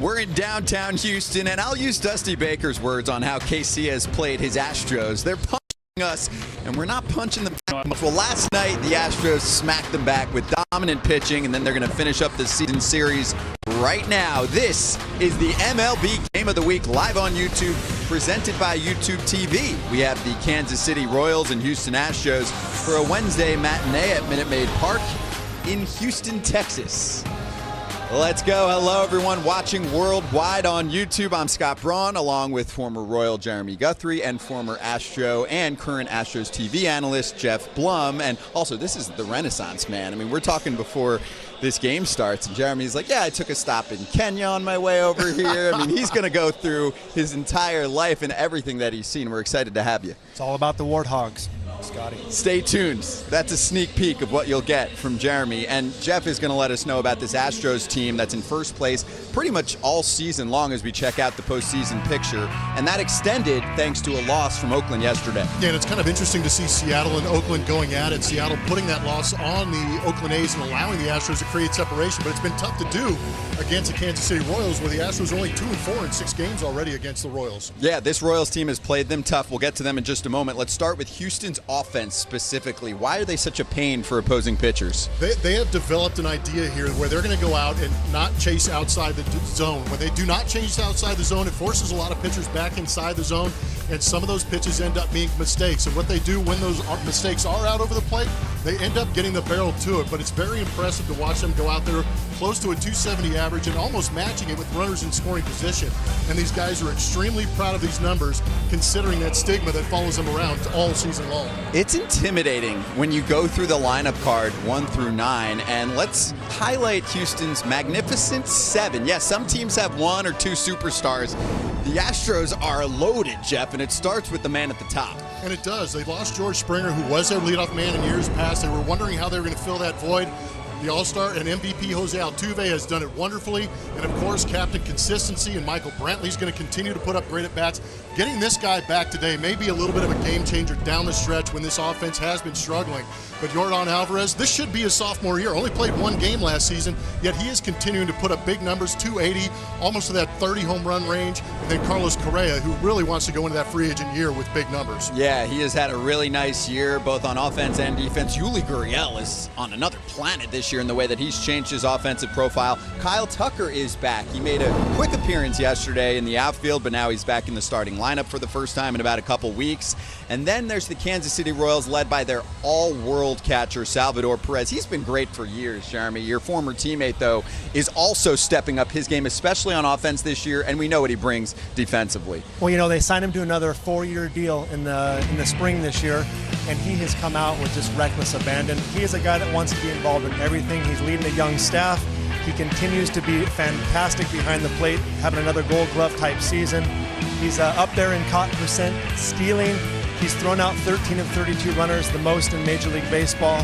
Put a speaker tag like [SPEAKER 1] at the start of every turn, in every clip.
[SPEAKER 1] We're in downtown Houston, and I'll use Dusty Baker's words on how KC has played his Astros. They're punching us, and we're not punching them back. Well, last night, the Astros smacked them back with dominant pitching, and then they're going to finish up the season series right now. This is the MLB Game of the Week live on YouTube, presented by YouTube TV. We have the Kansas City Royals and Houston Astros for a Wednesday matinee at Minute Maid Park in Houston, Texas. Let's go. Hello, everyone watching worldwide on YouTube. I'm Scott Braun, along with former Royal Jeremy Guthrie and former Astro and current Astros TV analyst Jeff Blum. And also, this is the Renaissance man. I mean, we're talking before this game starts, and Jeremy's like, yeah, I took a stop in Kenya on my way over here. I mean, he's going to go through his entire life and everything that he's seen. We're excited to have you.
[SPEAKER 2] It's all about the warthogs, Scotty.
[SPEAKER 1] Stay tuned. That's a sneak peek of what you'll get from Jeremy. And Jeff is going to let us know about this Astros team that's in first place pretty much all season long as we check out the postseason picture. And that extended thanks to a loss from Oakland yesterday.
[SPEAKER 3] Yeah, and it's kind of interesting to see Seattle and Oakland going at it. Seattle putting that loss on the Oakland A's and allowing the Astros to create separation. But it's been tough to do against the Kansas City Royals, where the Astros are only 2-4 in 6 games already against the Royals.
[SPEAKER 1] Yeah, this Royals team has played them tough. We'll get to them in just a moment. Let's start with Houston's offense specifically. Why are they such a pain for opposing pitchers?
[SPEAKER 3] They have developed an idea here where they're going to go out and not chase outside the zone. When they do not chase outside the zone, it forces a lot of pitchers back inside the zone, and some of those pitches end up being mistakes. And what they do when those mistakes are out over the plate, they end up getting the barrel to it. But it's very impressive to watch them go out there close to a 270 average and almost matching it with runners in scoring position. And these guys are extremely proud of these numbers, considering that stigma that follows them around all season long.
[SPEAKER 1] It's intimidating when you go through the lineup card 1 through 9, and let's highlight Houston's magnificent 7. Yes, some teams have 1 or 2 superstars. The Astros are loaded, Jeff, and it starts with the man at the top.
[SPEAKER 3] And it does. They lost George Springer, who was their leadoff man in years past. They were wondering how they were going to fill that void. The All-Star and MVP Jose Altuve has done it wonderfully. And, of course, Captain Consistency and Michael Brantley's going to continue to put up great at-bats. Getting this guy back today may be a little bit of a game-changer down the stretch when this offense has been struggling. But Yordan Alvarez, this should be his sophomore year. Only played 1 game last season, yet he is continuing to put up big numbers, 280, almost to that 30 home run range. And then Carlos Correa, who really wants to go into that free agent year with big numbers.
[SPEAKER 1] Yeah, he has had a really nice year, both on offense and defense. Yuli Gurriel is on another planet this year in the way that he's changed his offensive profile. Kyle Tucker is back. He made a quick appearance yesterday in the outfield, but now he's back in the starting lineup for the first time in about a couple weeks. And then there's the Kansas City Royals, led by their all-world catcher, Salvador Perez. He's been great for years, Jeremy. Your former teammate, though, is also stepping up his game, especially on offense this year, and we know what he brings defensively.
[SPEAKER 2] Well, you know, they signed him to another 4-year deal in the spring this year, and he has come out with just reckless abandon. He is a guy that wants to be involved in everything. He's leading a young staff. He continues to be fantastic behind the plate, having another Gold Glove type season. He's up there in caught percent, stealing. He's thrown out 13 of 32 runners, the most in Major League Baseball,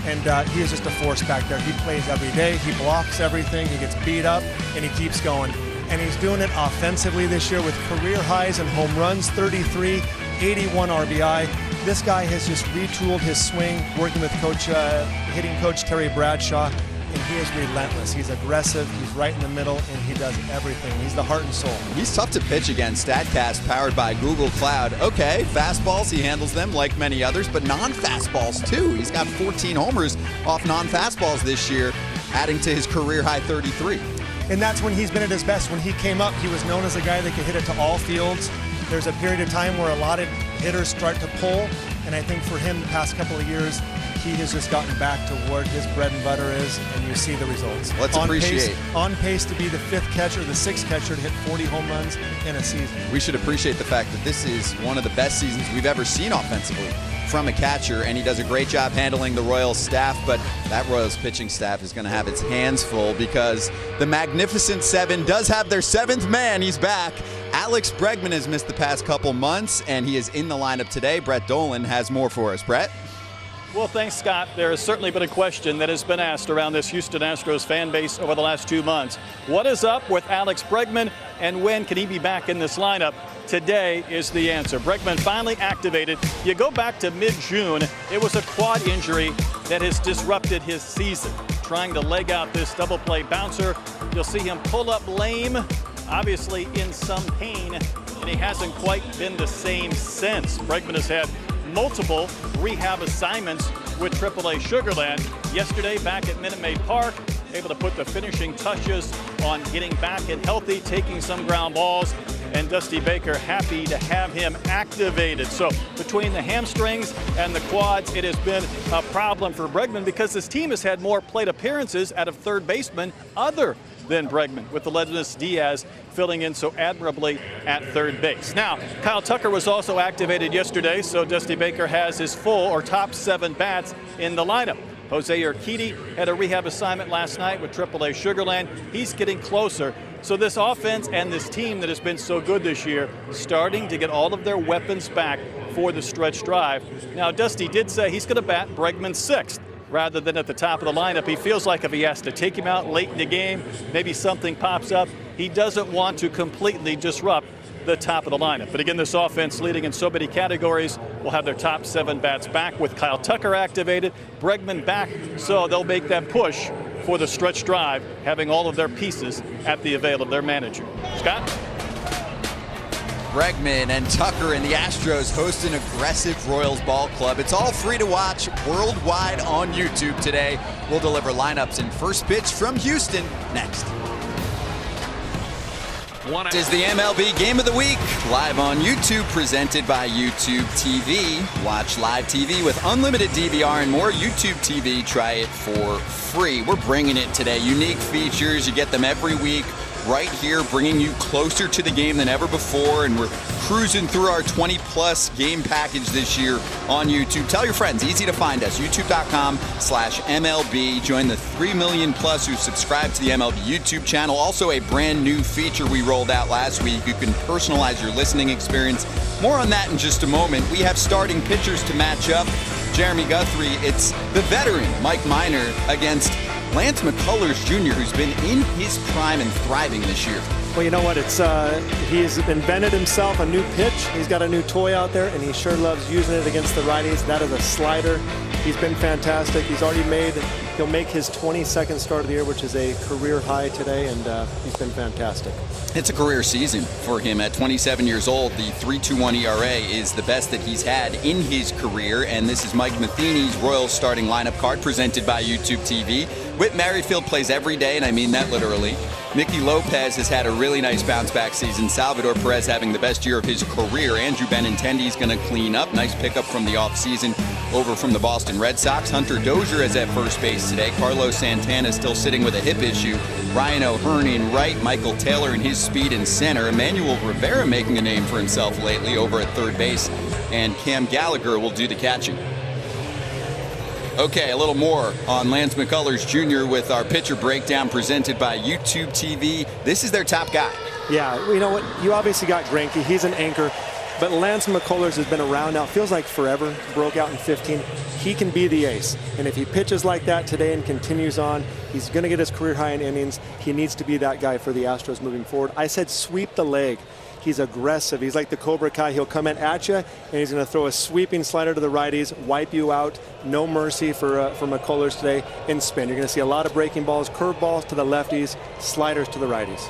[SPEAKER 2] and he is just a force back there. He plays every day, he blocks everything, he gets beat up, and he keeps going. And he's doing it offensively this year with career highs in home runs, 33, 81 RBI. This guy has just retooled his swing, working with hitting coach Terry Bradshaw, and he is relentless. He's aggressive, he's right in the middle, and he does everything. He's the heart and soul.
[SPEAKER 1] He's tough to pitch against. StatCast powered by Google Cloud. Okay, fastballs, he handles them like many others, but non-fastballs too. He's got 14 homers off non-fastballs this year, adding to his career high 33.
[SPEAKER 2] And that's when he's been at his best. When he came up, he was known as a guy that could hit it to all fields. There's a period of time where a lot of hitters start to pull, and I think for him the past couple of years, he has just gotten back to where his bread and butter is, and you see the results.
[SPEAKER 1] Let's appreciate.
[SPEAKER 2] On pace to be the 5th catcher, the 6th catcher to hit 40 home runs in a season.
[SPEAKER 1] We should appreciate the fact that this is one of the best seasons we've ever seen offensively from a catcher, and he does a great job handling the Royals staff, but that Royals pitching staff is going to have its hands full because the Magnificent 7 does have their 7th man. He's back. Alex Bregman has missed the past couple months, and he is in the lineup today. Brett Dolan has more for us. Brett?
[SPEAKER 4] Well, thanks, Scott. There has certainly been a question that has been asked around this Houston Astros fan base over the last 2 months. What is up with Alex Bregman, and when can he be back in this lineup? Today is the answer. Bregman finally activated. You go back to mid-June, it was a quad injury that has disrupted his season. Trying to leg out this double play bouncer. You'll see him pull up lame, obviously in some pain, and he hasn't quite been the same since. Bregman has had multiple rehab assignments with AAA Sugarland. Yesterday back at Minute Maid Park, able to put the finishing touches on getting back and healthy, taking some ground balls, and Dusty Baker happy to have him activated. So between the hamstrings and the quads, it has been a problem for Bregman because this team has had more plate appearances out of third baseman other than Bregman, with the Ledmus Diaz filling in so admirably at third base. Now, Kyle Tucker was also activated yesterday, so Dusty Baker has his full or top 7 bats in the lineup. Jose Urquidy had a rehab assignment last night with AAA Sugarland. He's getting closer. So this offense and this team that has been so good this year, starting to get all of their weapons back for the stretch drive. Now, Dusty did say he's going to bat Bregman 6th rather than at the top of the lineup. He feels like if he has to take him out late in the game, maybe something pops up, he doesn't want to completely disrupt the top of the lineup. But again, this offense leading in so many categories will have their top 7 bats back with Kyle Tucker activated, Bregman back, so they'll make that push for the stretch drive, having all of their pieces at the avail of their manager. Scott?
[SPEAKER 1] Bregman and Tucker and the Astros host an aggressive Royals ball club. It's all free to watch worldwide on YouTube today. We'll deliver lineups and first pitch from Houston next. This is the MLB Game of the Week, live on YouTube, presented by YouTube TV. Watch live TV with unlimited DVR and more. YouTube TV, try it for free. We're bringing it today. Unique features, you get them every week. Right here, bringing you closer to the game than ever before, and we're cruising through our 20-plus game package this year on YouTube. Tell your friends, easy to find us, youtube.com/MLB. Join the 3 million plus who subscribe to the MLB YouTube channel. Also, a brand new feature we rolled out last week. You can personalize your listening experience. More on that in just a moment. We have starting pitchers to match up. Jeremy Guthrie, it's the veteran Mike Minor against Lance McCullers Jr., who's been in his prime and thriving this year.
[SPEAKER 2] Well, you know what? He's invented himself a new pitch. He's got a new toy out there, and he sure loves using it against the righties. That is a slider. He's been fantastic. He'll make his 22nd start of the year, which is a career high today, and he's been fantastic.
[SPEAKER 1] It's a career season for him at 27 years old. The 3.21 ERA is the best that he's had in his career, and this is Mike Matheny's Royals starting lineup card presented by YouTube TV. Whit Merrifield plays every day, and I mean that literally. Nicky Lopez has had a really nice bounce-back season. Salvador Perez having the best year of his career. Andrew Benintendi's going to clean up. Nice pickup from the offseason over from the Boston Red Sox. Hunter Dozier is at first base today. Carlos Santana still sitting with a hip issue. Ryan O'Hearn in right. Michael Taylor in his speed in center. Emmanuel Rivera making a name for himself lately over at third base. And Cam Gallagher will do the catching. Okay, a little more on Lance McCullers Jr. with our pitcher breakdown presented by YouTube TV. This is their top guy.
[SPEAKER 2] Yeah, you know what? You obviously got Greinke. He's an anchor. But Lance McCullers has been around now. Feels like forever. Broke out in 15. He can be the ace. And if he pitches like that today and continues on, he's going to get his career high in innings. He needs to be that guy for the Astros moving forward. I said sweep the leg. He's aggressive. He's like the Cobra Kai. He'll come in at you, and he's going to throw a sweeping slider to the righties, wipe you out. No mercy for McCullers today in spin. You're going to see a lot of breaking balls, curve balls to the lefties, sliders to the righties.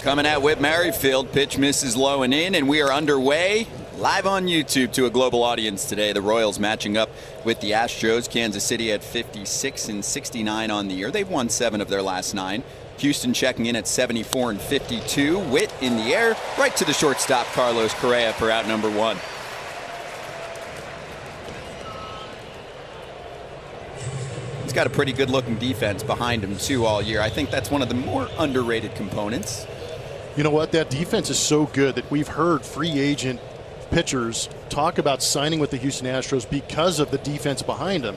[SPEAKER 1] Coming at Whit Merrifield, pitch misses low and in, and we are underway live on YouTube to a global audience today. The Royals matching up with the Astros. Kansas City at 56 and 69 on the year. They've won 7 of their last 9. Houston checking in at 74 and 52. Whit in the air, right to the shortstop, Carlos Correa, for out number 1. He's got a pretty good-looking defense behind him, too, all year. I think that's one of the more underrated components.
[SPEAKER 3] You know what? That defense is so good that we've heard free agent pitchers talk about signing with the Houston Astros because of the defense behind them.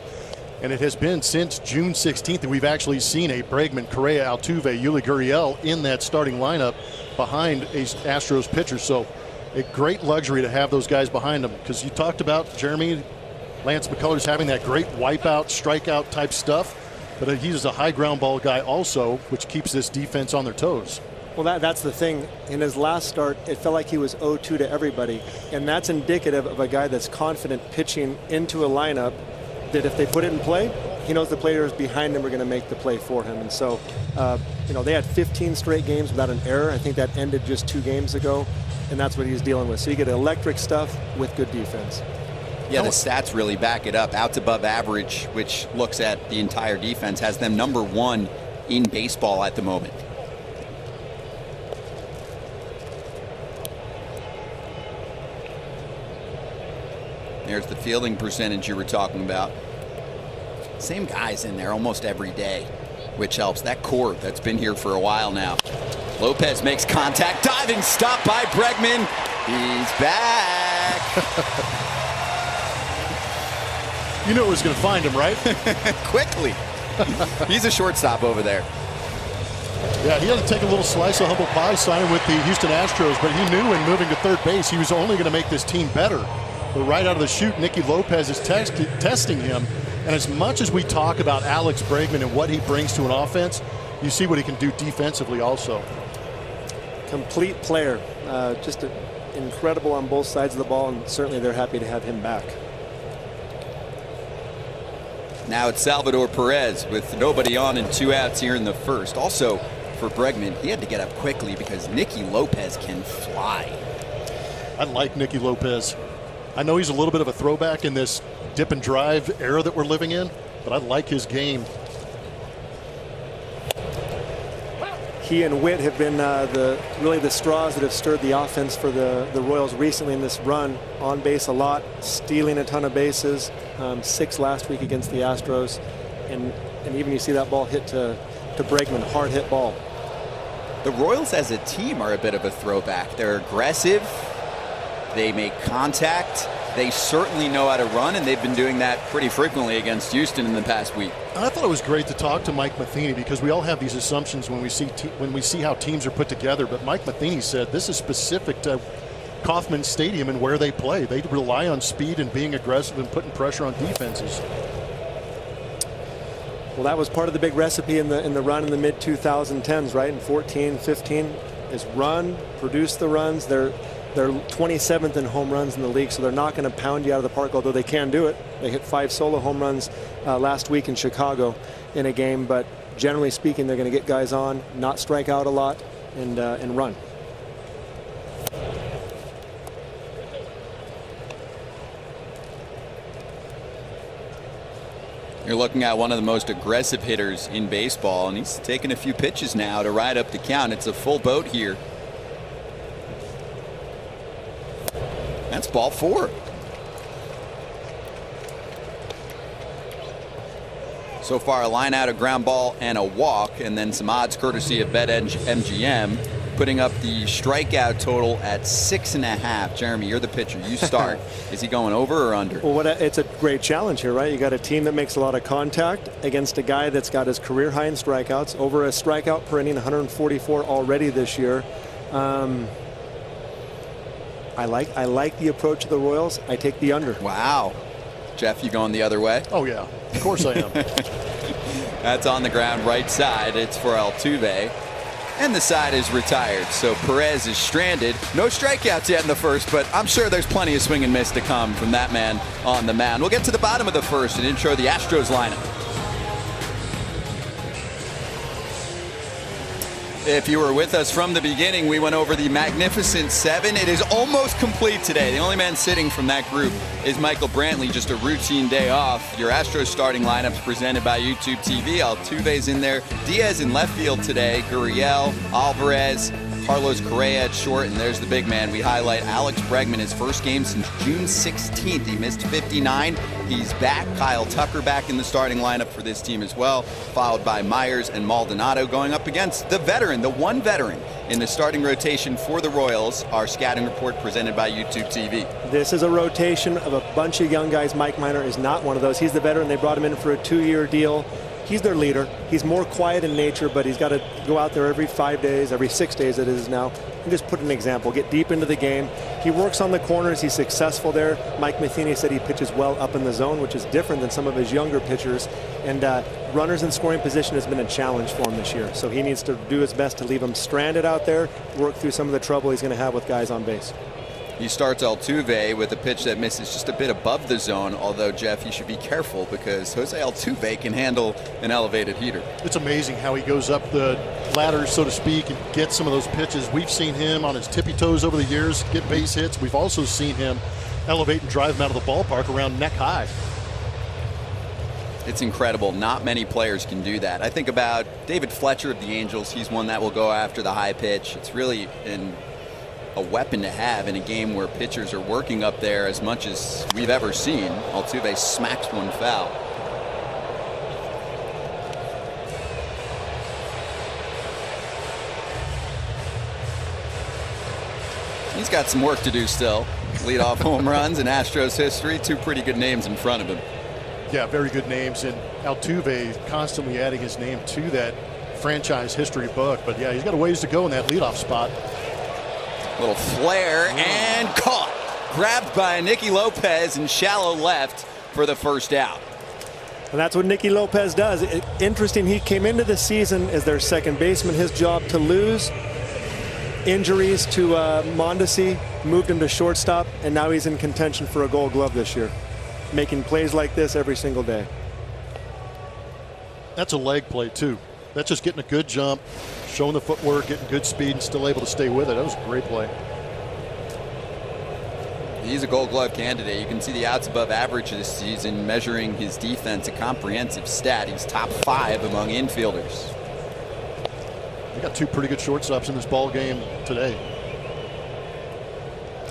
[SPEAKER 3] And it has been since June 16th that we've actually seen a Bregman, Correa, Altuve, Yuli Gurriel in that starting lineup behind a Astros pitcher. So a great luxury to have those guys behind them, because you talked about Jeremy, Lance McCullers having that great wipeout, strikeout type stuff. But he's a high ground ball guy also, which keeps this defense on their toes.
[SPEAKER 2] Well, that's the thing. In his last start, it felt like he was 0-2 to everybody. And that's indicative of a guy that's confident pitching into a lineup that if they put it in play, he knows the players behind him are going to make the play for him. And so, you know, they had 15 straight games without an error. I think that ended just 2 games ago, and that's what he's dealing with. So you get electric stuff with good defense.
[SPEAKER 1] Yeah, the stats really back it up. Outs above average, which looks at the entire defense, has them #1 in baseball at the moment. There's the fielding percentage you were talking about. Same guys in there almost every day, which helps. That core that's been here for a while now. Lopez makes contact, diving stop by Bregman. He's back.
[SPEAKER 3] You knew it was going to find him, right?
[SPEAKER 1] Quickly. He's a shortstop over there.
[SPEAKER 3] Yeah, he had to take a little slice of humble pie signing with the Houston Astros, but he knew in moving to third base he was only going to make this team better. But right out of the chute, Nicky Lopez is testing him. And as much as we talk about Alex Bregman and what he brings to an offense, you see what he can do defensively also.
[SPEAKER 2] Complete player. Just incredible on both sides of the ball, and certainly they're happy to have him back.
[SPEAKER 1] Now it's Salvador Perez with nobody on and 2 outs here in the first. Also for Bregman, he had to get up quickly because Nicky Lopez can fly.
[SPEAKER 3] I like Nicky Lopez. I know he's a little bit of a throwback in this dip and drive era that we're living in, but I like his game.
[SPEAKER 2] He and Witt have been really the straws that have stirred the offense for the Royals recently in this run. On base a lot, stealing a ton of bases. 6 last week against the Astros, and even you see that ball hit to Bregman, hard hit ball.
[SPEAKER 1] The Royals as a team are a bit of a throwback. They're aggressive. They make contact. They certainly know how to run, and they've been doing that pretty frequently against Houston in the past week.
[SPEAKER 3] I thought it was great to talk to Mike Matheny because we all have these assumptions when we see how teams are put together. But Mike Matheny said this is specific to Kauffman Stadium and where they play. They rely on speed and being aggressive and putting pressure on defenses.
[SPEAKER 2] Well, that was part of the big recipe in the run in the mid 2010s, right? In 14, 15 is run, produce the runs. They're 27th in home runs in the league, so they're not going to pound you out of the park, although they can do it. They hit 5 solo home runs last week in Chicago in a game, but generally speaking, they're going to get guys on, not strike out a lot, and run.
[SPEAKER 1] You're looking at one of the most aggressive hitters in baseball, and he's taking a few pitches now to ride up the count. It's a full boat here. That's ball 4. So far, a line out, a ground ball, and a walk, and then some odds courtesy of BetMGM, putting up the strikeout total at 6.5. Jeremy, you're the pitcher. You start. Is he going over or under?
[SPEAKER 2] Well, it's a great challenge here, right? You got a team that makes a lot of contact against a guy that's got his career high in strikeouts, over a strikeout per inning, 144 already this year. I like the approach of the Royals. I take the under.
[SPEAKER 1] Wow. Jeff, you going the other way?
[SPEAKER 3] Oh, yeah. Of course I am.
[SPEAKER 1] That's on the ground right side. It's for Altuve. And the side is retired. So Perez is stranded. No strikeouts yet in the first, but I'm sure there's plenty of swing and miss to come from that man on the mound. We'll get to the bottom of the first and intro the Astros lineup. If you were with us from the beginning, we went over the Magnificent Seven. It is almost complete today. The only man sitting from that group is Michael Brantley, just a routine day off. Your Astros starting lineups presented by YouTube TV. Altuve's in there. Diaz in left field today. Gurriel, Alvarez, Carlos Correa at short, and there's the big man. We highlight Alex Bregman, his first game since June 16th. He missed 59. He's back. Kyle Tucker back in the starting lineup for this team as well, followed by Meyers and Maldonado going up against the veteran, the one veteran in the starting rotation for the Royals. Our scouting report presented by YouTube TV.
[SPEAKER 2] This is a rotation of a bunch of young guys. Mike Minor is not one of those. He's the veteran. They brought him in for a 2-year deal. He's their leader. He's more quiet in nature, but he's got to go out there every 5 days, every 6 days it is now, and just put an example, get deep into the game. He works on the corners. He's successful there. Mike Matheny said he pitches well up in the zone, which is different than some of his younger pitchers. And runners in scoring position has been a challenge for him this year. So he needs to do his best to leave them stranded out there, work through some of the trouble he's going to have with guys on base.
[SPEAKER 1] He starts Altuve with a pitch that misses just a bit above the zone, although, Jeff, you should be careful because Jose Altuve can handle an elevated heater.
[SPEAKER 3] It's amazing how he goes up the ladder, so to speak, and gets some of those pitches. We've seen him on his tippy toes over the years get base hits. We've also seen him elevate and drive him out of the ballpark around neck high.
[SPEAKER 1] It's incredible. Not many players can do that. I think about David Fletcher of the Angels. He's one that will go after the high pitch. It's really a weapon to have in a game where pitchers are working up there as much as we've ever seen. Altuve smacks one foul. He's got some work to do still. Leadoff home runs in Astros history. Two pretty good names in front of him.
[SPEAKER 3] Yeah, very good names, and Altuve constantly adding his name to that franchise history book. But yeah, he's got a ways to go in that leadoff spot.
[SPEAKER 1] Little flare and caught. Grabbed by Nicky Lopez in shallow left for the first out.
[SPEAKER 2] And that's what Nicky Lopez does. Interesting, he came into the season as their second baseman. His job to lose. Injuries to Mondesi moved him to shortstop, and now he's in contention for a Gold Glove this year. Making plays like this every single day.
[SPEAKER 3] That's a leg play, too. That's just getting a good jump, showing the footwork, getting good speed, and still able to stay with it. That was a great play.
[SPEAKER 1] He's a Gold Glove candidate. You can see the outs above average this season, measuring his defense, a comprehensive stat. He's top 5 among infielders.
[SPEAKER 3] We got two pretty good shortstops in this ball game today.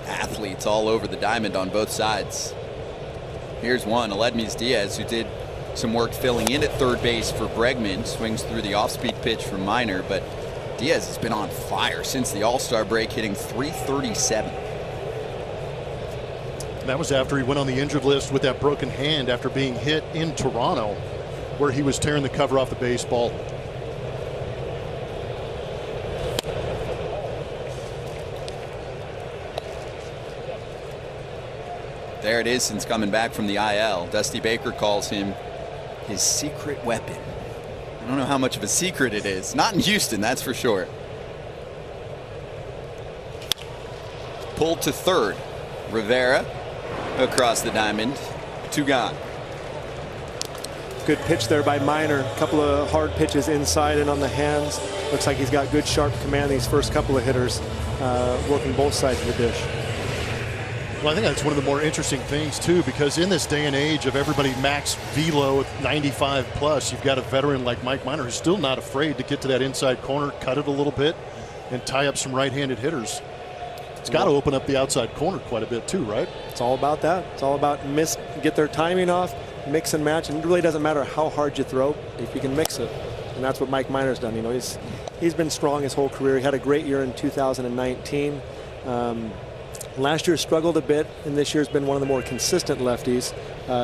[SPEAKER 1] Athletes all over the diamond on both sides. Here's one, Aledmys Diaz, who did some work filling in at third base for Bregman. Swings through the off-speed pitch from Miner, but Diaz has been on fire since the All-Star break, hitting .337.
[SPEAKER 3] And that was after he went on the injured list with that broken hand after being hit in Toronto, where he was tearing the cover off the baseball.
[SPEAKER 1] There it is since coming back from the IL. Dusty Baker calls him his secret weapon. I don't know how much of a secret it is. Not in Houston, that's for sure. Pulled to third. Rivera across the diamond. 2 gone.
[SPEAKER 2] Good pitch there by Miner. A couple of hard pitches inside and on the hands. Looks like he's got good sharp command these first couple of hitters, working both sides of the dish.
[SPEAKER 3] Well, I think that's one of the more interesting things, too, because in this day and age of everybody max velo at 95 plus, you've got a veteran like Mike Miner who's still not afraid to get to that inside corner, cut it a little bit, and tie up some right-handed hitters. It's got to open up the outside corner quite a bit, too, right?
[SPEAKER 2] It's all about that. It's all about get their timing off, mix and match, and it really doesn't matter how hard you throw if you can mix it. And that's what Mike Miner's done. You know, he's been strong his whole career. He had a great year in 2019. Last year struggled a bit, and this year's been one of the more consistent lefties,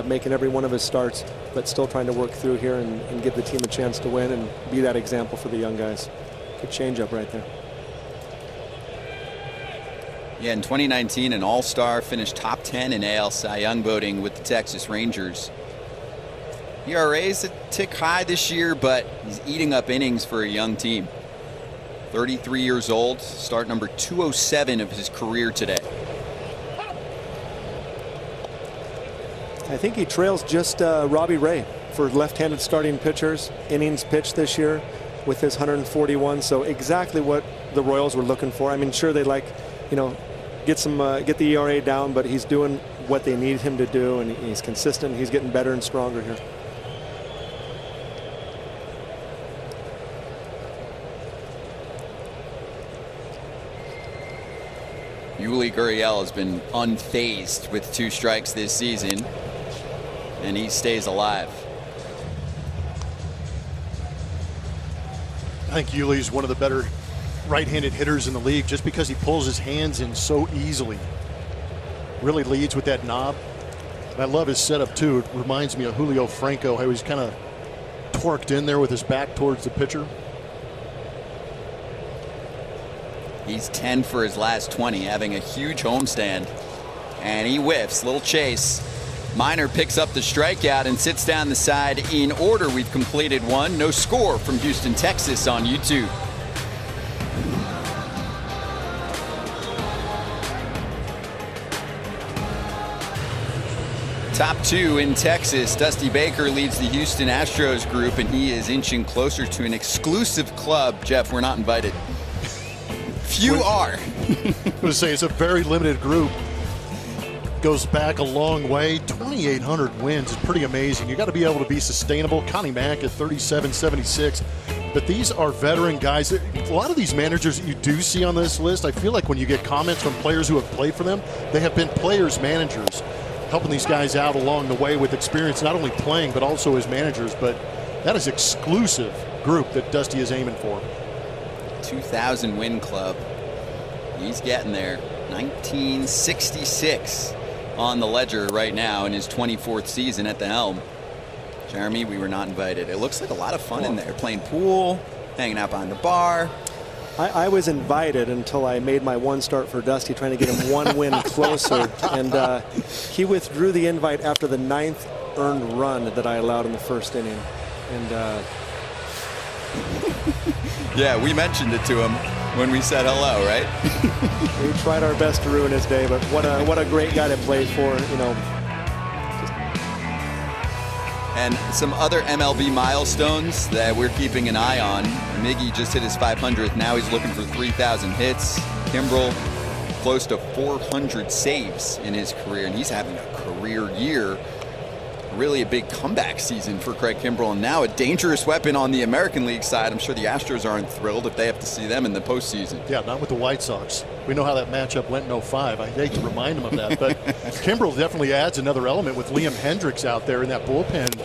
[SPEAKER 2] making every one of his starts, but still trying to work through here and give the team a chance to win and be that example for the young guys. Good changeup right there.
[SPEAKER 1] Yeah, in 2019, an All-Star, finished top 10 in AL Cy Young voting with the Texas Rangers. ERA's a tick high this year, but he's eating up innings for a young team. 33 years old, start number 207 of his career today.
[SPEAKER 2] I think he trails just Robbie Ray for left-handed starting pitchers. Innings pitched this year with his 141. So exactly what the Royals were looking for. I mean, sure, they like, you know, get the ERA down, but he's doing what they need him to do, and he's consistent. He's getting better and stronger here.
[SPEAKER 1] Yuli Gurriel has been unfazed with 2 strikes this season, and he stays alive.
[SPEAKER 3] I think Yuli's one of the better right-handed hitters in the league just because he pulls his hands in so easily. Really leads with that knob. And I love his setup, too. It reminds me of Julio Franco, how he's kind of torqued in there with his back towards the pitcher.
[SPEAKER 1] He's 10 for his last 20, having a huge homestand. And he whiffs. Little chase. Miner picks up the strikeout and sits down the side in order. We've completed one. No score from Houston, Texas on YouTube. Top two in Texas. Dusty Baker leads the Houston Astros group, and he is inching closer to an exclusive club. Jeff, we're not invited. Few are.
[SPEAKER 3] I was going to say, it's a very limited group. Goes back a long way. 2,800 wins is pretty amazing. You got to be able to be sustainable. Connie Mack at 37-76. But these are veteran guys. A lot of these managers that you do see on this list, I feel like when you get comments from players who have played for them, they have been players, managers, helping these guys out along the way with experience, not only playing, but also as managers. But that is exclusive group that Dusty is aiming for.
[SPEAKER 1] 2,000 win club. He's getting there. 1966 on the ledger right now in his 24th season at the helm. Jeremy, we were not invited. It looks like a lot of fun in there. Playing pool, hanging out behind the bar.
[SPEAKER 2] I was invited until I made my one start for Dusty, trying to get him one win closer. And he withdrew the invite after the 9th earned run that I allowed in the first inning. And
[SPEAKER 1] yeah, we mentioned it to him when we said hello, right?
[SPEAKER 2] we tried our best to ruin his day, but what a great guy to play for, you know.
[SPEAKER 1] And some other MLB milestones that we're keeping an eye on. Miggy just hit his 500th. Now he's looking for 3,000 hits. Kimbrel close to 400 saves in his career, and he's having a career year. Really a big comeback season for Craig Kimbrel, and now a dangerous weapon on the American League side. I'm sure the Astros aren't thrilled if they have to see them in the postseason.
[SPEAKER 3] Yeah, not with the White Sox. We know how that matchup went in 05. I hate to remind them of that, but Kimbrel definitely adds another element with Liam Hendricks out there in that bullpen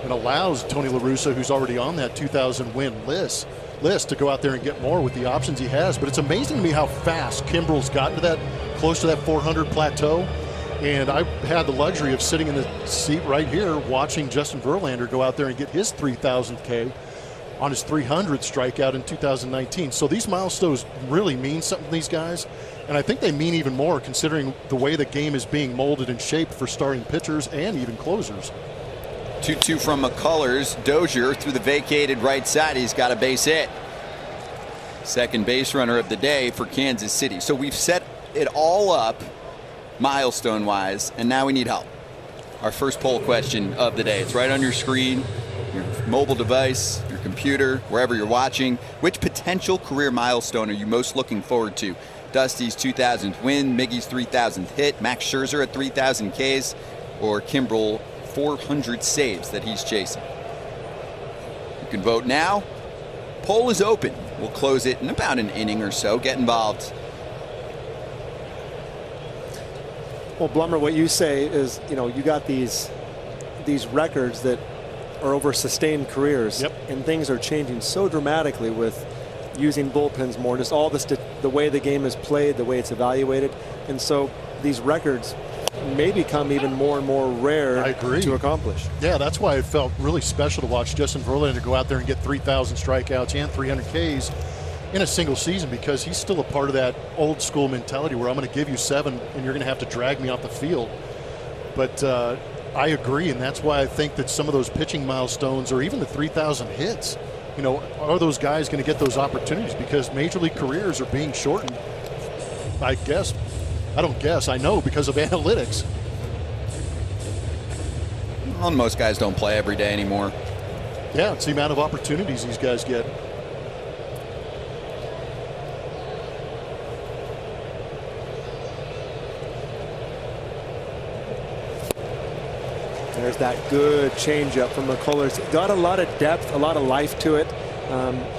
[SPEAKER 3] and allows Tony La Russa, who's already on that 2,000 win list, to go out there and get more with the options he has. But it's amazing to me how fast Kimbrel's gotten to that, close to that 400 plateau. And I had the luxury of sitting in the seat right here watching Justin Verlander go out there and get his 3,000th K on his 300th strikeout in 2019. So these milestones really mean something to these guys. And I think they mean even more considering the way the game is being molded and shaped for starting pitchers and even closers.
[SPEAKER 1] 2-2 from McCullers. Dozier through the vacated right side. He's got a base hit. Second base runner of the day for Kansas City. So we've set it all up milestone wise, and now we need help. Our first poll question of the day. It's right on your screen, your mobile device, your computer, wherever you're watching. Which potential career milestone are you most looking forward to? Dusty's 2,000th win, Miggy's 3,000th hit, Max Scherzer at 3,000 Ks, or Kimbrel 400 saves that he's chasing? You can vote now. Poll is open. We'll close it in about an inning or so. Get involved.
[SPEAKER 2] Well, Blummer, what you say is, you know, you got these records that are over sustained careers.
[SPEAKER 3] Yep.
[SPEAKER 2] And things are changing so dramatically with using bullpens more, just all the way the game is played, the way it's evaluated. And so these records may become even more and more rare to accomplish.
[SPEAKER 3] Yeah, that's why it felt really special to watch Justin Verlander go out there and get 3,000 strikeouts and 300 Ks in a single season, because he's still a part of that old school mentality where I'm going to give you 7 and you're going to have to drag me off the field. But I agree, and that's why I think that some of those pitching milestones, or even the 3,000 hits, you know, are those guys going to get those opportunities? Because major league careers are being shortened. I know because of analytics.
[SPEAKER 1] Well, most guys don't play every day anymore.
[SPEAKER 3] Yeah, it's the amount of opportunities these guys get.
[SPEAKER 2] There's that good changeup from McCullers. Got a lot of depth, a lot of life to it.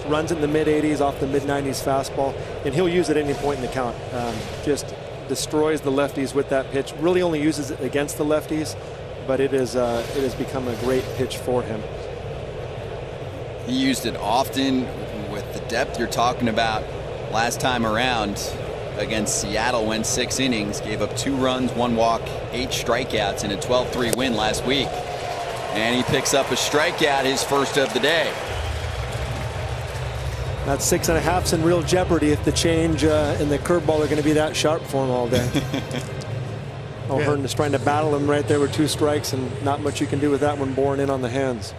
[SPEAKER 2] Runs in the mid-80s off the mid-90s fastball, and he'll use it at any point in the count. Just destroys the lefties with that pitch. Really only uses it against the lefties, but it has become a great pitch for him.
[SPEAKER 1] He used it often with the depth you're talking about. Last time around against Seattle, went 6 innings, gave up 2 runs, 1 walk, 8 strikeouts in a 12-3 win last week. And he picks up a strikeout, his first of the day.
[SPEAKER 2] That 6.5's in real jeopardy if the change and the curveball are going to be that sharp for him all day. O'Hearn is trying to battle him right there with 2 strikes, and not much you can do with that one borne in on the hands.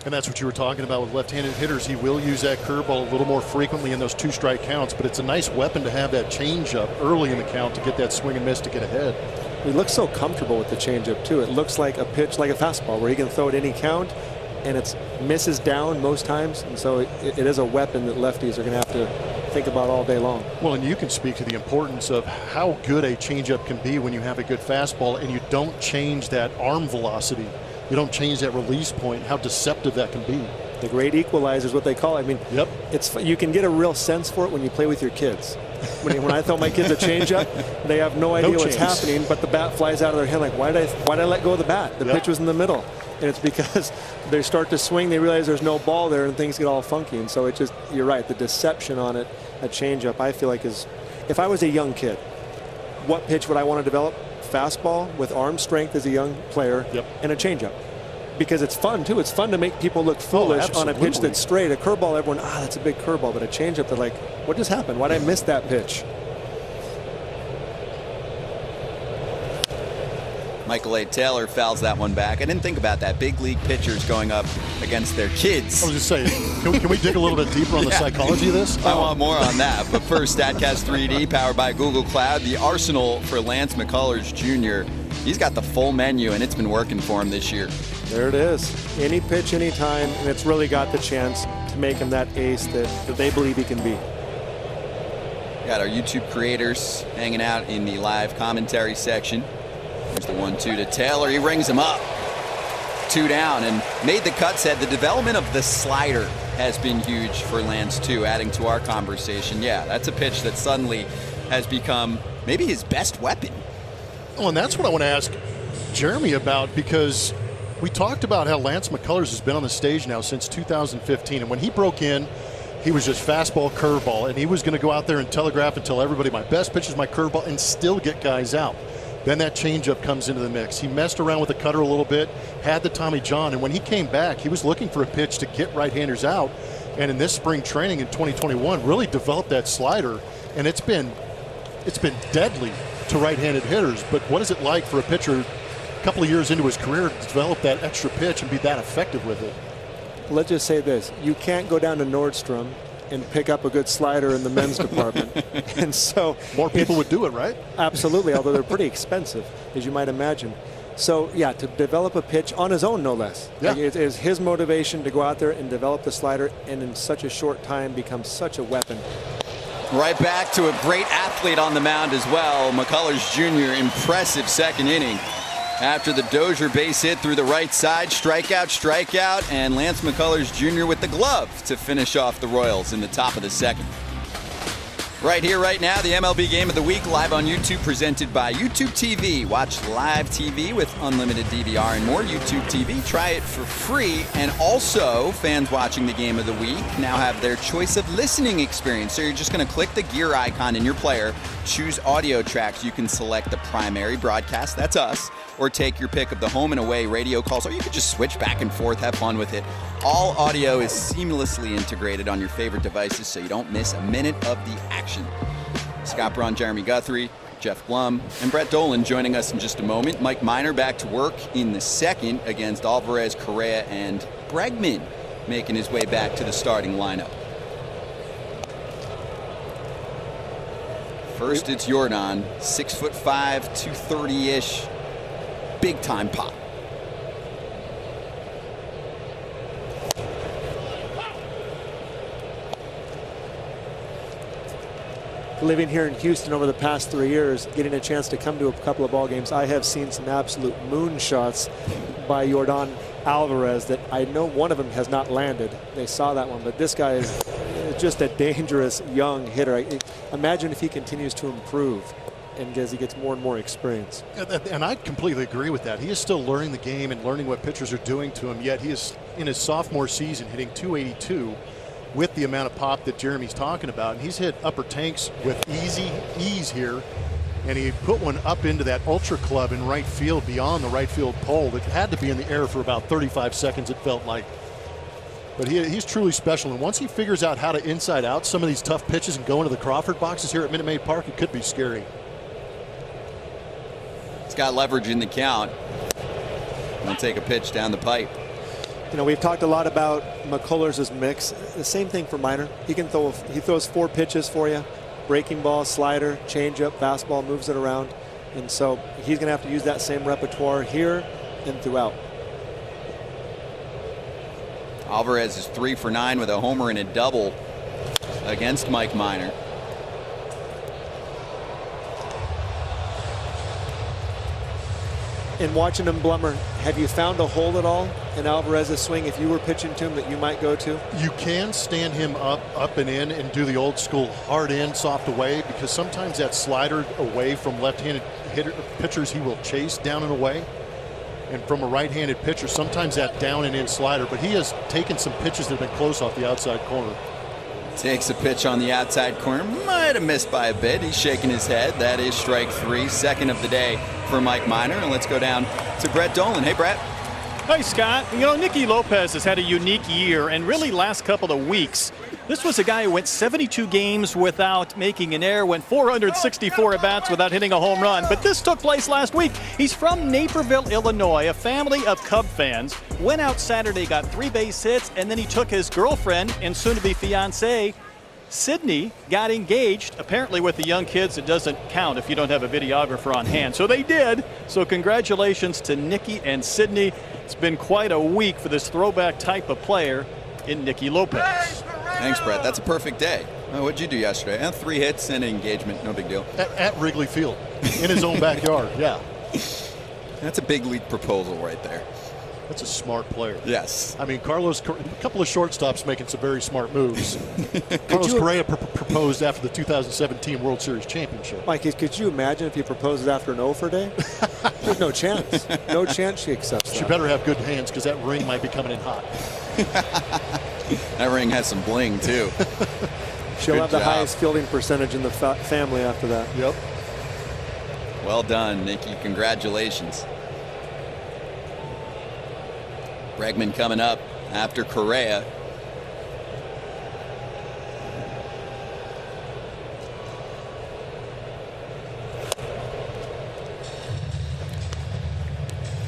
[SPEAKER 3] And that's what you were talking about with left-handed hitters. He will use that curveball a little more frequently in those 2-strike counts, but it's a nice weapon to have that change up early in the count to get that swing and miss to get ahead.
[SPEAKER 2] He looks so comfortable with the changeup too. It looks like a pitch, like a fastball, where he can throw it any count, and it misses down most times. And so it is a weapon that lefties are going to have to think about all day long.
[SPEAKER 3] Well, and you can speak to the importance of how good a changeup can be when you have a good fastball and you don't change that arm velocity. You don't change that release point, how deceptive that can be.
[SPEAKER 2] The great equalizer is what they call it. I mean,
[SPEAKER 3] yep.
[SPEAKER 2] You can get a real sense for it when you play with your kids. When I throw my kids a changeup, they have no idea what's happening, but the bat flies out of their hand like, why did I let go of the bat? The pitch was in the middle. And it's because they start to swing, they realize there's no ball there, and things get all funky. And so it just, you're right, the deception on it, a changeup, I feel like is, if I was a young kid, what pitch would I want to develop? Fastball with arm strength as a young player, and a changeup. Because it's fun too. It's fun to make people look foolish on a pitch that's straight. A curveball, everyone, that's a big curveball. But a changeup, they're like, what just happened? Why did I miss that pitch?
[SPEAKER 1] Michael A. Taylor fouls that one back. I didn't think about that. Big league pitchers going up against their kids.
[SPEAKER 3] I was just saying, can we dig a little bit deeper on the psychology of this?
[SPEAKER 1] I want more on that. But first, StatCast 3D, powered by Google Cloud. The arsenal for Lance McCullers Jr. He's got the full menu, and it's been working for him this year.
[SPEAKER 2] There it is. Any pitch, any time, and it's really got the chance to make him that ace that they believe he can be.
[SPEAKER 1] Got our YouTube creators hanging out in the live commentary section. Here's the 1-2 to Taylor. He rings him up. 2 down, and made the cut. Said the development of the slider has been huge for Lance too, adding to our conversation. Yeah, that's a pitch that suddenly has become maybe his best weapon.
[SPEAKER 3] Oh, and that's what I want to ask Jeremy about, because we talked about how Lance McCullers has been on the stage now since 2015, and when he broke in, he was just fastball, curveball, and he was going to go out there and telegraph and tell everybody my best pitch is my curveball and still get guys out. Then that changeup comes into the mix. He messed around with the cutter a little bit, had the Tommy John, and when he came back, he was looking for a pitch to get right-handers out. And in this spring training in 2021, really developed that slider, and it's been deadly to right-handed hitters. But what is it like for a pitcher a couple of years into his career to develop that extra pitch and be that effective with it?
[SPEAKER 2] Let's just say this: you can't go down to Nordstrom and pick up a good slider in the men's department. And so
[SPEAKER 3] more people would do it, right?
[SPEAKER 2] Absolutely, although they're pretty expensive, as you might imagine. So yeah, to develop a pitch on his own, no less.
[SPEAKER 3] Yeah.
[SPEAKER 2] Like, it is his motivation to go out there and develop the slider, and in such a short time become such a weapon.
[SPEAKER 1] Right back to a great athlete on the mound as well. McCullers Jr. impressive second inning. After the Dozier base hit through the right side, strikeout, and Lance McCullers Jr. with the glove to finish off the Royals in the top of the second. Right here, right now, the MLB Game of the Week live on YouTube, presented by YouTube TV. Watch live TV with unlimited DVR and more. YouTube TV, try it for free. And also, fans watching the Game of the Week now have their choice of listening experience. So you're just going to click the gear icon in your player, choose audio tracks. You can select the primary broadcast, that's us, or take your pick of the home and away radio calls, or you could just switch back and forth, have fun with it. All audio is seamlessly integrated on your favorite devices, so you don't miss a minute of the action. Scott Braun, Jeremy Guthrie, Jeff Blum, and Brett Dolan joining us in just a moment. Mike Minor back to work in the second against Alvarez, Correa, and Bregman, making his way back to the starting lineup. First, it's Jordan, 6'5", 230-ish, big-time pop.
[SPEAKER 2] Living here in Houston over the past 3 years, getting a chance to come to a couple of ball games, I have seen some absolute moonshots by Jordan Alvarez that I know one of them has not landed. They saw that one, but this guy is just a dangerous young hitter. Imagine if he continues to improve and as he gets more and more experience.
[SPEAKER 3] And I completely agree with that. He is still learning the game and learning what pitchers are doing to him, yet he is in his sophomore season hitting .282 with the amount of pop that Jeremy's talking about. And he's hit upper tanks with ease here. And he put one up into that ultra club in right field beyond the right field pole that had to be in the air for about 35 seconds, it felt like. But he's truly special. And once he figures out how to inside out some of these tough pitches and go into the Crawford boxes here at Minute Maid Park, it could be scary.
[SPEAKER 1] He's got leverage in the count. He'll take a pitch down the pipe.
[SPEAKER 2] You know, we've talked a lot about McCullers' mix. The same thing for Minor. He throws 4 pitches for you. Breaking ball, slider, changeup, fastball, moves it around. And so he's going to have to use that same repertoire here and throughout.
[SPEAKER 1] Alvarez is 3 for 9 with a homer and a double against Mike Minor.
[SPEAKER 2] In watching him, Blummer, have you found a hole at all in Alvarez's swing if you were pitching to him that you might go to?
[SPEAKER 3] You can stand him up and in and do the old school hard in, soft away, because sometimes that slider away from left-handed pitchers he will chase down and away. And from a right-handed pitcher, sometimes that down and in slider, but he has taken some pitches that have been close off the outside corner.
[SPEAKER 1] Takes a pitch on the outside corner. Might have missed by a bit. He's shaking his head. That is strike 3, second of the day for Mike Minor. And let's go down to Brett Dolan. Hey, Brett.
[SPEAKER 4] Hey, Scott. You know, Nicky Lopez has had a unique year, and really last couple of weeks. This was a guy who went 72 games without making an error, went 464 at-bats without hitting a home run. But this took place last week. He's from Naperville, Illinois, a family of Cub fans. Went out Saturday, got 3 base hits, and then he took his girlfriend and soon-to-be fiancée, Sydney, got engaged. Apparently with the young kids, it doesn't count if you don't have a videographer on hand. So they did. So congratulations to Nicky and Sydney. It's been quite a week for this throwback type of player in Nicky Lopez.
[SPEAKER 1] Thanks, Brett. That's a perfect day. What'd you do yesterday? 3 hits and an engagement. No big deal.
[SPEAKER 3] At Wrigley Field, in his own backyard, yeah.
[SPEAKER 1] That's a big league proposal right there.
[SPEAKER 3] That's a smart player.
[SPEAKER 1] Yes.
[SPEAKER 3] I mean, Carlos, a couple of shortstops making some very smart moves. Carlos Correa proposed after the 2017 World Series championship.
[SPEAKER 2] Mike, could you imagine if he proposed after an offer day? There's no chance. No chance she accepts that.
[SPEAKER 3] She better have good hands because that ring might be coming in hot.
[SPEAKER 1] That ring has some bling, too.
[SPEAKER 2] She'll
[SPEAKER 1] Good
[SPEAKER 2] have the
[SPEAKER 1] job.
[SPEAKER 2] highest fielding percentage in the family after that.
[SPEAKER 3] Yep.
[SPEAKER 1] Well done, Nicky. Congratulations. Bregman coming up after Correa.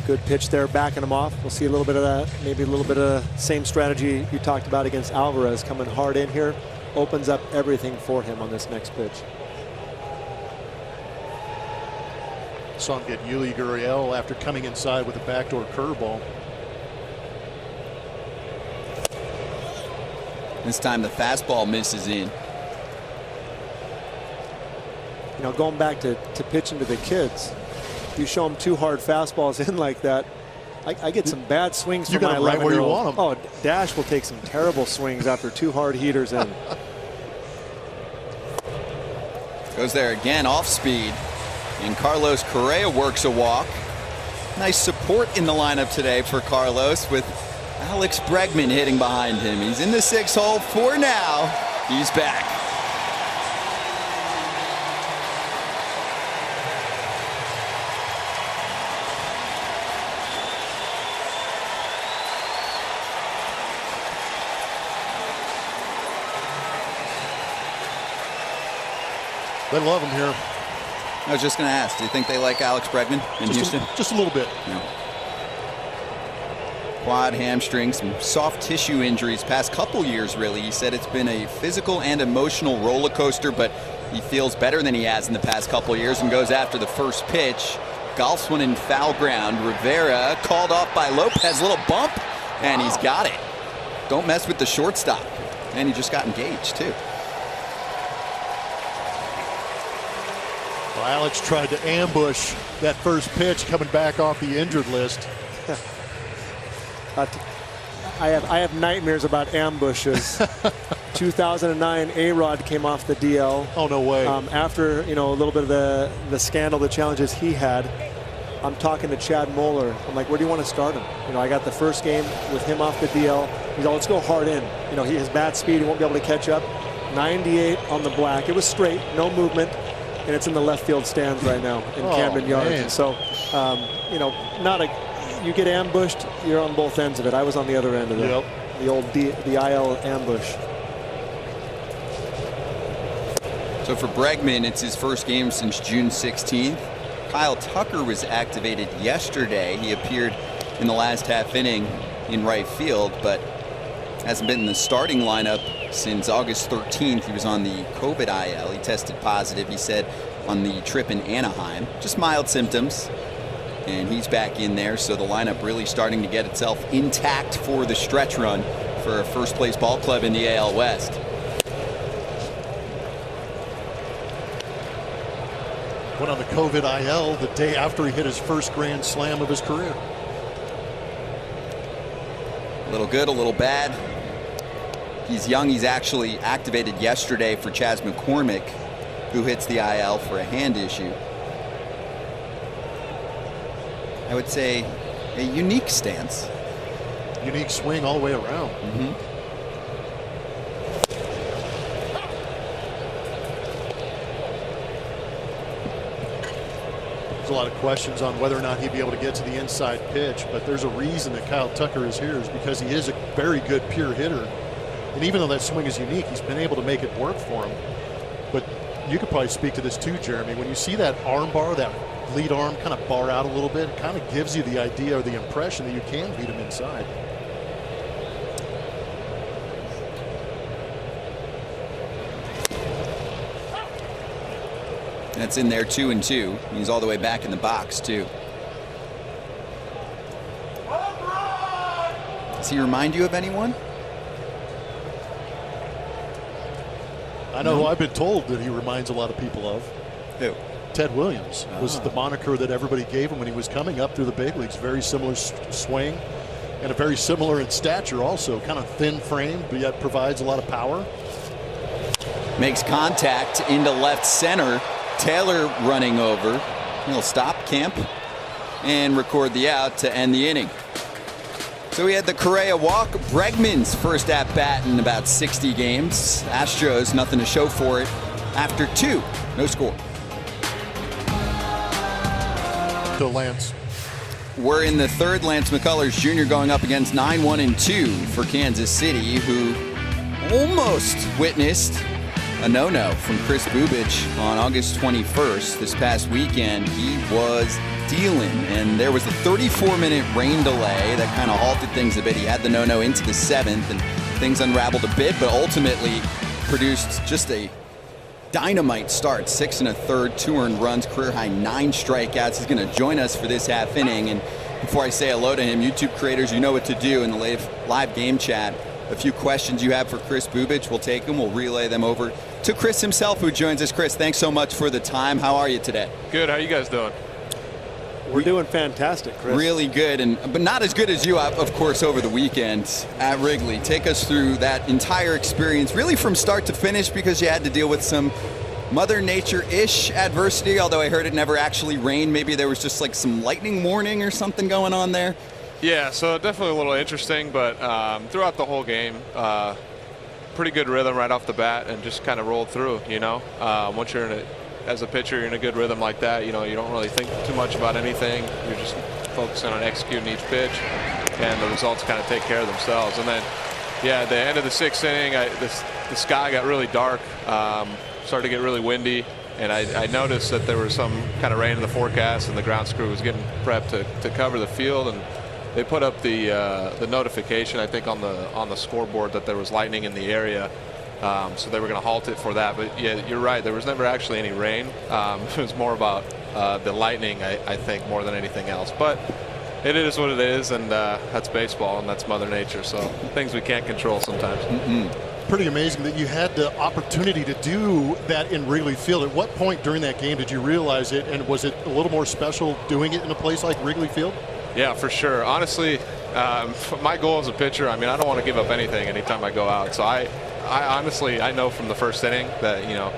[SPEAKER 2] Good pitch there, backing him off. We'll see a little bit of that, maybe a little bit of same strategy you talked about against Alvarez, coming hard in here. Opens up everything for him on this next pitch.
[SPEAKER 3] Saw him get Yuli Gurriel after coming inside with a backdoor curveball.
[SPEAKER 1] This time the fastball misses in.
[SPEAKER 2] You know, going back to pitching to the kids, you show them 2 hard fastballs in like that, I get some bad swings from my 11-year-old.
[SPEAKER 3] Right where you want them.
[SPEAKER 2] Oh, Dash will take some terrible swings after 2 hard heaters in.
[SPEAKER 1] Goes there again, off speed. And Carlos Correa works a walk. Nice support in the lineup today for Carlos with Alex Bregman hitting behind him. He's in the 6th hole for now. He's back.
[SPEAKER 3] They love him here.
[SPEAKER 1] I was just going to ask, do you think they like Alex Bregman in Houston?
[SPEAKER 3] Just a little bit.
[SPEAKER 1] No. Quad, hamstring, some soft tissue injuries past couple years, really. He said it's been a physical and emotional roller coaster, but he feels better than he has in the past couple years and goes after the first pitch. Golfs one in foul ground. Rivera called off by Lopez. Little bump, and he's got it. Don't mess with the shortstop. And he just got engaged, too.
[SPEAKER 3] Well, Alex tried to ambush that first pitch coming back off the injured list.
[SPEAKER 2] I have nightmares about ambushes. 2009, A-Rod came off the DL.
[SPEAKER 3] Oh, no way.
[SPEAKER 2] After, you know, a little bit of the scandal, the challenges he had, I'm talking to Chad Moeller. I'm like, where do you want to start him? You know, I got the first game with him off the DL. He's like, let's go hard in. You know, he has bad speed. He won't be able to catch up. 98 on the black. It was straight, no movement. And it's in the left field stands right now in Camden Yards. And so, you know, you get ambushed, you're on both ends of it. I was on the other end of it.
[SPEAKER 3] Yep.
[SPEAKER 2] The old the IL ambush.
[SPEAKER 1] So for Bregman, it's his first game since June 16th. Kyle Tucker was activated yesterday. He appeared in the last half inning in right field, but hasn't been in the starting lineup since August 13th. He was on the COVID IL. He tested positive. He said on the trip in Anaheim. Just mild symptoms. And he's back in there, so the lineup really starting to get itself intact for the stretch run for a first-place ball club in the AL West.
[SPEAKER 3] Went on the COVID IL the day after he hit his first grand slam of his career.
[SPEAKER 1] A little good, a little bad. He's young. He's actually activated yesterday for Chas McCormick, who hits the IL for a hand issue. I would say a unique stance.
[SPEAKER 3] Unique swing all the way around. There's a lot of questions on whether or not he'd be able to get to the inside pitch, but there's a reason that Kyle Tucker is here, is because he is a very good pure hitter. And even though that swing is unique, he's been able to make it work for him. But you could probably speak to this too, Jeremy. When you see that arm bar, that lead arm kind of bar out a little bit, it kind of gives you the idea or the impression that you can beat him inside.
[SPEAKER 1] That's in there 2-2. He's all the way back in the box too. Does he remind you of anyone?
[SPEAKER 3] I know I've been told that he reminds a lot of people of.
[SPEAKER 1] Who?
[SPEAKER 3] Ted Williams was the moniker that everybody gave him when he was coming up through the big leagues. Very similar swing and a very similar in stature also. Kind of thin frame, but yet provides a lot of power.
[SPEAKER 1] Makes contact into left center. Taylor running over. He'll stop Camp and record the out to end the inning. So we had the Correa walk. Bregman's first at bat in about 60 games. Astros nothing to show for it after 2. No score.
[SPEAKER 3] To Lance.
[SPEAKER 1] We're in the third. Lance McCullers Jr. going up against 9-1-2 for Kansas City, who almost witnessed a no-no from Chris Bubich on August 21st. This past weekend, he was dealing, and there was a 34-minute rain delay that kind of halted things a bit. He had the no-no into the 7th, and things unraveled a bit, but ultimately produced just a dynamite start. 6 1/3, 2 earned runs, career high 9 strikeouts. He's going to join us for this half inning. And before I say hello to him, YouTube creators, you know what to do in the live game chat. A few questions you have for Chris Bubich, we'll take them. We'll relay them over to Chris himself, who joins us. Chris, thanks so much for the time. How are you today?
[SPEAKER 5] Good. How are you guys doing?
[SPEAKER 2] We're doing fantastic, Chris.
[SPEAKER 1] Really good, but not as good as you, of course, over the weekend at Wrigley. Take us through that entire experience, really from start to finish, because you had to deal with some Mother Nature-ish adversity, although I heard it never actually rained. Maybe there was just like some lightning warning or something going on there.
[SPEAKER 5] Yeah, so definitely a little interesting, but throughout the whole game, pretty good rhythm right off the bat and just kind of rolled through, you know. Once you're in it, as a pitcher, you're in a good rhythm like that, you know, you don't really think too much about anything. You're just focusing on executing each pitch, and the results kind of take care of themselves. And then, yeah, at the end of the 6th inning, the sky got really dark, started to get really windy, and I noticed that there was some kind of rain in the forecast, and the ground crew was getting prepped to cover the field, and they put up the notification, I think, on the scoreboard that there was lightning in the area. So they were going to halt it for that. But yeah, you're right. There was never actually any rain. It was more about the lightning, I think, more than anything else. But it is what it is, and that's baseball, and that's Mother Nature. So things we can't control sometimes.
[SPEAKER 3] Pretty amazing that you had the opportunity to do that in Wrigley Field. At what point during that game did you realize it, and was it a little more special doing it in a place like Wrigley Field?
[SPEAKER 5] Yeah, for sure. Honestly, my goal as a pitcher, I mean, I don't want to give up anything anytime I go out. So I honestly, I know from the first inning that, you know,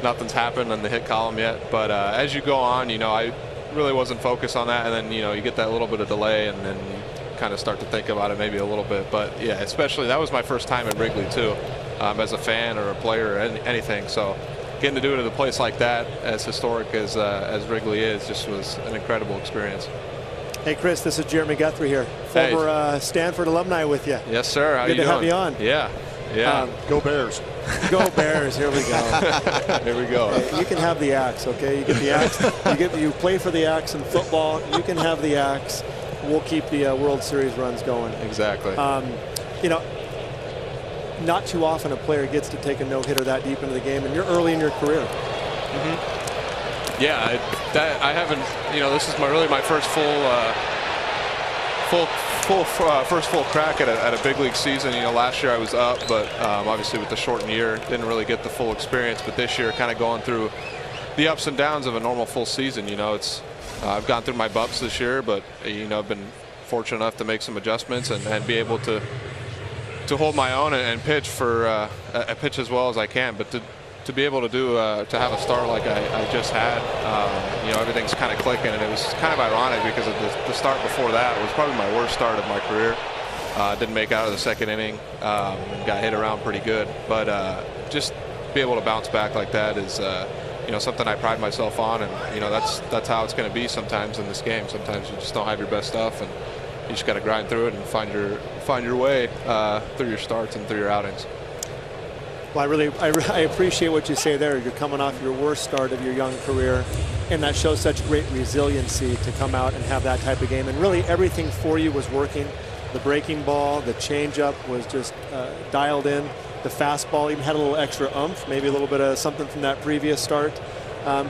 [SPEAKER 5] nothing's happened in the hit column yet. But as you go on, you know, I really wasn't focused on that. And then, you know, you get that little bit of delay, and then you kind of start to think about it maybe a little bit. But yeah, especially that was my first time at Wrigley too, as a fan or a player or anything. So getting to do it at a place like that, as historic as Wrigley is, just was an incredible experience.
[SPEAKER 2] Hey, Chris, this is Jeremy Guthrie here, former Stanford alumni with you.
[SPEAKER 5] Yes, sir. How
[SPEAKER 2] Good
[SPEAKER 5] you
[SPEAKER 2] to
[SPEAKER 5] doing?
[SPEAKER 2] have you on.
[SPEAKER 5] Yeah.
[SPEAKER 3] Go Bears.
[SPEAKER 2] Go Bears. Here we go.
[SPEAKER 5] Here we go.
[SPEAKER 2] Hey, you can have the axe, okay? You get the axe. You play for the axe in football. You can have the axe. We'll keep the World Series runs going.
[SPEAKER 5] Exactly.
[SPEAKER 2] You know, not too often a player gets to take a no-hitter that deep into the game, and you're early in your career.
[SPEAKER 5] Yeah, I haven't. This is really my first first full crack at a big league season. Last year I was up, but obviously with the shortened year, didn't really get the full experience. But this year, kind of going through the ups and downs of a normal full season. I've gone through my bumps this year, but I've been fortunate enough to make some adjustments and be able to hold my own and pitch for a pitch as well as I can. But to be able to to have a start like I just had, everything's kind of clicking, and it was kind of ironic because of the start before that was probably my worst start of my career. Didn't make out of the second inning, and got hit around pretty good. But just be able to bounce back like that is something I pride myself on, and that's how it's going to be sometimes in this game. Sometimes you just don't have your best stuff, and you just got to grind through it and find your way through your starts and through your outings.
[SPEAKER 2] Well, I appreciate what you say there. You're coming off your worst start of your young career, and that shows such great resiliency to come out and have that type of game. And really, everything for you was working. The breaking ball, the changeup was just dialed in. The fastball even had a little extra oomph, maybe a little bit of something from that previous start.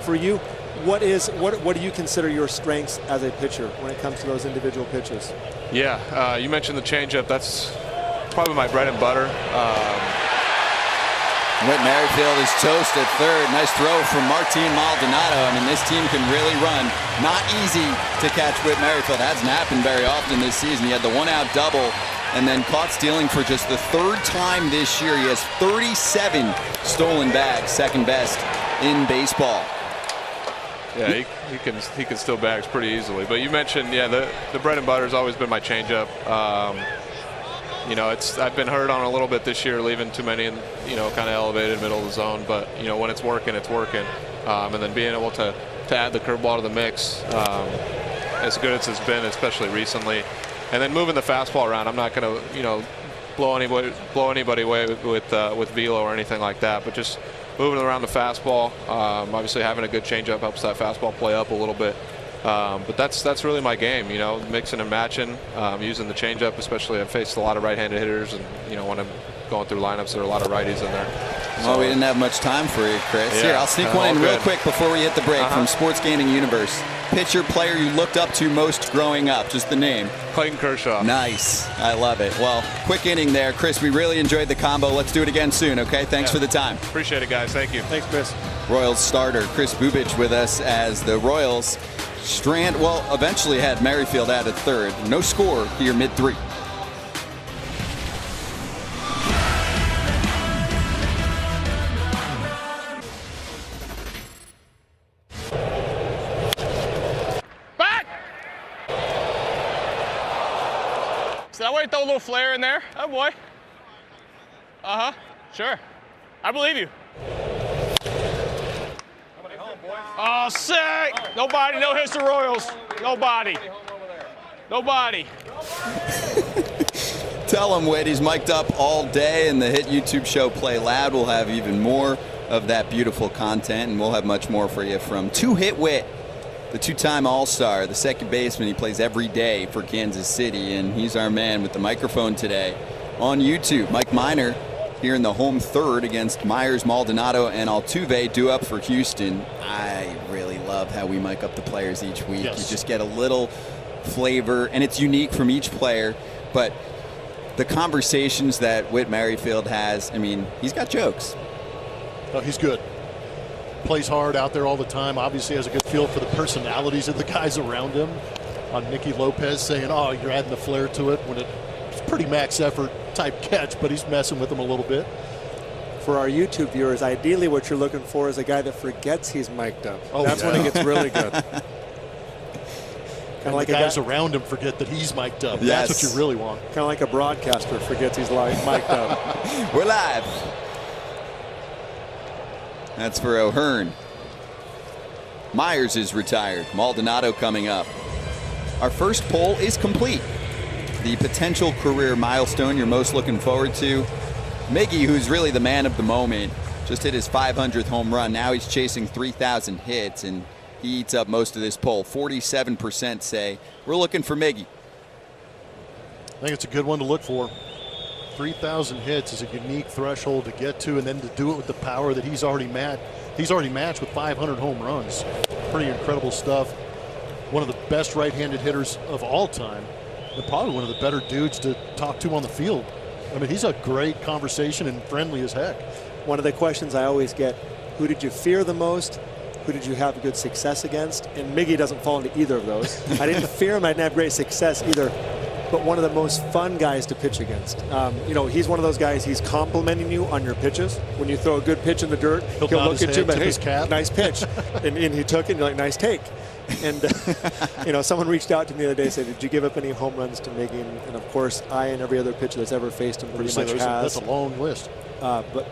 [SPEAKER 2] For you, what do you consider your strengths as a pitcher when it comes to those individual pitches?
[SPEAKER 5] Yeah, you mentioned the changeup. That's probably my bread and butter.
[SPEAKER 1] Whit Merrifield is toast at third. Nice throw from Martin Maldonado. I mean, this team can really run. Not easy to catch Whit Merrifield. Hasn't happened very often this season. He had the one-out double and then caught stealing for just the third time this year. He has 37 stolen bags, second best in baseball.
[SPEAKER 5] Yeah, he can steal bags pretty easily. But you mentioned, the bread and butter has always been my changeup. I've been hurt on a little bit this year, leaving too many in, kind of elevated middle of the zone. But when it's working, it's working. And then being able to add the curveball to the mix, as good as it's been, especially recently. And then moving the fastball around. I'm not going to, blow anybody away with velo or anything like that. But just moving around the fastball. Obviously, having a good changeup helps that fastball play up a little bit. But that's really my game, mixing and matching, using the changeup. Especially, I've faced a lot of right-handed hitters, and when I'm going through lineups, there are a lot of righties in there.
[SPEAKER 1] Well, we didn't have much time for you, Chris. Yeah, here, I'll sneak one in real quick before we hit the break from Sports Gaming Universe. Pitcher, player you looked up to most growing up, just the name.
[SPEAKER 5] Clayton Kershaw.
[SPEAKER 1] Nice. I love it. Well, quick inning there. Chris, we really enjoyed the combo. Let's do it again soon, okay? Thanks for the time.
[SPEAKER 5] Appreciate it, guys. Thank you.
[SPEAKER 2] Thanks, Chris.
[SPEAKER 1] Royals starter Chris Bubich with us as the Royals eventually had Merrifield out at third. No score here, mid-3.
[SPEAKER 6] Back! So that way, throw a little flare in there. Oh, boy. Uh-huh. Sure. I believe you. Oh, sick! Nobody, no hits the Royals. Nobody. Nobody.
[SPEAKER 1] Tell him, Whit, he's mic'd up all day, and the hit YouTube show Play Loud will have even more of that beautiful content, and we'll have much more for you from Two-Hit Whit, the two-time All-Star, the second baseman. He plays every day for Kansas City, and he's our man with the microphone today on YouTube. Mike Minor here in the home third against Meyers, Maldonado, and Altuve due up for Houston. I really love how we mic up the players each week.
[SPEAKER 3] Yes.
[SPEAKER 1] You just get a little flavor, and it's unique from each player. But the conversations that Whit Merrifield has, I mean, he's got jokes.
[SPEAKER 3] Oh, he's good. Plays hard out there all the time. Obviously has a good feel for the personalities of the guys around him. On Nicky Lopez saying, oh, you're adding the flair to it, when it's pretty max effort type catch, but he's messing with him a little bit.
[SPEAKER 2] For our YouTube viewers, ideally what you're looking for is a guy that forgets he's mic'd up.
[SPEAKER 3] Oh,
[SPEAKER 2] that's when it gets really good.
[SPEAKER 3] And like the guys around him forget that he's mic'd up.
[SPEAKER 1] Yes.
[SPEAKER 3] That's what you really want.
[SPEAKER 2] Kind of like a broadcaster forgets he's mic'd up.
[SPEAKER 1] We're live. That's for O'Hearn. Meyers is retired. Maldonado coming up. Our first poll is complete. The potential career milestone you're most looking forward to. Miggy, who's really the man of the moment, just hit his 500th home run. Now he's chasing 3,000 hits, and he eats up most of this poll. 47% say we're looking for Miggy.
[SPEAKER 3] I think it's a good one to look for. 3,000 hits is a unique threshold to get to, and then to do it with the power that he's already matched with 500 home runs. pretty incredible stuff. One of the best right-handed hitters of all time, and probably one of the better dudes to talk to on the field. I mean, he's a great conversation and friendly as heck.
[SPEAKER 2] One of the questions I always get, who did you fear the most? Who did you have good success against? And Miggy doesn't fall into either of those. I didn't fear him. I didn't have great success either. But one of the most fun guys to pitch against. You know, he's one of those guys, he's complimenting you on your pitches. When you throw a good pitch in the dirt, he'll look at you and hey, nice pitch. and he took it and you're like, nice take. And, you know, someone reached out to me the other day and said, did you give up any home runs to Miggy? And of course, I and every other pitcher that's ever faced him pretty much has.
[SPEAKER 3] That's a long list.
[SPEAKER 2] But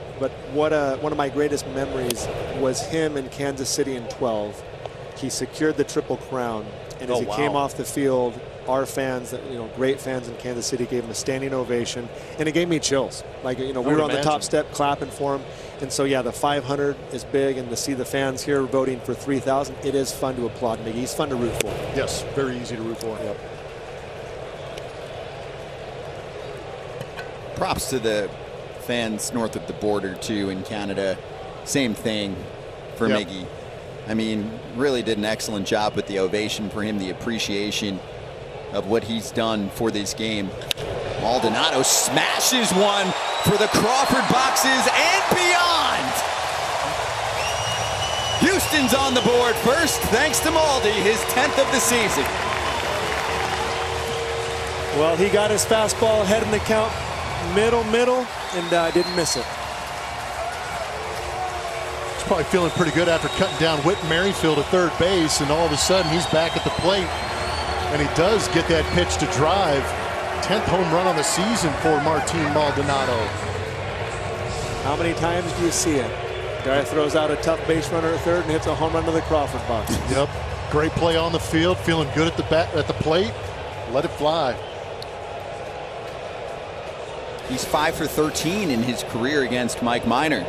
[SPEAKER 2] one of my greatest memories was him in Kansas City in 12. He secured the Triple Crown. And as he came off the field, our fans, you know, great fans in Kansas City, gave him a standing ovation, and it gave me chills. Like, you know, we were on the top step clapping for him, and so yeah, the 500 is big, and to see the fans here voting for 3,000, it is fun to applaud Miggy. He's fun to root for.
[SPEAKER 3] Yes, very easy to root for.
[SPEAKER 2] Yep.
[SPEAKER 1] Props to the fans north of the border too in Canada. Same thing for Miggy. I mean, really did an excellent job with the ovation for him, the appreciation of what he's done for this game. Maldonado smashes one for the Crawford boxes and beyond. Houston's on the board first, thanks to Maldy, his 10th of the season.
[SPEAKER 2] Well, he got his fastball ahead in the count, middle, and didn't miss it.
[SPEAKER 3] He's probably feeling pretty good after cutting down Whit Merrifield at third base, and all of a sudden he's back at the plate. And he does get that pitch to drive. 10th home run on the season for Martin Maldonado.
[SPEAKER 2] How many times do you see it? Guy throws out a tough base runner at third and hits a home run to the Crawford box.
[SPEAKER 3] Yep. Great play on the field, feeling good at the plate. Let it fly.
[SPEAKER 1] He's 5 for 13 in his career against Mike Minor.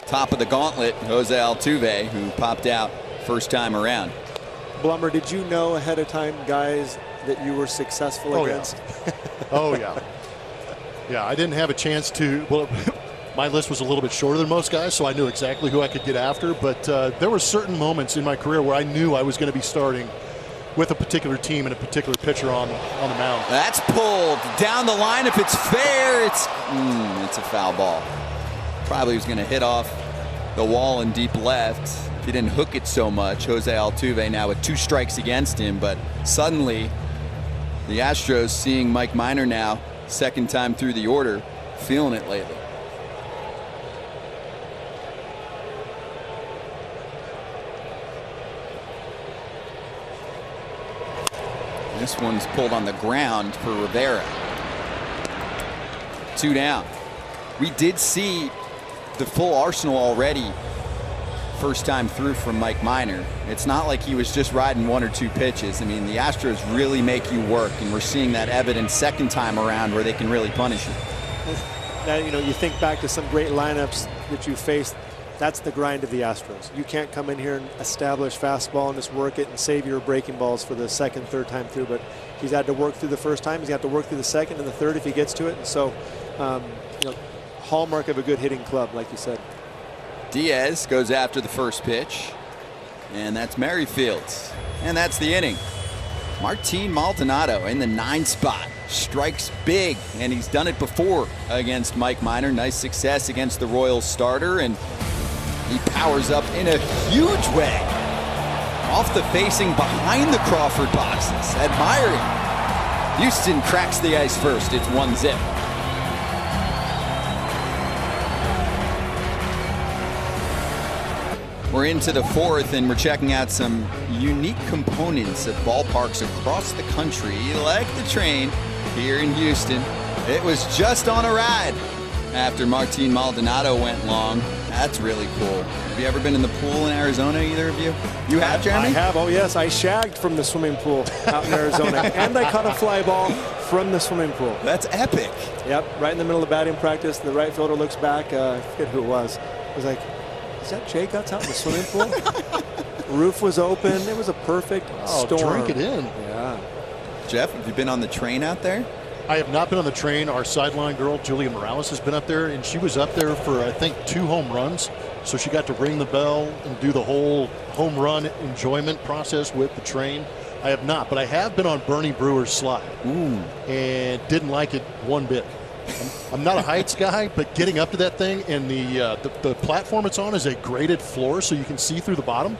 [SPEAKER 1] Top of the gauntlet, Jose Altuve, who popped out first time around.
[SPEAKER 2] Blummer, did you know ahead of time, guys, that you were successful against?
[SPEAKER 3] Yeah. Oh, yeah. Yeah, I didn't have a chance to. Well, my list was a little bit shorter than most guys, so I knew exactly who I could get after. But there were certain moments in my career where I knew I was going to be starting with a particular team and a particular pitcher on the mound.
[SPEAKER 1] That's pulled down the line. If it's fair, it's a foul ball. Probably was going to hit off the wall in deep left if he didn't hook it so much. Jose Altuve now with 2 strikes against him, but suddenly the Astros, seeing Mike Minor now, second time through the order, feeling it lately. This one's pulled on the ground for Rivera. 2 down. We did see the full arsenal already first time through from Mike Minor. It's not like he was just riding 1 or 2 pitches. I mean, the Astros really make you work, and we're seeing that evidence second time around where they can really punish you.
[SPEAKER 2] Now, you know, you think back to some great lineups that you faced. That's the grind of the Astros. You can't come in here and establish fastball and just work it and save your breaking balls for the second, third time through. But he's had to work through the first time. He's got to work through the second and the third if he gets to it. And so, you know, hallmark of a good hitting club, like you said.
[SPEAKER 1] Diaz goes after the first pitch, and that's Merrifield, and that's the inning. Martin Maldonado in the 9 spot strikes big, and he's done it before against Mike Minor. Nice success against the Royals starter, and he powers up in a huge way off the facing behind the Crawford boxes. Admiring. Houston cracks the ice first. It's 1-0. We're into the 4th, and we're checking out some unique components of ballparks across the country, like the train here in Houston. It was just on a ride after Martin Maldonado went long. That's really cool. Have you ever been in the pool in Arizona, either of you? You have, Jeremy?
[SPEAKER 2] I have. Oh, yes. I shagged from the swimming pool out in Arizona, and I caught a fly ball from the swimming pool.
[SPEAKER 1] That's epic.
[SPEAKER 2] Yep, right in the middle of batting practice. The right fielder looks back. I forget who it was. It was like, is that Jay Guts out in the swimming pool? Roof was open. It was a perfect storm.
[SPEAKER 3] Drink it in.
[SPEAKER 2] Yeah.
[SPEAKER 1] Jeff, have you been on the train out there?
[SPEAKER 3] I have not been on the train. Our sideline girl, Julia Morales, has been up there, and she was up there for, I think, 2 home runs. So she got to ring the bell and do the whole home run enjoyment process with the train. I have not, but I have been on Bernie Brewer's slide. And didn't like it one bit. I'm not a heights guy, but getting up to that thing, and the platform it's on is a graded floor, so you can see through the bottom.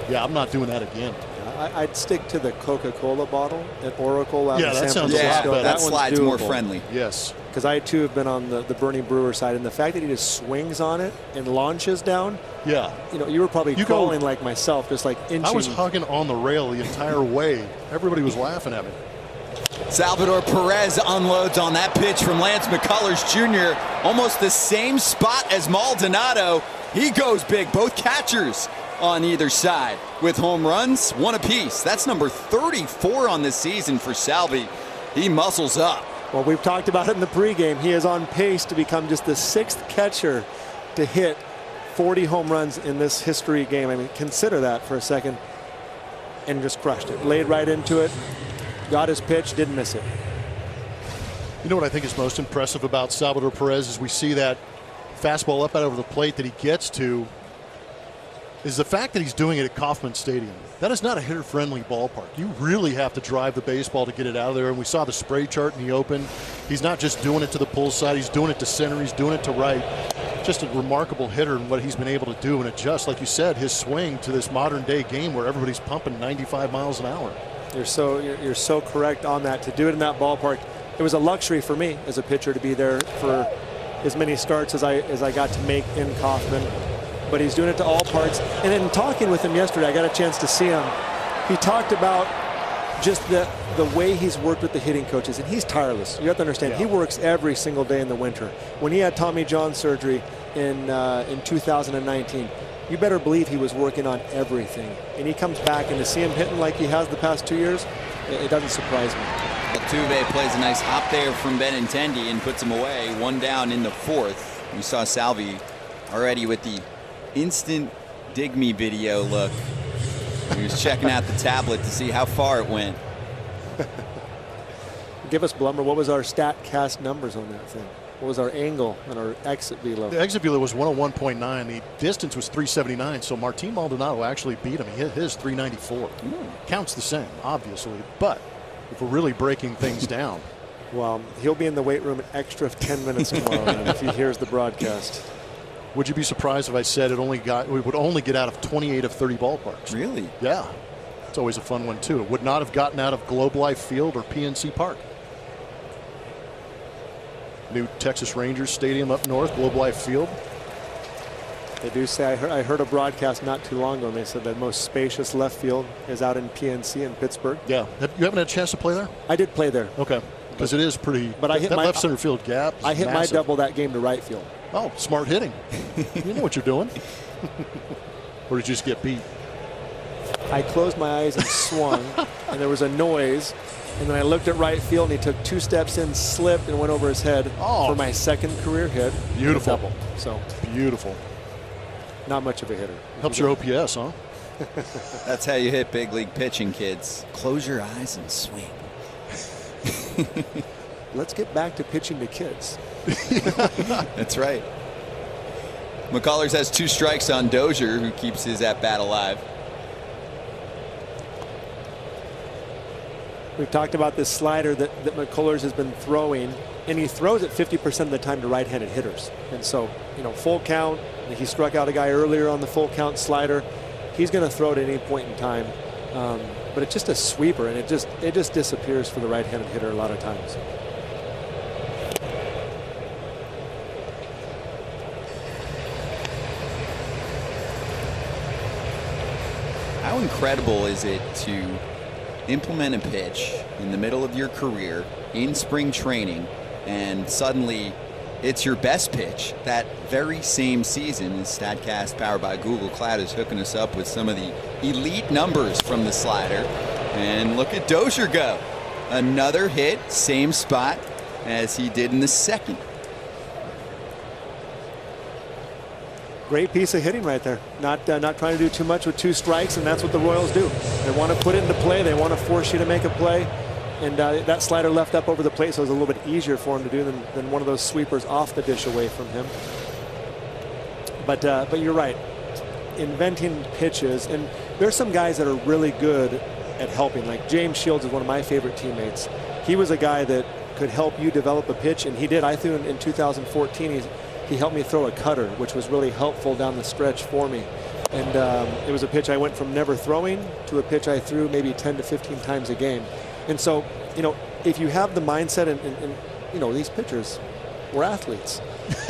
[SPEAKER 3] Yeah, I'm not doing that again.
[SPEAKER 7] I'd stick to the Coca-Cola bottle at Oracle out
[SPEAKER 3] Yeah,
[SPEAKER 7] in
[SPEAKER 3] that
[SPEAKER 7] San
[SPEAKER 3] sounds a
[SPEAKER 7] Francisco.
[SPEAKER 3] lot better.
[SPEAKER 1] That
[SPEAKER 7] one's
[SPEAKER 1] slide's more
[SPEAKER 7] doable.
[SPEAKER 1] friendly.
[SPEAKER 3] Yes.
[SPEAKER 7] Because I too have been on the Bernie Brewer side, and the fact that he just swings on it and launches down.
[SPEAKER 3] Yeah.
[SPEAKER 7] You know, you were probably crawling like myself, just like inching.
[SPEAKER 3] I was hugging on the rail the entire way. Everybody was laughing at me.
[SPEAKER 1] Salvador Perez unloads on that pitch from Lance McCullers Jr. Almost the same spot as Maldonado. He goes big. Both catchers on either side with home runs, 1 apiece. That's number 34 on the season for Salvi. He muscles up.
[SPEAKER 7] Well, we've talked about it in the pregame. He is on pace to become just the 6th catcher to hit 40 home runs in this history game. I mean, consider that for a second. And just crushed it. Laid right into it. Got his pitch, didn't miss it.
[SPEAKER 3] You know what I think is most impressive about Salvador Perez is we see that fastball up out over the plate that he gets to is the fact that he's doing it at Kauffman Stadium. That is not a hitter-friendly ballpark. You really have to drive the baseball to get it out of there. And we saw the spray chart in the open. He's not just doing it to the pull side. He's doing it to center. He's doing it to right. Just a remarkable hitter in what he's been able to do and adjust, like you said, his swing to this modern-day game where everybody's pumping 95 miles an hour.
[SPEAKER 7] You're so correct on that. To do it in that ballpark, it was a luxury for me as a pitcher to be there for as many starts as I got to make in Kauffman. But he's doing it to all parts. And in talking with him yesterday, I got a chance to see him. He talked about just the way he's worked with the hitting coaches, and he's tireless. You have to understand, he works every single day in the winter. When he had Tommy John surgery in 2019, you better believe he was working on everything. And he comes back, and to see him hitting like he has the past 2 years, it doesn't surprise me.
[SPEAKER 1] Altuve plays a nice hop there from Benintendi and puts him away. 1 down in the 4th. We saw Salvi already with the instant dig me video look. He was checking out the tablet to see how far it went.
[SPEAKER 7] Give us, Blumber, what was our StatCast numbers on that thing? What was our angle and our exit velo?
[SPEAKER 3] The exit velo was 101.9. The distance was 379. So Martin Maldonado actually beat him. He hit his 394. Counts the same, obviously. But if we're really breaking things down.
[SPEAKER 7] Well, he'll be in the weight room an extra 10 minutes tomorrow if he hears the broadcast.
[SPEAKER 3] Would you be surprised if I said we would only get out of 28 of 30 ballparks?
[SPEAKER 1] Really?
[SPEAKER 3] Yeah. It's always a fun one, too. It would not have gotten out of Globe Life Field or PNC Park. New Texas Rangers Stadium up north, Globe Life Field.
[SPEAKER 7] They do say, I heard a broadcast not too long ago, and they said the most spacious left field is out in PNC in Pittsburgh.
[SPEAKER 3] Yeah. You haven't had a chance to play there?
[SPEAKER 7] I did play there.
[SPEAKER 3] Okay. Because it is pretty.
[SPEAKER 7] But I hit
[SPEAKER 3] that
[SPEAKER 7] my
[SPEAKER 3] left center field gap.
[SPEAKER 7] I hit
[SPEAKER 3] massive.
[SPEAKER 7] my double that game to right field.
[SPEAKER 3] Oh, smart hitting. You know what you're doing. Or did you just get beat?
[SPEAKER 7] I closed my eyes and swung, and there was a noise. And then I looked at right field, and he took 2 steps in, slipped, and went over his head for my 2nd career hit.
[SPEAKER 3] Beautiful.
[SPEAKER 7] Double. So
[SPEAKER 3] beautiful.
[SPEAKER 7] Not much of a hitter.
[SPEAKER 3] Helps your OPS, huh?
[SPEAKER 1] That's how you hit big league pitching, kids. Close your eyes and swing.
[SPEAKER 7] Let's get back to pitching to kids.
[SPEAKER 1] That's right. McCullers has 2 strikes on Dozier, who keeps his at-bat alive.
[SPEAKER 7] We've talked about this slider that McCullers has been throwing, and he throws it 50% of the time to right-handed hitters. And so, you know, full count. He struck out a guy earlier on the full count slider. He's going to throw it at any point in time. But it's just a sweeper, and it just disappears for the right-handed hitter a lot of times.
[SPEAKER 1] How incredible is it to implement a pitch in the middle of your career in spring training, and suddenly it's your best pitch that very same season? And StatCast powered by Google Cloud is hooking us up with some of the elite numbers from the slider. And look at Dozier go. Another hit, same spot as he did in the 2nd.
[SPEAKER 7] Great piece of hitting right there. Not trying to do too much with 2 strikes, and that's what the Royals do. They want to put it into play. They want to force you to make a play. And that slider left up over the plate, so it was a little bit easier for him to do than one of those sweepers off the dish away from him. But you're right. Inventing pitches, and there's some guys that are really good at helping. Like James Shields is one of my favorite teammates. He was a guy that could help you develop a pitch, and he did. I threw in 2014. He helped me throw a cutter, which was really helpful down the stretch for me. And it was a pitch I went from never throwing to a pitch I threw maybe 10 to 15 times a game. And so, if you have the mindset, and these pitchers were athletes.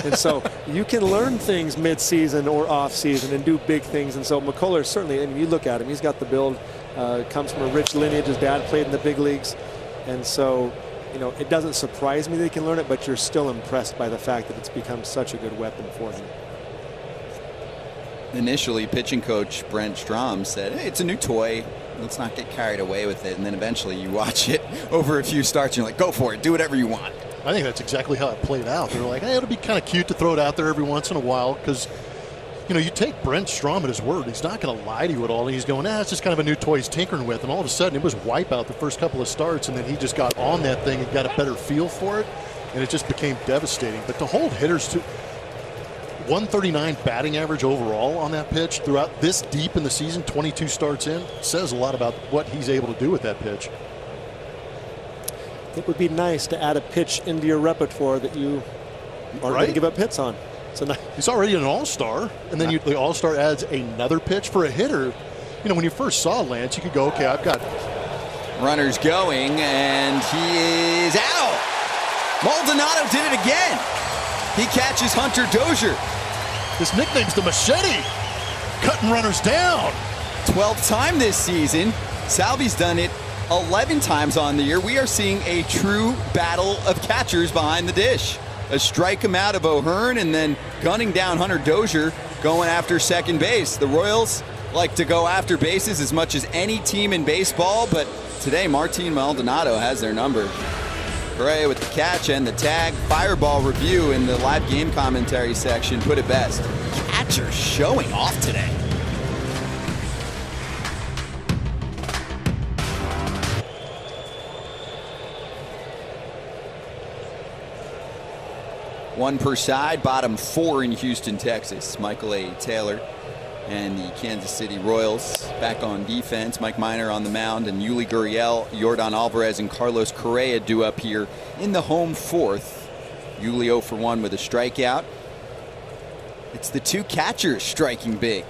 [SPEAKER 7] And so you can learn things mid-season or off-season and do big things. And so McCullers certainly, you look at him, he's got the build, comes from a rich lineage. His dad played in the big leagues. And so, it doesn't surprise me that he can learn it, but you're still impressed by the fact that it's become such a good weapon for him.
[SPEAKER 1] Initially, pitching coach Brent Strom said, hey, it's a new toy. Let's not get carried away with it. And then eventually you watch it over a few starts and you're like, go for it. Do whatever you want.
[SPEAKER 3] I think that's exactly how it played out. They're like, hey, it'll be kind of cute to throw it out there every once in a while because, you take Brent Strom at his word. He's not going to lie to you at all. He's going, it's just kind of a new toy he's tinkering with. And all of a sudden, it was wipeout the first couple of starts, and then he just got on that thing and got a better feel for it, and it just became devastating. But to hold hitters to 139 batting average overall on that pitch throughout this deep in the season, 22 starts in, says a lot about what he's able to do with that pitch.
[SPEAKER 7] It would be nice to add a pitch into your repertoire that you aren't going to give up hits on. So
[SPEAKER 3] he's already an all-star, and then the all-star adds another pitch for a hitter. When you first saw Lance, you could go, okay, I've got
[SPEAKER 1] runners going, and he is out. Maldonado did it again. He catches Hunter Dozier.
[SPEAKER 3] His nickname's the Machete, cutting runners down.
[SPEAKER 1] 12th time this season. Salvi's done it 11 times on the year. We are seeing a true battle of catchers behind the dish. A strike him out of O'Hearn and then gunning down Hunter Dozier going after second base. The Royals like to go after bases as much as any team in baseball, but today Martin Maldonado has their number. Correa with the catch and the tag. Fireball review in the live game commentary section put it best. Catcher showing off today. One per side, bottom 4 in Houston, Texas. Michael A. Taylor and the Kansas City Royals back on defense. Mike Minor on the mound, and Yuli Gurriel, Yordan Alvarez, and Carlos Correa due up here in the home fourth. Yuli 0 for 1 with a strikeout. It's the two catchers striking big.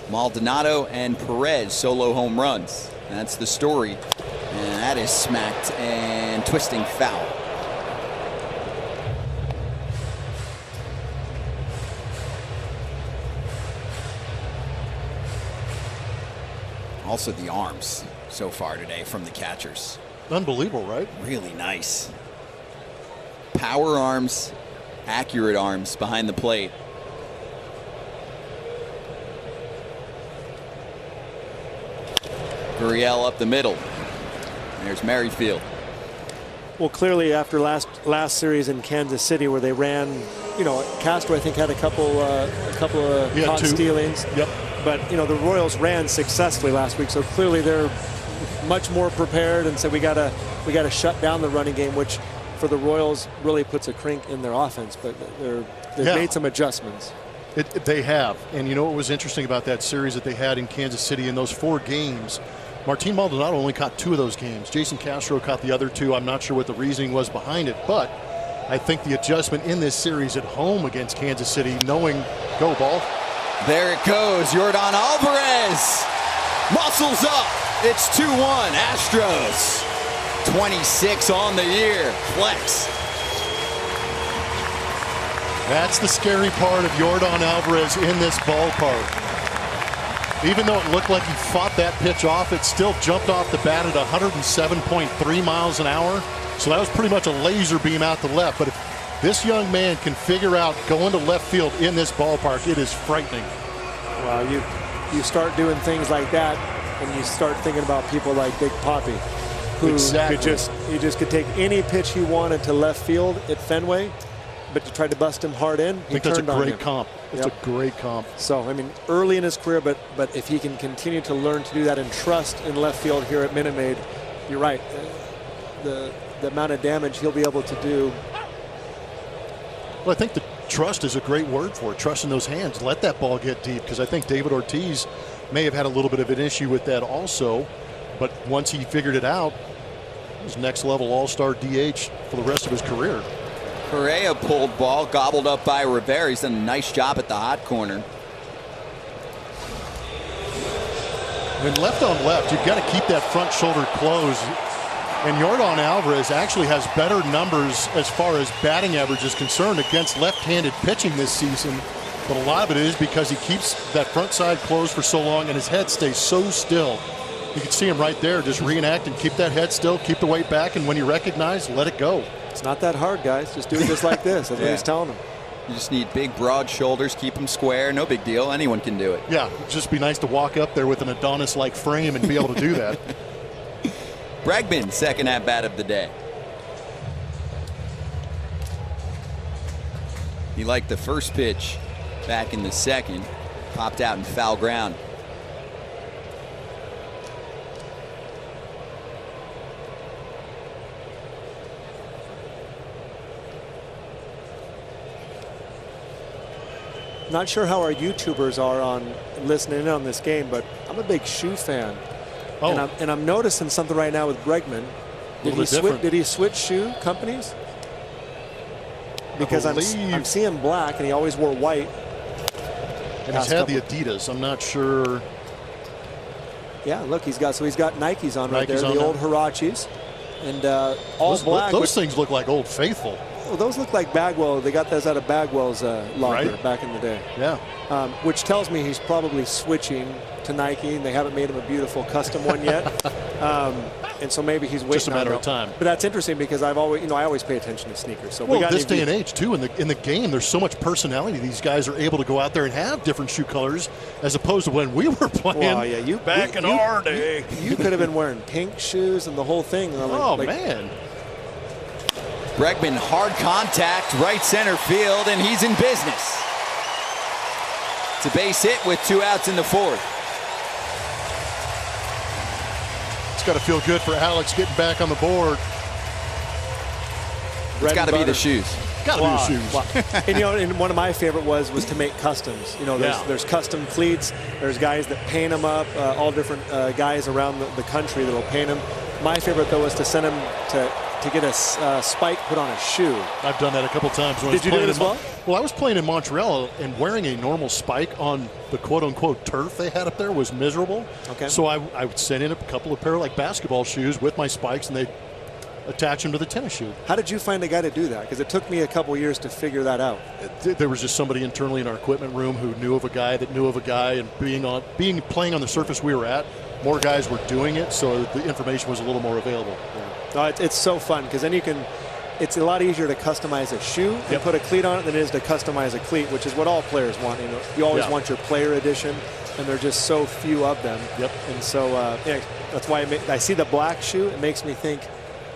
[SPEAKER 1] Maldonado and Perez solo home runs. That's the story. And that is smacked and twisting foul. Also the arms so far today from the catchers.
[SPEAKER 3] Unbelievable, right?
[SPEAKER 1] Really nice. Power arms, accurate arms behind the plate. Gurriel up the middle. There's Merrifield.
[SPEAKER 7] Well, clearly after last series in Kansas City where they ran, Castro I think had a couple of hot stealings.
[SPEAKER 3] Yep.
[SPEAKER 7] But the Royals ran successfully last week, so clearly they're much more prepared and said we gotta shut down the running game, which for the Royals really puts a crink in their offense. But they've made some adjustments.
[SPEAKER 3] They have, and what was interesting about that series that they had in Kansas City in those 4 games? Martin Maldonado only caught 2 of those games. Jason Castro caught the other 2. I'm not sure what the reasoning was behind it, but I think the adjustment in this series at home against Kansas City, knowing go ball.
[SPEAKER 1] There it goes. Yordan Alvarez muscles up. It's 2-1 Astros. 26 on the year. Flex.
[SPEAKER 3] That's the scary part of Yordan Alvarez in this ballpark. Even though it looked like he fought that pitch off, it still jumped off the bat at 107.3 miles an hour. So that was pretty much a laser beam out to left. But if this young man can figure out going to left field in this ballpark, it is frightening.
[SPEAKER 7] Well, you start doing things like that, and you start thinking about people like Big Papi, who could take any pitch he wanted to left field at Fenway, but you tried to bust him hard in.
[SPEAKER 3] I think that's a great comp. It's a great comp.
[SPEAKER 7] So, early in his career, but if he can continue to learn to do that and trust in left field here at Minute Maid, you're right. the amount of damage he'll be able to do.
[SPEAKER 3] Well, I think the trust is a great word for it. Trust in those hands. Let that ball get deep, because I think David Ortiz may have had a little bit of an issue with that also. But once he figured it out, his next level all-star DH for the rest of his career.
[SPEAKER 1] Correa pulled ball, gobbled up by Rivera. He's done a nice job at the hot corner.
[SPEAKER 3] When left on left, you've got to keep that front shoulder closed. And Yordan Alvarez actually has better numbers as far as batting average is concerned against left-handed pitching this season. But a lot of it is because he keeps that front side closed for so long and his head stays so still. You can see him right there, just reenact and keep that head still, keep the weight back, and when you recognize, let it go.
[SPEAKER 7] It's not that hard, guys. Just do it just like this. That's what he's telling them.
[SPEAKER 1] You just need big, broad shoulders, keep them square. No big deal. Anyone can do it.
[SPEAKER 3] Yeah, it'd just be nice to walk up there with an Adonis-like frame and be able to do that.
[SPEAKER 1] Bregman, second at-bat of the day. He liked the first pitch back in the second. Popped out in foul ground.
[SPEAKER 7] Not sure how our YouTubers are on listening in on this game, but I'm a big shoe fan.
[SPEAKER 3] Oh.
[SPEAKER 7] And I'm noticing something right now with Bregman. Did he switch shoe companies? Because I'm seeing black, and he always wore white.
[SPEAKER 3] And he's had the Adidas. I'm not sure.
[SPEAKER 7] Yeah, look, he's got Nikes on right there, the old Hirachis, and all black.
[SPEAKER 3] Those things look like Old Faithful.
[SPEAKER 7] Well, those look like Bagwell. They got those out of Bagwell's locker back in the day.
[SPEAKER 3] Yeah.
[SPEAKER 7] Which tells me he's probably switching to Nike, and they haven't made him a beautiful custom one yet. And so maybe he's waiting.
[SPEAKER 3] Just a matter of time.
[SPEAKER 7] But that's interesting because I always pay attention to sneakers. So
[SPEAKER 3] well, this day and age too, in the game, there's so much personality. These guys are able to go out there and have different shoe colors, as opposed to when we were playing.
[SPEAKER 7] Well, yeah,
[SPEAKER 3] back in our day.
[SPEAKER 7] You could have been wearing pink shoes and the whole thing.
[SPEAKER 3] Man.
[SPEAKER 1] Bregman, hard contact, right center field, and he's in business. It's a base hit with 2 outs in the fourth.
[SPEAKER 3] It's got to feel good for Alex getting back on the board.
[SPEAKER 1] It's got to be the shoes.
[SPEAKER 3] Got to be the shoes.
[SPEAKER 7] Wow. And one of my favorite was to make customs. There's custom cleats. There's guys that paint them up. All different guys around the country that will paint them. My favorite though was to send them to get a spike put on a shoe.
[SPEAKER 3] I've done that a couple times.
[SPEAKER 7] Did you do it as well?
[SPEAKER 3] Well, I was playing in Montreal, and wearing a normal spike on the quote-unquote turf they had up there was miserable.
[SPEAKER 7] Okay.
[SPEAKER 3] So I would send in a couple of pair of basketball shoes with my spikes, and they'd attach them to the tennis shoe.
[SPEAKER 7] How did you find a guy to do that? Because it took me a couple years to figure that out.
[SPEAKER 3] There was just somebody internally in our equipment room who knew of a guy that knew of a guy, and playing on the surface we were at, more guys were doing it, so the information was a little more available.
[SPEAKER 7] Yeah. No, it's so fun because then it's a lot easier to customize a shoe and put a cleat on it than it is to customize a cleat, which is what all players want. You always want your player edition, and there are just so few of them.
[SPEAKER 3] Yep.
[SPEAKER 7] And so that's why I see the black shoe. It makes me think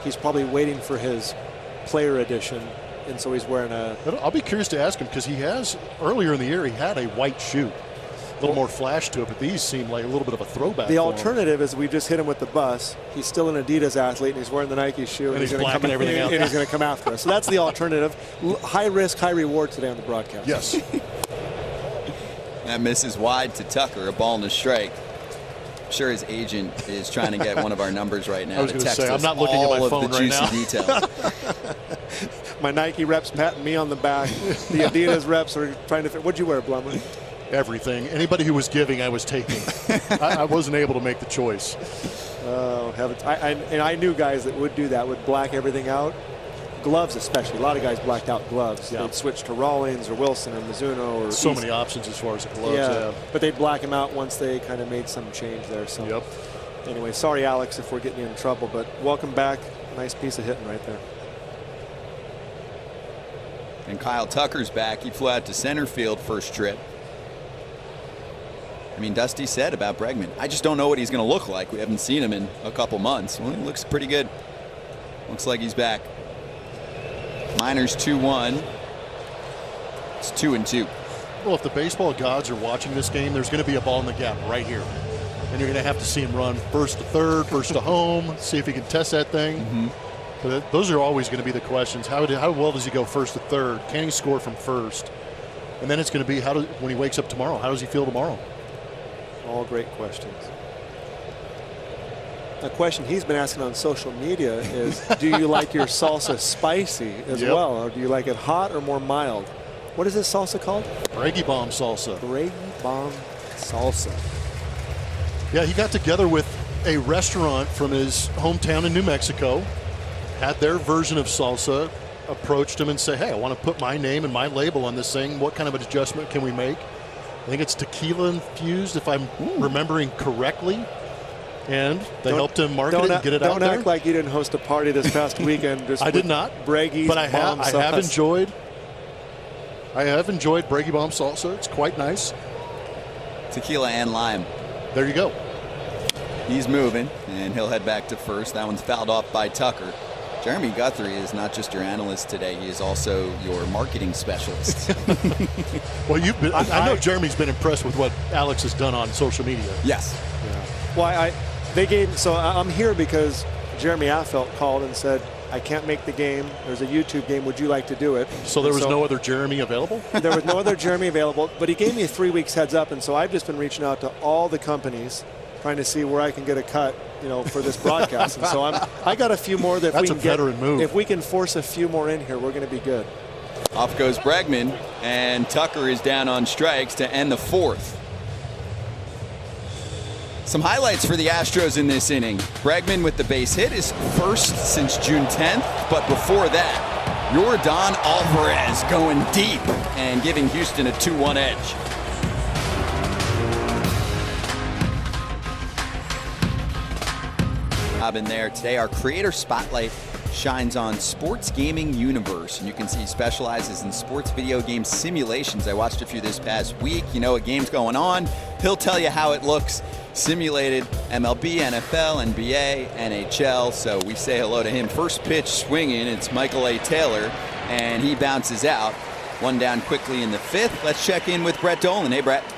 [SPEAKER 7] he's probably waiting for his player edition, and so he's wearing a.
[SPEAKER 3] I'll be curious to ask him because he has earlier in the year he had a white shoe. A little more flash to it, but these seem like a little bit of a throwback.
[SPEAKER 7] The alternative is we just hit him with the bus. He's still an Adidas athlete, and he's wearing the Nike shoe,
[SPEAKER 3] and he's going to come
[SPEAKER 7] everything out. And he's going to come after us. So that's the alternative. High risk, high reward today on the broadcast.
[SPEAKER 3] Yes.
[SPEAKER 1] That misses wide to Tucker, a ball and a strike. I'm sure his agent is trying to get one of our numbers right now
[SPEAKER 3] I was
[SPEAKER 1] to
[SPEAKER 3] going to
[SPEAKER 1] text
[SPEAKER 3] say,
[SPEAKER 1] us
[SPEAKER 3] I'm not looking at my
[SPEAKER 1] all
[SPEAKER 3] phone
[SPEAKER 1] of the
[SPEAKER 3] right
[SPEAKER 1] juicy
[SPEAKER 3] now.
[SPEAKER 1] details.
[SPEAKER 7] My Nike reps patting me on the back. The Adidas reps are trying to. What'd you wear, Blumley?
[SPEAKER 3] Everything. Anybody who was giving, I was taking. I wasn't able to make the choice.
[SPEAKER 7] Oh, heavens. I knew guys that would do that, would black everything out. Gloves especially. A lot of guys blacked out gloves. Yeah. They'd switch to Rawlings or Wilson or Mizuno. Or
[SPEAKER 3] so many options as far as the gloves.
[SPEAKER 7] Yeah, but they'd black them out once they kind of made some change there. So anyway, sorry, Alex, if we're getting you in trouble, but welcome back. Nice piece of hitting right there.
[SPEAKER 1] And Kyle Tucker's back. He flew out to center field first trip. I mean, Dusty said about Bregman, I just don't know what he's going to look like. We haven't seen him in a couple months. Well, he looks pretty good. Looks like he's back. Miners 2-1. It's 2-2.
[SPEAKER 3] Well, if the baseball gods are watching this game, there's going to be a ball in the gap right here. And you're going to have to see him run first to third, first to home, see if he can test that thing. But those are always going to be the questions. How well does he go first to third? Can he score from first? And then it's going to be when he wakes up tomorrow, how does he feel tomorrow?
[SPEAKER 7] All great questions. A question he's been asking on social media is, do you like your salsa spicy as well, or do you like it hot or more mild? What is this salsa called?
[SPEAKER 3] Breggy Bomb salsa.
[SPEAKER 7] Breggy Bomb salsa.
[SPEAKER 3] Yeah, he got together with a restaurant from his hometown in New Mexico, had their version of salsa, approached him and said, hey, I want to put my name and my label on this thing. What kind of an adjustment can we make? I think it's tequila infused, if I'm remembering correctly. And they helped him market it and get it out there.
[SPEAKER 7] Don't act like you didn't host a party this past weekend.
[SPEAKER 3] I did not.
[SPEAKER 7] Breggy's
[SPEAKER 3] but I
[SPEAKER 7] Bomb sauce.
[SPEAKER 3] have enjoyed Breggy Bomb salsa. It's quite nice.
[SPEAKER 1] Tequila and lime.
[SPEAKER 3] There you go.
[SPEAKER 1] He's moving, and he'll head back to first. That one's fouled off by Tucker. Jeremy Guthrie is not just your analyst today, he is also your marketing specialist.
[SPEAKER 3] Well, I know Jeremy's been impressed with what Alex has done on social media.
[SPEAKER 1] Yes.
[SPEAKER 7] Yeah. Well, I'm here because Jeremy Affelt called and said, I can't make the game. There's a YouTube game. Would you like to do it?
[SPEAKER 3] So there was no other Jeremy available?
[SPEAKER 7] There was no other Jeremy available, but he gave me a 3 weeks heads up, and so I've just been reaching out to all the companies trying to see where I can get a cut, for this broadcast. And so I got a few more that
[SPEAKER 3] That's
[SPEAKER 7] we can
[SPEAKER 3] a veteran move.
[SPEAKER 7] If we can force a few more in here, we're going to be good.
[SPEAKER 1] Off goes Bregman, and Tucker is down on strikes to end the fourth. Some highlights for the Astros in this inning. Bregman with the base hit is first since June 10th, but before that, Yordan Alvarez going deep and giving Houston a 2-1 edge. In there today, our creator spotlight shines on Sports Gaming Universe, and you can see he specializes in sports video game simulations. I watched a few this past week. A game's going on, he'll tell you how it looks simulated. MLB, NFL, NBA, NHL. So we say hello to him. First pitch swinging, it's Michael A. Taylor, and he bounces out. One down quickly in the fifth. Let's check in with Brett Dolan. Hey, Brett.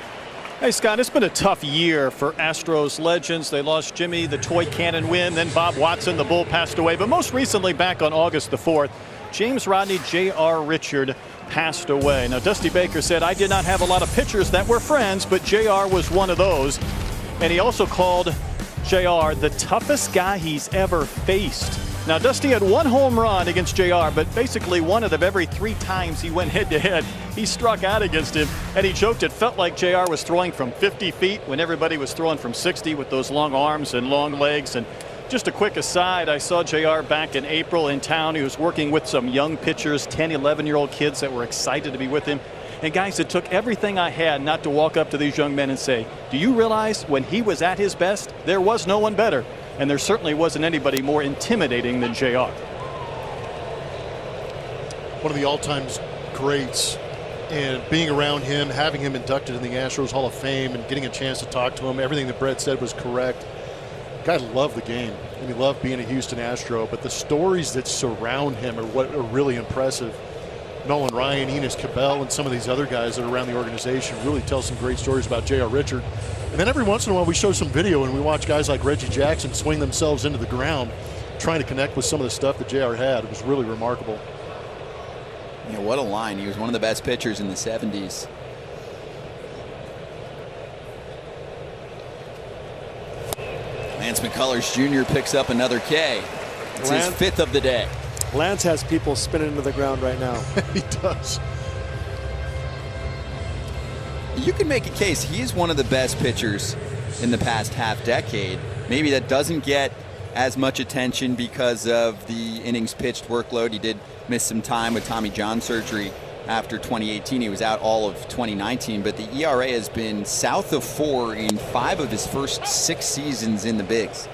[SPEAKER 4] Hey, Scott, it's been a tough year for Astros legends. They lost Jimmy, the toy cannon win, then Bob Watson, the bull, passed away. But most recently, back on August the 4th, James Rodney J.R. Richard passed away. Now, Dusty Baker said, I did not have a lot of pitchers that were friends, but J.R. was one of those. And he also called J.R. the toughest guy he's ever faced. Now, Dusty had one home run against JR, but basically one of every 3 times he went head-to-head, he struck out against him. And he joked it felt like JR was throwing from 50 feet when everybody was throwing from 60 with those long arms and long legs. And just a quick aside, I saw JR back in April in town. He was working with some young pitchers, 10, 11-year-old kids that were excited to be with him. And guys, it took everything I had not to walk up to these young men and say, do you realize when he was at his best, there was no one better? And there certainly wasn't anybody more intimidating than JR.
[SPEAKER 3] One of the all-time greats, and being around him, having him inducted in the Astros Hall of Fame and getting a chance to talk to him, everything that Brett said was correct. Guy loved the game, and he loved being a Houston Astro, but the stories that surround him are what are really impressive. Nolan Ryan, Enos Cabell, and some of these other guys that are around the organization really tell some great stories about J.R. Richard. And then every once in a while we show some video and we watch guys like Reggie Jackson swing themselves into the ground trying to connect with some of the stuff that J.R. had. It was really remarkable.
[SPEAKER 1] What a line. He was one of the best pitchers in the 70s. Lance McCullers Jr. picks up another K. It's his 5th of the day.
[SPEAKER 7] Lance has people spinning into the ground right now.
[SPEAKER 3] He does.
[SPEAKER 1] You can make a case. He is one of the best pitchers in the past half decade. Maybe that doesn't get as much attention because of the innings pitched workload. He did miss some time with Tommy John surgery after 2018. He was out all of 2019, but the ERA has been south of 4 in 5 of his first 6 seasons in the bigs.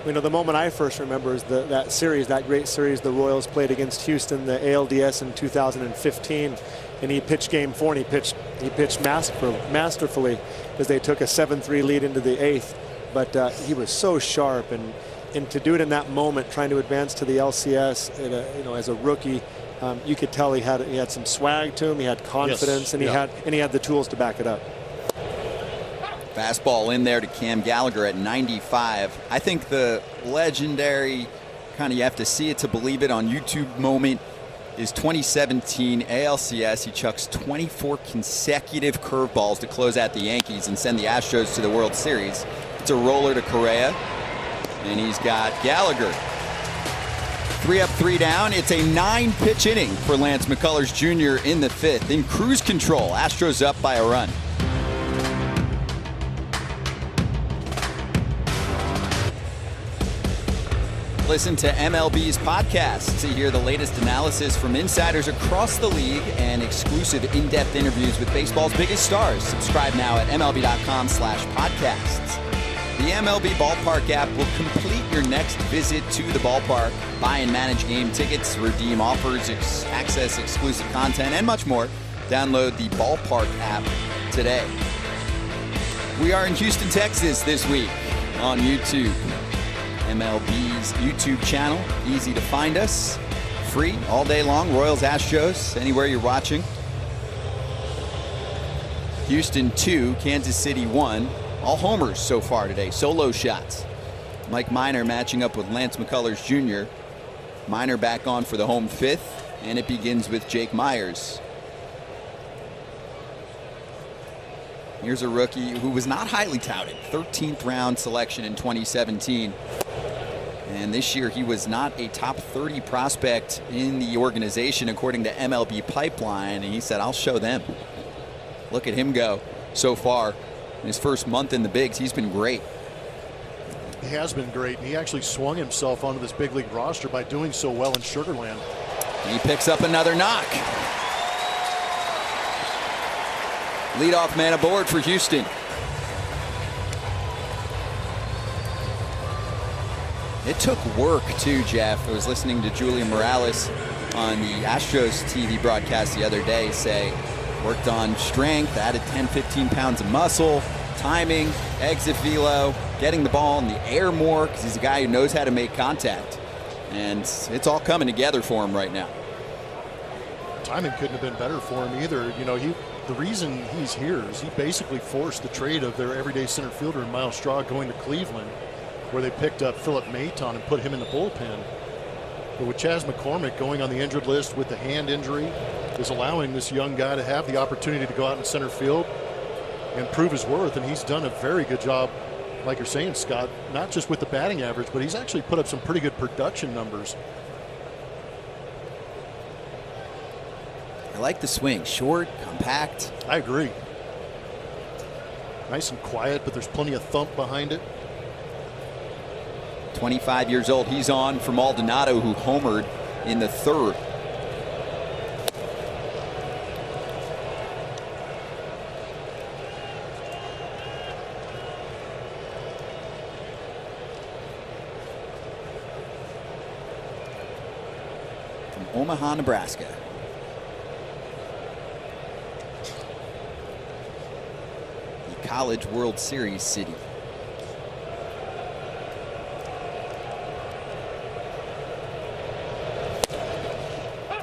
[SPEAKER 7] The moment I first remember is that great series the Royals played against Houston, the ALDS in 2015, and he pitched Game 4 and he pitched masterfully as they took a 7-3 lead into the 8th. But he was so sharp, and to do it in that moment, trying to advance to the LCS, as a rookie, you could tell he had some swag to him, he had confidence,
[SPEAKER 3] yes.
[SPEAKER 7] and he had the tools to back it up.
[SPEAKER 1] Fastball in there to Cam Gallagher at 95. I think the legendary kind of you have to see it to believe it on YouTube moment is 2017 ALCS. He chucks 24 consecutive curveballs to close out the Yankees and send the Astros to the World Series. It's a roller to Correa, and he's got Gallagher. 3 up, 3 down. It's a 9-pitch inning for Lance McCullers Jr. in the 5th. In cruise control, Astros up by a run. Listen to MLB's podcast to hear the latest analysis from insiders across the league and exclusive in-depth interviews with baseball's biggest stars. Subscribe now at MLB.com/podcasts. The MLB Ballpark app will complete your next visit to the ballpark. Buy and manage game tickets, redeem offers, access exclusive content, and much more. Download the Ballpark app today. We are in Houston, Texas this week on YouTube. MLB's YouTube channel, easy to find us. Free all day long. Royals, Astros, anywhere you're watching. Houston 2, Kansas City 1. All homers so far today, solo shots. Mike Minor matching up with Lance McCullers Jr. Minor back on for the home 5th, and it begins with Jake Meyers. Here's a rookie who was not highly touted, 13th round selection in 2017. And this year he was not a top 30 prospect in the organization according to MLB Pipeline, and he said, I'll show them. Look at him go so far. In his first month in the bigs, he's been great.
[SPEAKER 3] He has been great, and he actually swung himself onto this big league roster by doing so well in Sugarland.
[SPEAKER 1] He picks up another knock. Leadoff man aboard for Houston. It took work too, Jeff. I was listening to Julian Morales on the Astros TV broadcast the other day say, worked on strength, added 10, 15 pounds of muscle, timing, exit velo, getting the ball in the air more, because he's a guy who knows how to make contact. And it's all coming together for him right now.
[SPEAKER 3] Timing couldn't have been better for him either. You know, the reason he's here is he basically forced the trade of their everyday center fielder, Miles Straw, going to Cleveland, where they picked up Philip Maton and put him in the bullpen. But with Chas McCormick going on the injured list with the hand injury, is allowing this young guy to have the opportunity to go out in center field and prove his worth, and he's done a very good job, like you're saying, Scott, not just with the batting average, but he's actually put up some pretty good production numbers.
[SPEAKER 1] I like the swing, short, compact.
[SPEAKER 3] I agree. Nice and quiet, but there's plenty of thump behind it.
[SPEAKER 1] 25 years old, he's on for Maldonado, who homered in the 3rd. Omaha, Nebraska. The College World Series city.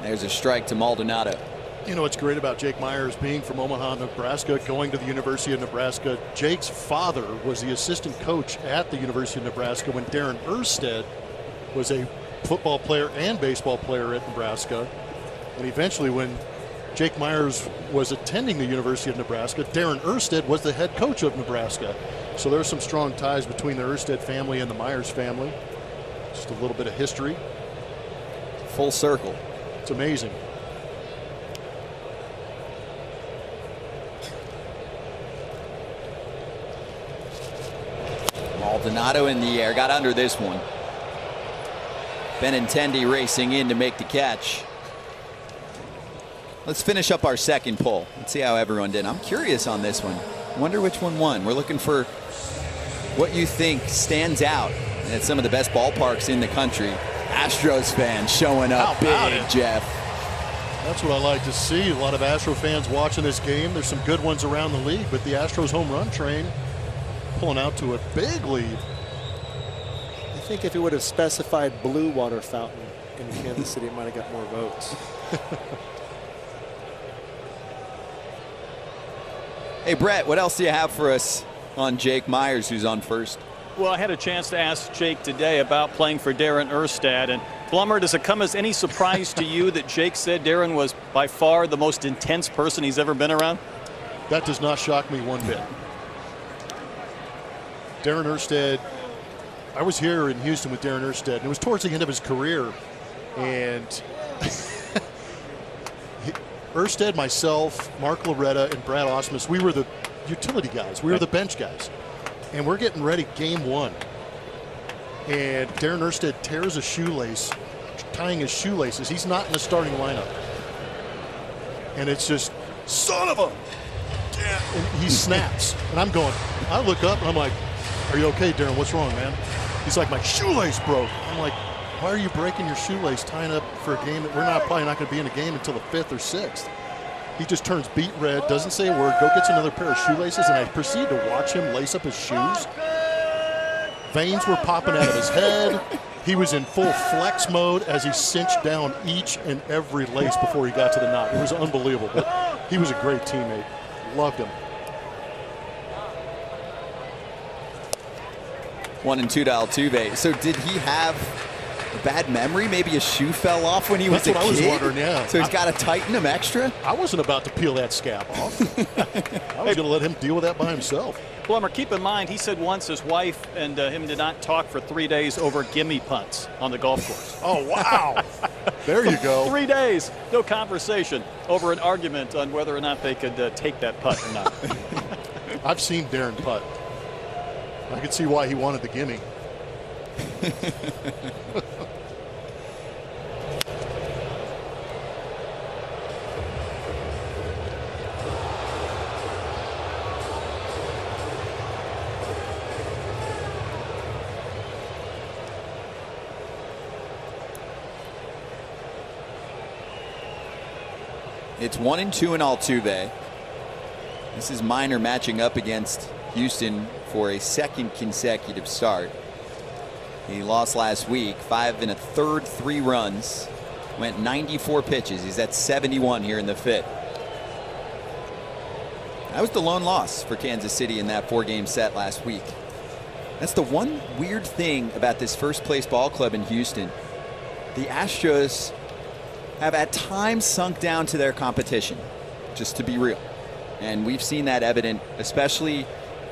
[SPEAKER 1] There's a strike to Maldonado.
[SPEAKER 3] You know what's great about Jake Meyers being from Omaha, Nebraska, going to the University of Nebraska? Jake's father was the assistant coach at the University of Nebraska when Darren Erstad was a football player and baseball player at Nebraska. And eventually when Jake Meyers was attending the University of Nebraska, Darren Erstad was the head coach of Nebraska. So there's some strong ties between the Erstad family and the Meyers family. Just a little bit of history.
[SPEAKER 1] Full circle.
[SPEAKER 3] It's amazing.
[SPEAKER 1] Maldonado in the air, got under this one. Benintendi racing in to make the catch. Let's finish up our second poll. Let's see how everyone did. I'm curious on this one. I wonder which one won. We're looking for what you think stands out at some of the best ballparks in the country. Astros fans showing up big, Jeff.
[SPEAKER 3] That's what I like to see. A lot of Astro fans watching this game. There's some good ones around the league, but the Astros home run train pulling out to a big lead.
[SPEAKER 7] I think if he would have specified blue water fountain in Kansas City, it might have got more votes.
[SPEAKER 1] Hey, Brett, what else do you have for us on Jake Meyers, who's on first?
[SPEAKER 4] Well, I had a chance to ask Jake today about playing for Darren Erstad. And Blummer, does it come as any surprise to you that Jake said Darren was by far the most intense person he's ever been around?
[SPEAKER 3] That does not shock me one bit. Darren Erstad, I was here in Houston with Darren Erstad, and it was towards the end of his career. And Erstad, myself, Mark Loretta, and Brad Osmus, we were the utility guys. We were the bench guys. And we're getting ready, game one. And Darren Erstad tears a shoelace, tying his shoelaces. He's not in the starting lineup. And it's just, son of a... And he snaps. And I'm going, I look up and I'm like, are you okay, Darren? What's wrong, man? He's like, my shoelace broke. I'm like, why are you breaking your shoelace tying up for a game that we're probably not going to be in a game until the 5th or 6th? He just turns beet red, doesn't say a word, gets another pair of shoelaces, and I proceed to watch him lace up his shoes. Veins were popping out of his head. He was in full flex mode as he cinched down each and every lace before he got to the knot. It was unbelievable, but he was a great teammate. Loved him.
[SPEAKER 1] 1-2 to Altuve. So did he have a bad memory? Maybe his shoe fell off when he was a kid?
[SPEAKER 3] That's what I was wondering, yeah.
[SPEAKER 1] So he's got to tighten him extra?
[SPEAKER 3] I wasn't about to peel that scab off. I was going to let him deal with that by himself.
[SPEAKER 4] Blummer, keep in mind, he said once his wife and him did not talk for 3 days over gimme punts on the golf course.
[SPEAKER 3] Oh, wow. There you go.
[SPEAKER 4] 3 days, no conversation over an argument on whether or not they could take that putt or not.
[SPEAKER 3] I've seen Darren putt. I could see why he wanted the gimme.
[SPEAKER 1] It's 1-2 in Altuve. This is Miner matching up against Houston for a second consecutive start. He lost last week, 5 1/3, 3 runs, went 94 pitches. He's at 71 here in the 5th. That was the lone loss for Kansas City in that 4-game set last week. That's the one weird thing about this first place ball club in Houston. The Astros have at times sunk down to their competition, just to be real. And we've seen that evident, especially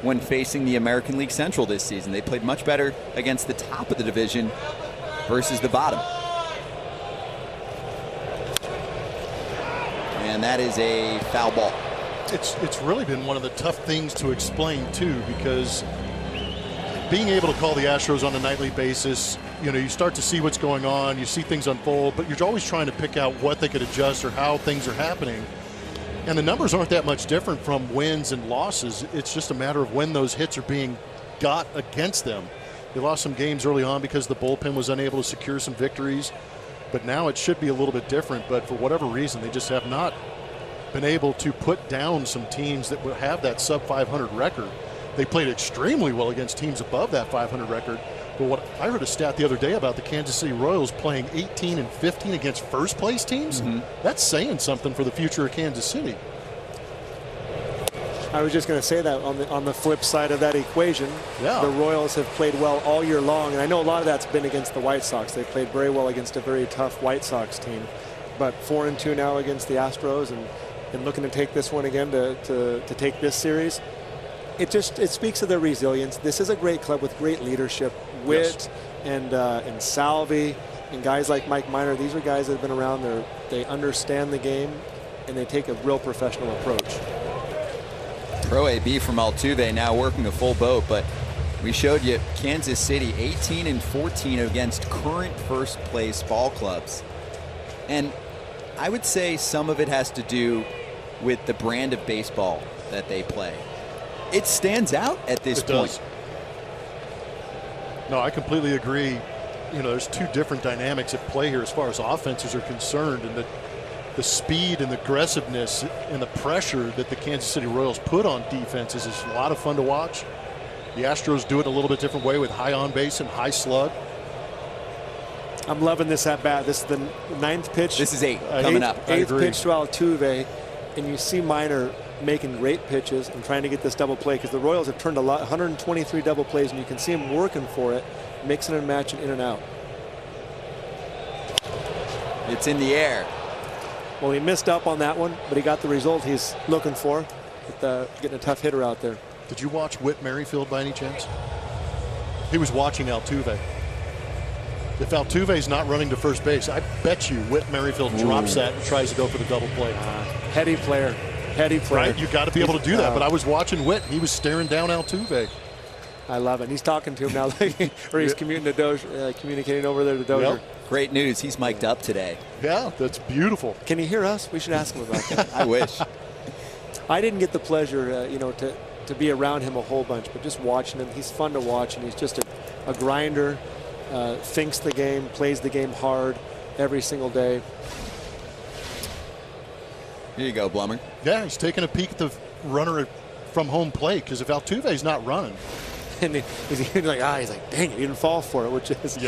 [SPEAKER 1] when facing the American League Central this season. They played much better against the top of the division versus the bottom. And that is a foul ball.
[SPEAKER 3] It's really been one of the tough things to explain, too, because being able to call the Astros on a nightly basis, you know, you start to see what's going on, you see things unfold, but you're always trying to pick out what they could adjust or how things are happening. And the numbers aren't that much different from wins and losses. It's just a matter of when those hits are being got against them. They lost some games early on because the bullpen was unable to secure some victories. But now it should be a little bit different. But for whatever reason, they just have not been able to put down some teams that would have that sub-500 record. They played extremely well against teams above that 500 record. But what I heard a stat the other day about the Kansas City Royals playing 18 and 15 against first place teams. That's saying something for the future of Kansas City.
[SPEAKER 7] I was just going to say that on the flip side of that equation, the Royals have played well all year long, and I know a lot of that's been against the White Sox. They played very well against a very tough White Sox team, but 4-2 now against the Astros, and looking to take this one again to take this series. It speaks of their resilience. This is a great club with great leadership, wit, and Salvi, and guys like Mike Miner. These are guys that have been around. They understand the game, and they take a real professional approach.
[SPEAKER 1] Pro AB from Altuve now working a full boat, but we showed you Kansas City 18 and 14 against current first place ball clubs. And I would say some of it has to do with the brand of baseball that they play. It stands out at this point.
[SPEAKER 3] No, I completely agree. You know, there's two different dynamics at play here as far as offenses are concerned, and the speed and the aggressiveness and the pressure that the Kansas City Royals put on defenses is a lot of fun to watch. The Astros do it a little bit different way with high on base and high slug.
[SPEAKER 7] I'm loving this at bat. This is the 9th pitch.
[SPEAKER 1] This is 8 coming up.
[SPEAKER 7] 8th pitch to Altuve, and you see Miner making great pitches and trying to get this double play, because the Royals have turned 123 double plays, and you can see him working for it, mixing and matching in and out.
[SPEAKER 1] It's in the air.
[SPEAKER 7] Well, he missed up on that one, but he got the result he's looking for with getting a tough hitter out there.
[SPEAKER 3] Did you watch Whit Merrifield by any chance? He was watching Altuve. If Altuve's not running to first base, I bet you Whit Merrifield drops that and tries to go for the double play.
[SPEAKER 7] Heady player. Heady player.
[SPEAKER 3] Right? You got to be able to do that. But I was watching Whit. He was staring down Altuve.
[SPEAKER 7] I love it. And he's talking to him now, or he's communicating over there to Dozier.
[SPEAKER 3] Yep.
[SPEAKER 1] Great news. He's mic'd up today.
[SPEAKER 3] Yeah, that's beautiful.
[SPEAKER 7] Can he hear us? We should ask him about that.
[SPEAKER 1] I wish.
[SPEAKER 7] I didn't get the pleasure, to be around him a whole bunch, but just watching him, he's fun to watch, and he's just a grinder. Thinks the game, plays the game hard every single day.
[SPEAKER 1] Here you go, Blummer.
[SPEAKER 3] Yeah, he's taking a peek at the runner from home plate, because if Altuve's not running.
[SPEAKER 7] And he's like, dang it, he didn't fall for it, which is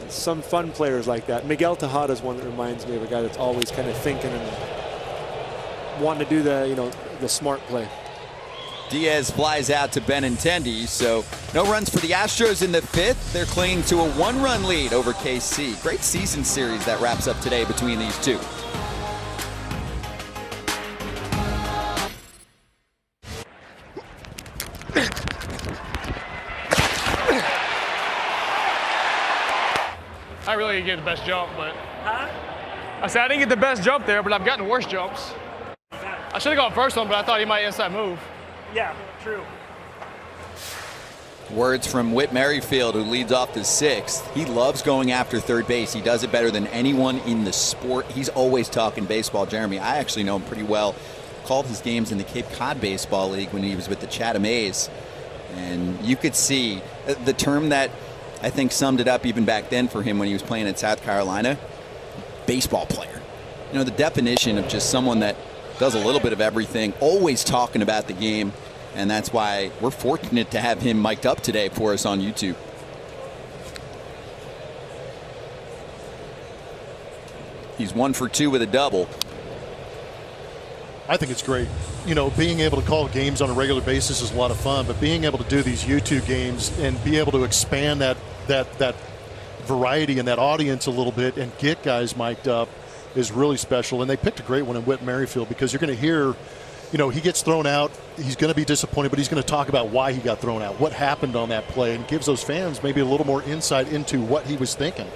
[SPEAKER 7] some fun players like that. Miguel Tejada is one that reminds me of a guy that's always kind of thinking and wanting to do the smart play.
[SPEAKER 1] Diaz flies out to Benintendi, so no runs for the Astros in the 5th. They're clinging to a 1-run lead over KC. Great season series that wraps up today between these two.
[SPEAKER 6] I really didn't get the best jump, but I said I didn't get the best jump there, but I've gotten worse jumps. I should have gone first one, but I thought he might inside move.
[SPEAKER 8] Yeah, true.
[SPEAKER 1] Words from Whit Merrifield, who leads off the 6th. He loves going after third base. He does it better than anyone in the sport. He's always talking baseball. Jeremy, I actually know him pretty well. Called his games in the Cape Cod Baseball League when he was with the Chatham A's. And you could see the term that I think summed it up even back then for him when he was playing at South Carolina, baseball player. The definition of just someone that does a little bit of everything, always talking about the game, and that's why we're fortunate to have him mic'd up today for us on YouTube. He's 1 for 2 with a double.
[SPEAKER 3] I think it's great. Being able to call games on a regular basis is a lot of fun, but being able to do these YouTube games and be able to expand that variety and that audience a little bit and get guys mic'd up is really special. And they picked a great one in Whit Merrifield, because you're going to hear, he gets thrown out. He's going to be disappointed, but he's going to talk about why he got thrown out, what happened on that play, and gives those fans maybe a little more insight into what he was thinking.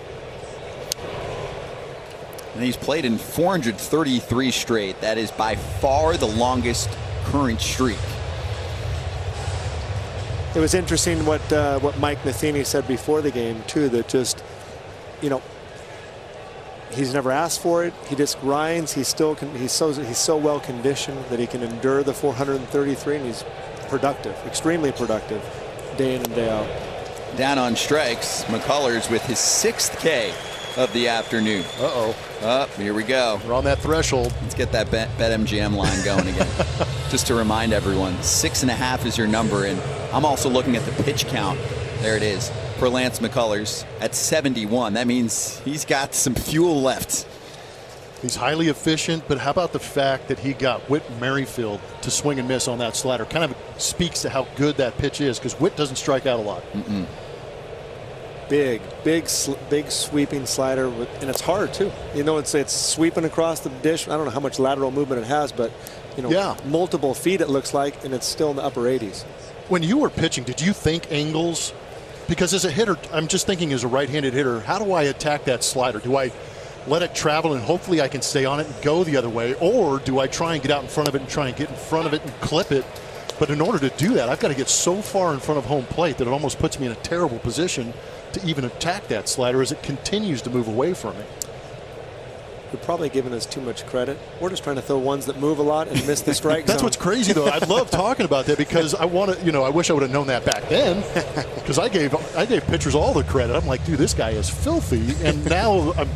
[SPEAKER 1] And he's played in 433 straight. That is by far the longest current streak.
[SPEAKER 7] It was interesting what Mike Matheny said before the game too, that just, he's never asked for it. He just grinds. He's so well conditioned that he can endure the 433, and he's productive, extremely productive, day in and day out.
[SPEAKER 1] Down on strikes, McCullers with his 6th K of the afternoon. Here we go.
[SPEAKER 3] We're on that threshold.
[SPEAKER 1] Let's get that BetMGM line going again. Just to remind everyone, 6.5 is your number, and I'm also looking at the pitch count. There it is for Lance McCullers at 71. That means he's got some fuel left.
[SPEAKER 3] He's highly efficient, but how about the fact that he got Whit Merrifield to swing and miss on that slider? Kind of speaks to how good that pitch is, because Whit doesn't strike out a lot.
[SPEAKER 7] Big sweeping slider, and it's hard too. It's sweeping across the dish. I don't know how much lateral movement it has, but multiple feet it looks like, and it's still in the upper 80s.
[SPEAKER 3] When you were pitching, did you think angles? Because as a hitter, I'm just thinking as a right-handed hitter, how do I attack that slider? Do I let it travel and hopefully I can stay on it and go the other way, or do I try and get out in front of it and try and get in front of it and clip it? But in order to do that, I've got to get so far in front of home plate that it almost puts me in a terrible position to even attack that slider as it continues to move away from me.
[SPEAKER 7] You're probably giving us too much credit. We're just trying to throw ones that move a lot and miss the strike
[SPEAKER 3] That's
[SPEAKER 7] zone.
[SPEAKER 3] what's crazy, though. I love talking about that, because I want to, I wish I would have known that back then, because I gave pitchers all the credit. I'm like, dude, this guy is filthy. And now I'm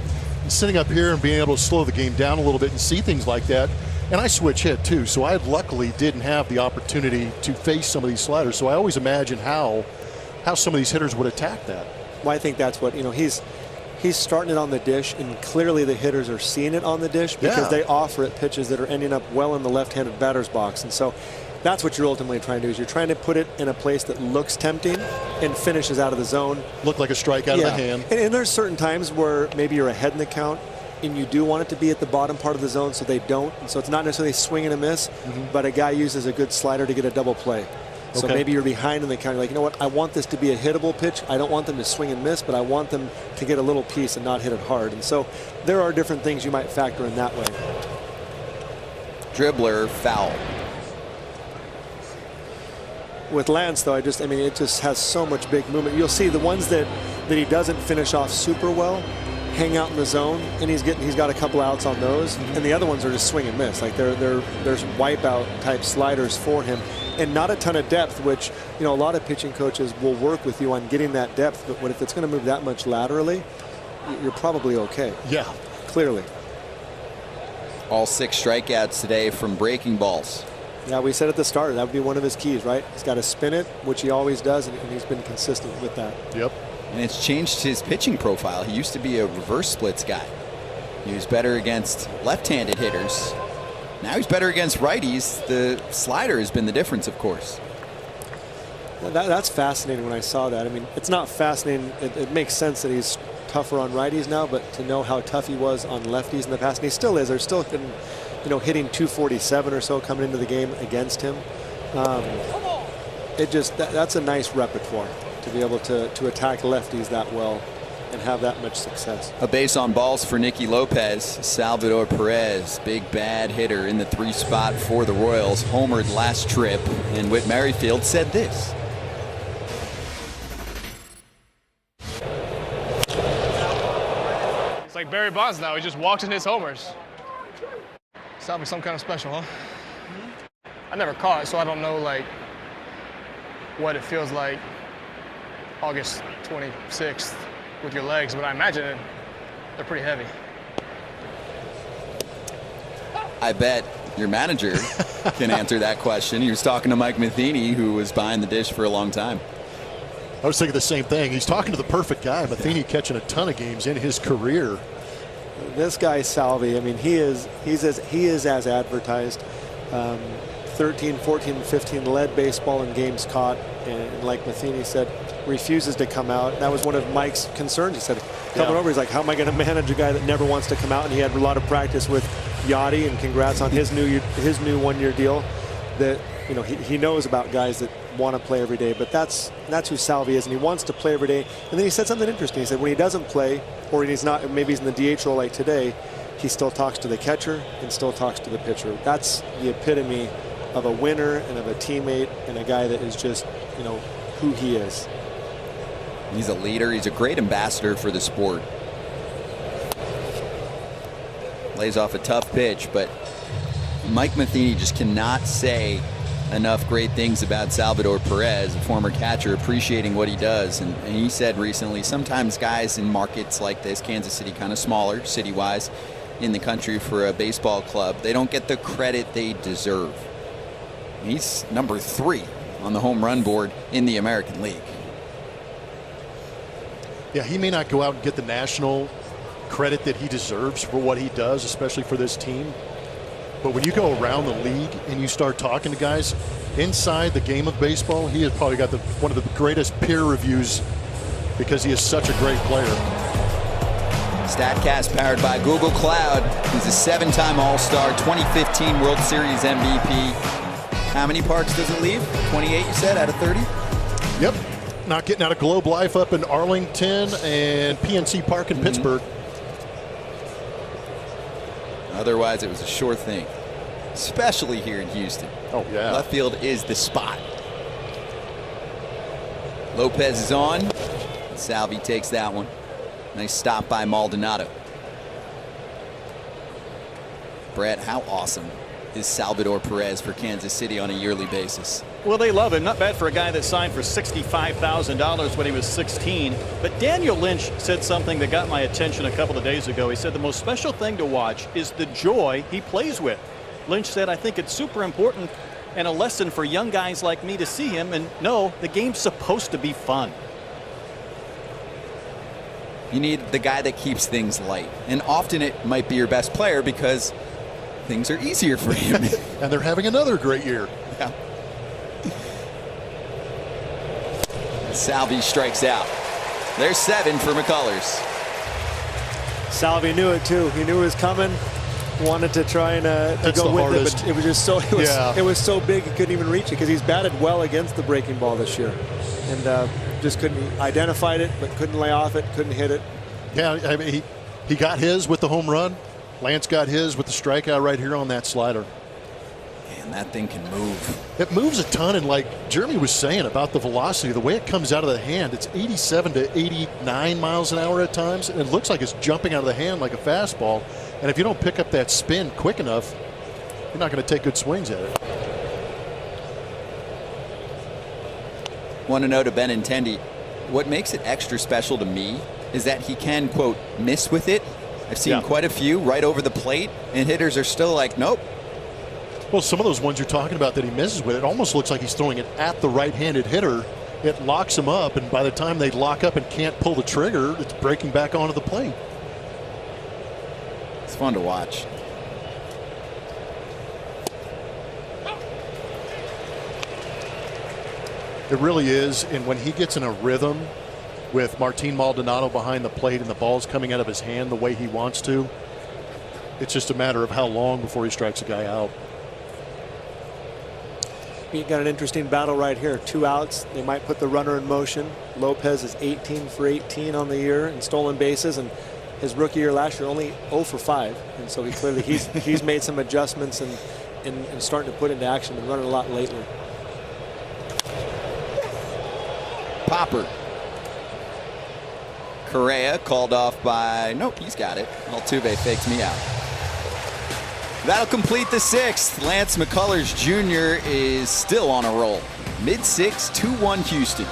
[SPEAKER 3] sitting up here and being able to slow the game down a little bit and see things like that. And I switch hit too, so I luckily didn't have the opportunity to face some of these sliders. So I always imagine how some of these hitters would attack that.
[SPEAKER 7] Well, I think that's what, he's starting it on the dish, and clearly the hitters are seeing it on the dish because they offer it pitches that are ending up well in the left-handed batter's box. And so that's what you're ultimately trying to do, is you're trying to put it in a place that looks tempting and finishes out of the zone.
[SPEAKER 3] Look like a strike out of the hand.
[SPEAKER 7] And there's certain times where maybe you're ahead in the count and you do want it to be at the bottom part of the zone, so they don't. And so it's not necessarily swing and a miss, but a guy uses a good slider to get a double play. So maybe you're behind in the count. You're like, you know what, I want this to be a hittable pitch. I don't want them to swing and miss, but I want them to get a little piece and not hit it hard. And so there are different things you might factor in that way.
[SPEAKER 1] Dribbler foul.
[SPEAKER 7] With Lance, though, it just has so much big movement. You'll see the ones that he doesn't finish off super well hang out in the zone, and he's got a couple outs on those, and the other ones are just swing and miss. Like there's wipeout type sliders for him, and not a ton of depth, which, you know, a lot of pitching coaches will work with you on getting that depth, but if it's going to move that much laterally, you're probably okay.
[SPEAKER 3] Yeah,
[SPEAKER 7] clearly.
[SPEAKER 1] All 6 strikeouts today from breaking balls.
[SPEAKER 7] Yeah, we said at the start that would be one of his keys, right? He's got to spin it, which he always does, and he's been consistent with that.
[SPEAKER 3] Yep.
[SPEAKER 1] And it's changed his pitching profile. He used to be a reverse splits guy. He was better against left-handed hitters. Now he's better against righties. The slider has been the difference, of course.
[SPEAKER 7] That's fascinating when I saw that. I mean, it's not fascinating. It makes sense that he's tougher on righties now, but to know how tough he was on lefties in the past, and he still is. There's still been, you know, hitting 247 or so coming into the game against him. That's a nice repertoire to be able to attack lefties that well and have that much success.
[SPEAKER 1] A base on balls for Nicky Lopez. Salvador Perez, big bad hitter in the 3 spot for the Royals, homered last trip, and Whit Merrifield said this.
[SPEAKER 6] It's like Barry Bonds now. He just walked in his homers. Sounds some kind of special, huh? I never caught it, so I don't know like what it feels like August 26th with your legs, but I imagine they're pretty heavy.
[SPEAKER 1] I bet your manager can answer that question. He was talking to Mike Matheny, who was behind the dish for a long time.
[SPEAKER 3] I was thinking the same thing. He's talking to the perfect guy. Matheny catching a ton of games in his career.
[SPEAKER 7] This guy Salvi, I mean, he is as advertised. 13, 14, 15 led baseball in games caught, and like Matheny said, refuses to come out. That was one of Mike's concerns. He said, coming over, he's like, how am I going to manage a guy that never wants to come out? And he had a lot of practice with Yachty, and congrats on his new 1-year deal. That, you know, he knows about guys that want to play every day, but that's who Salvi is, and he wants to play every day. And then he said something interesting. He said when he doesn't play, or he's not, maybe he's in the DH role like today, he still talks to the catcher and still talks to the pitcher. That's the epitome of a winner and of a teammate and a guy that is just, you know, who he is.
[SPEAKER 1] He's a leader. He's a great ambassador for the sport. Lays off a tough pitch, but Mike Matheny just cannot say enough great things about Salvador Perez, a former catcher, appreciating what he does. And he said recently, sometimes guys in markets like this, Kansas City, kind of smaller city-wise in the country for a baseball club, they don't get the credit they deserve. He's number 3 on the home run board in the American League.
[SPEAKER 3] Yeah, he may not go out and get the national credit that he deserves for what he does, especially for this team. But when you go around the league and you start talking to guys inside the game of baseball, he has probably got one of the greatest peer reviews because he is such a great player.
[SPEAKER 1] StatCast powered by Google Cloud. He's a 7-time All-Star, 2015 World Series MVP. How many parks does it leave? 28, you said, out of 30?
[SPEAKER 3] Yep. Not getting out of Globe Life up in Arlington and PNC Park in Pittsburgh.
[SPEAKER 1] Otherwise, it was a sure thing, especially here in Houston.
[SPEAKER 3] Oh, yeah.
[SPEAKER 1] Left field is the spot. Lopez is on. Salvi takes that one. Nice stop by Maldonado. Brett, how awesome is Salvador Perez for Kansas City on a yearly basis?
[SPEAKER 4] Well, they love him. Not bad for a guy that signed for $65,000 when he was 16. But Daniel Lynch said something that got my attention a couple of days ago. He said the most special thing to watch is the joy he plays with. Lynch said, I think it's super important and a lesson for young guys like me to see him and know the game's supposed to be fun.
[SPEAKER 1] You need the guy that keeps things light. And often it might be your best player because things are easier for him.
[SPEAKER 3] And they're having another great year.
[SPEAKER 1] Yeah. Salvi strikes out. There's 7 for McCullers.
[SPEAKER 7] Salvi knew it too. He knew it was coming. Wanted to try and to go with it, but it was just so it was so big he couldn't even reach it because he's batted well against the breaking ball this year, and just couldn't identify it, but couldn't lay off it, couldn't hit it.
[SPEAKER 3] Yeah, I mean, he got his with the home run. Lance got his with the strikeout right here on that slider.
[SPEAKER 1] Man, that thing can move.
[SPEAKER 3] It moves a ton, and like Jeremy was saying about the velocity, the way it comes out of the hand, it's 87 to 89 miles an hour at times, and it looks like it's jumping out of the hand like a fastball. And if you don't pick up that spin quick enough, you're not going to take good swings at it.
[SPEAKER 1] Want to know to Benintendi, what makes it extra special to me is that he can, quote, miss with it. I've seen quite a few right over the plate, and hitters are still like, nope.
[SPEAKER 3] Well, some of those ones you're talking about that he misses with, it almost looks like he's throwing it at the right-handed hitter. It locks him up, and by the time they lock up and can't pull the trigger, it's breaking back onto the plate.
[SPEAKER 1] It's fun to watch.
[SPEAKER 3] It really is, and when he gets in a rhythm with Martin Maldonado behind the plate and the ball's coming out of his hand the way he wants to, it's just a matter of how long before he strikes a guy out.
[SPEAKER 7] You got an interesting battle right here. 2 outs. They might put the runner in motion. Lopez is 18 for 18 on the year in stolen bases, and his rookie year last year only 0 for 5. And so he's made some adjustments and starting to put into action and running a lot lately.
[SPEAKER 1] Popper. Correa called off by, nope, he's got it. Altuve fakes me out. That'll complete the 6th. Lance McCullers Jr. is still on a roll. Mid-6, 2-1 Houston.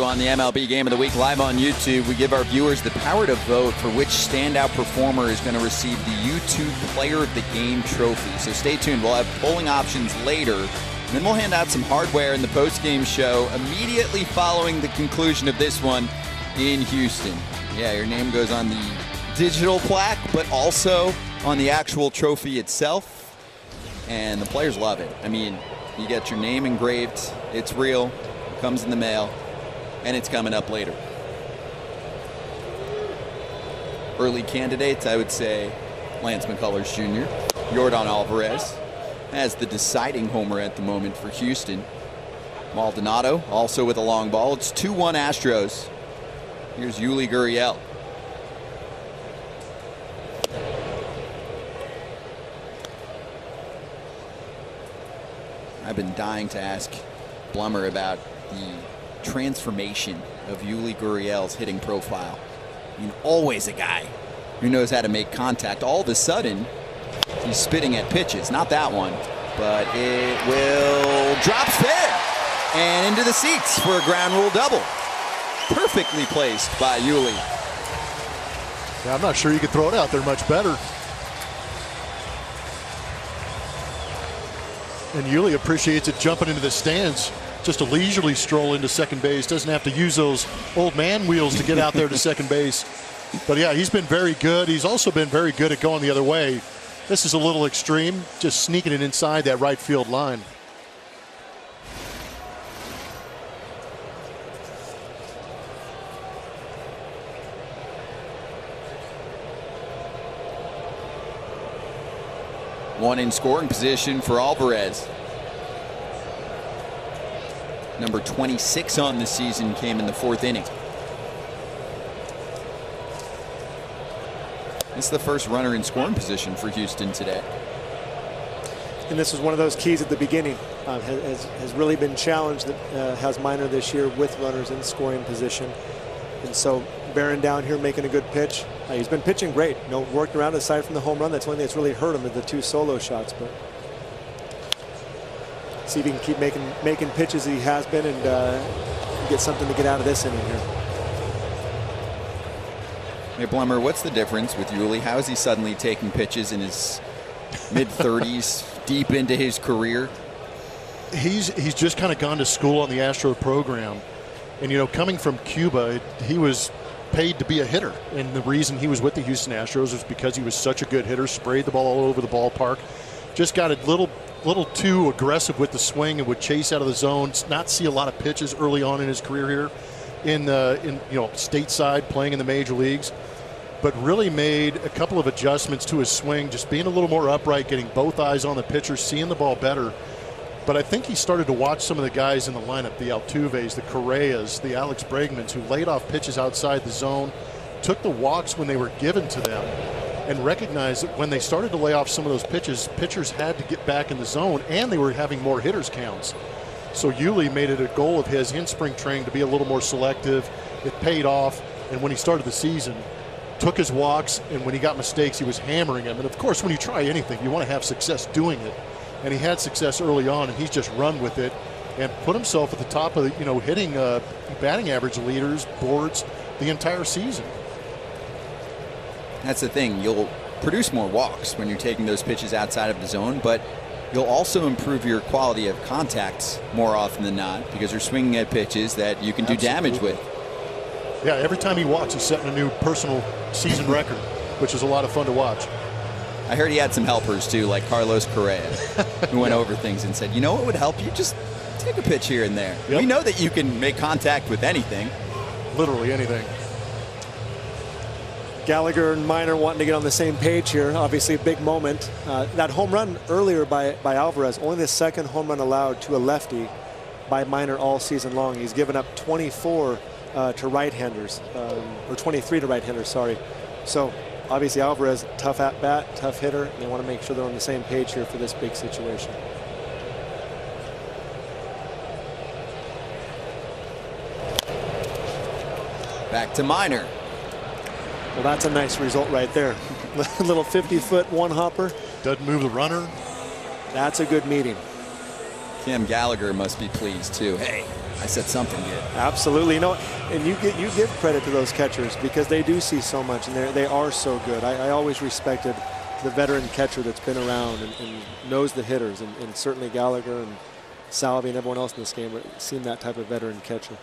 [SPEAKER 1] On the MLB Game of the Week live on YouTube, we give our viewers the power to vote for which standout performer is going to receive the YouTube Player of the Game trophy. So stay tuned. We'll have polling options later. And then we'll hand out some hardware in the post-game show immediately following the conclusion of this one in Houston. Yeah, your name goes on the digital plaque, but also on the actual trophy itself. And the players love it. I mean, you get your name engraved. It's real. It comes in the mail. And it's coming up later. Early candidates, I would say Lance McCullers Jr., Yordan Alvarez as the deciding homer at the moment for Houston. Maldonado also with a long ball. It's 2-1 Astros. Here's Yuli Gurriel. I've been dying to ask Blummer about the transformation of Yuli Gurriel's hitting profile. I mean, always a guy who knows how to make contact. All of a sudden, he's spitting at pitches. Not that one, but it will drop fair and into the seats for a ground rule double. Perfectly placed by Yuli.
[SPEAKER 3] Yeah, I'm not sure you could throw it out there much better. And Yuli appreciates it jumping into the stands. Just a leisurely stroll into second base. Doesn't have to use those old man wheels to get out there to second base. But yeah, he's been very good. He's also been very good at going the other way. This is a little extreme, just sneaking it inside that right field line.
[SPEAKER 1] One in scoring position for Alvarez. Number 26 on the season came in the 4th inning. It's the first runner in scoring position for Houston today.
[SPEAKER 7] And this was one of those keys at the beginning. Has really been challenged that has minor this year with runners in scoring position. And so bearing down here, making a good pitch. He's been pitching great. You know, worked around aside from the home run. That's one thing that's really hurt him with the 2 solo shots. But see if he can keep making pitches he has been and get something to get out of this inning here.
[SPEAKER 1] Hey, Blummer, what's the difference with Yuli? How is he suddenly taking pitches in his mid-30s, deep into his career?
[SPEAKER 3] He's just kind of gone to school on the Astro program. And, you know, coming from Cuba, he was paid to be a hitter. And the reason he was with the Houston Astros was because he was such a good hitter, sprayed the ball all over the ballpark, just got a little too aggressive with the swing and would chase out of the zone, not see a lot of pitches early on in his career here in stateside, playing in the major leagues, but really made a couple of adjustments to his swing, just being a little more upright, getting both eyes on the pitcher, seeing the ball better. But I think he started to watch some of the guys in the lineup, the Altuves, the Correas, the Alex Bregmans, who laid off pitches outside the zone, took the walks when they were given to them, and recognized that when they started to lay off some of those pitches, pitchers had to get back in the zone, and they were having more hitters counts. So Yuli made it a goal of his in spring training to be a little more selective. It paid off, and when he started the season, took his walks, and when he got mistakes, he was hammering them. And of course, when you try anything, you want to have success doing it. And he had success early on, and he's just run with it and put himself at the top of the, hitting batting average leaders, boards the entire season.
[SPEAKER 1] That's the thing. You'll produce more walks when you're taking those pitches outside of the zone, but you'll also improve your quality of contact more often than not because you're swinging at pitches that you can do damage with.
[SPEAKER 3] Yeah, every time he walks, he's setting a new personal season record, which is a lot of fun to watch.
[SPEAKER 1] I heard he had some helpers too, like Carlos Correa, who went over things and said, you know what would help you? Just take a pitch here and there.
[SPEAKER 3] Yep.
[SPEAKER 1] We know that you can make contact with anything.
[SPEAKER 3] Literally anything.
[SPEAKER 7] Gallagher and Miner wanting to get on the same page here. Obviously a big moment. That home run earlier by Alvarez, only the second home run allowed to a lefty by Miner all season long. He's given up 24 to right-handers, or 23 to right-handers, sorry. So obviously Alvarez, tough at bat, tough hitter, and they want to make sure they're on the same page here for this big situation.
[SPEAKER 1] Back to Miner.
[SPEAKER 7] Well, that's a nice result right there. Little 50-foot one-hopper.
[SPEAKER 3] Doesn't move the runner.
[SPEAKER 7] That's a good meeting.
[SPEAKER 1] Tim Gallagher must be pleased too. Hey, I said something good.
[SPEAKER 7] Absolutely. You know, and you give credit to those catchers because they do see so much and they are so good. I always respected the veteran catcher that's been around and knows the hitters, and certainly Gallagher and Salvi and everyone else in this game seem that type of veteran catcher.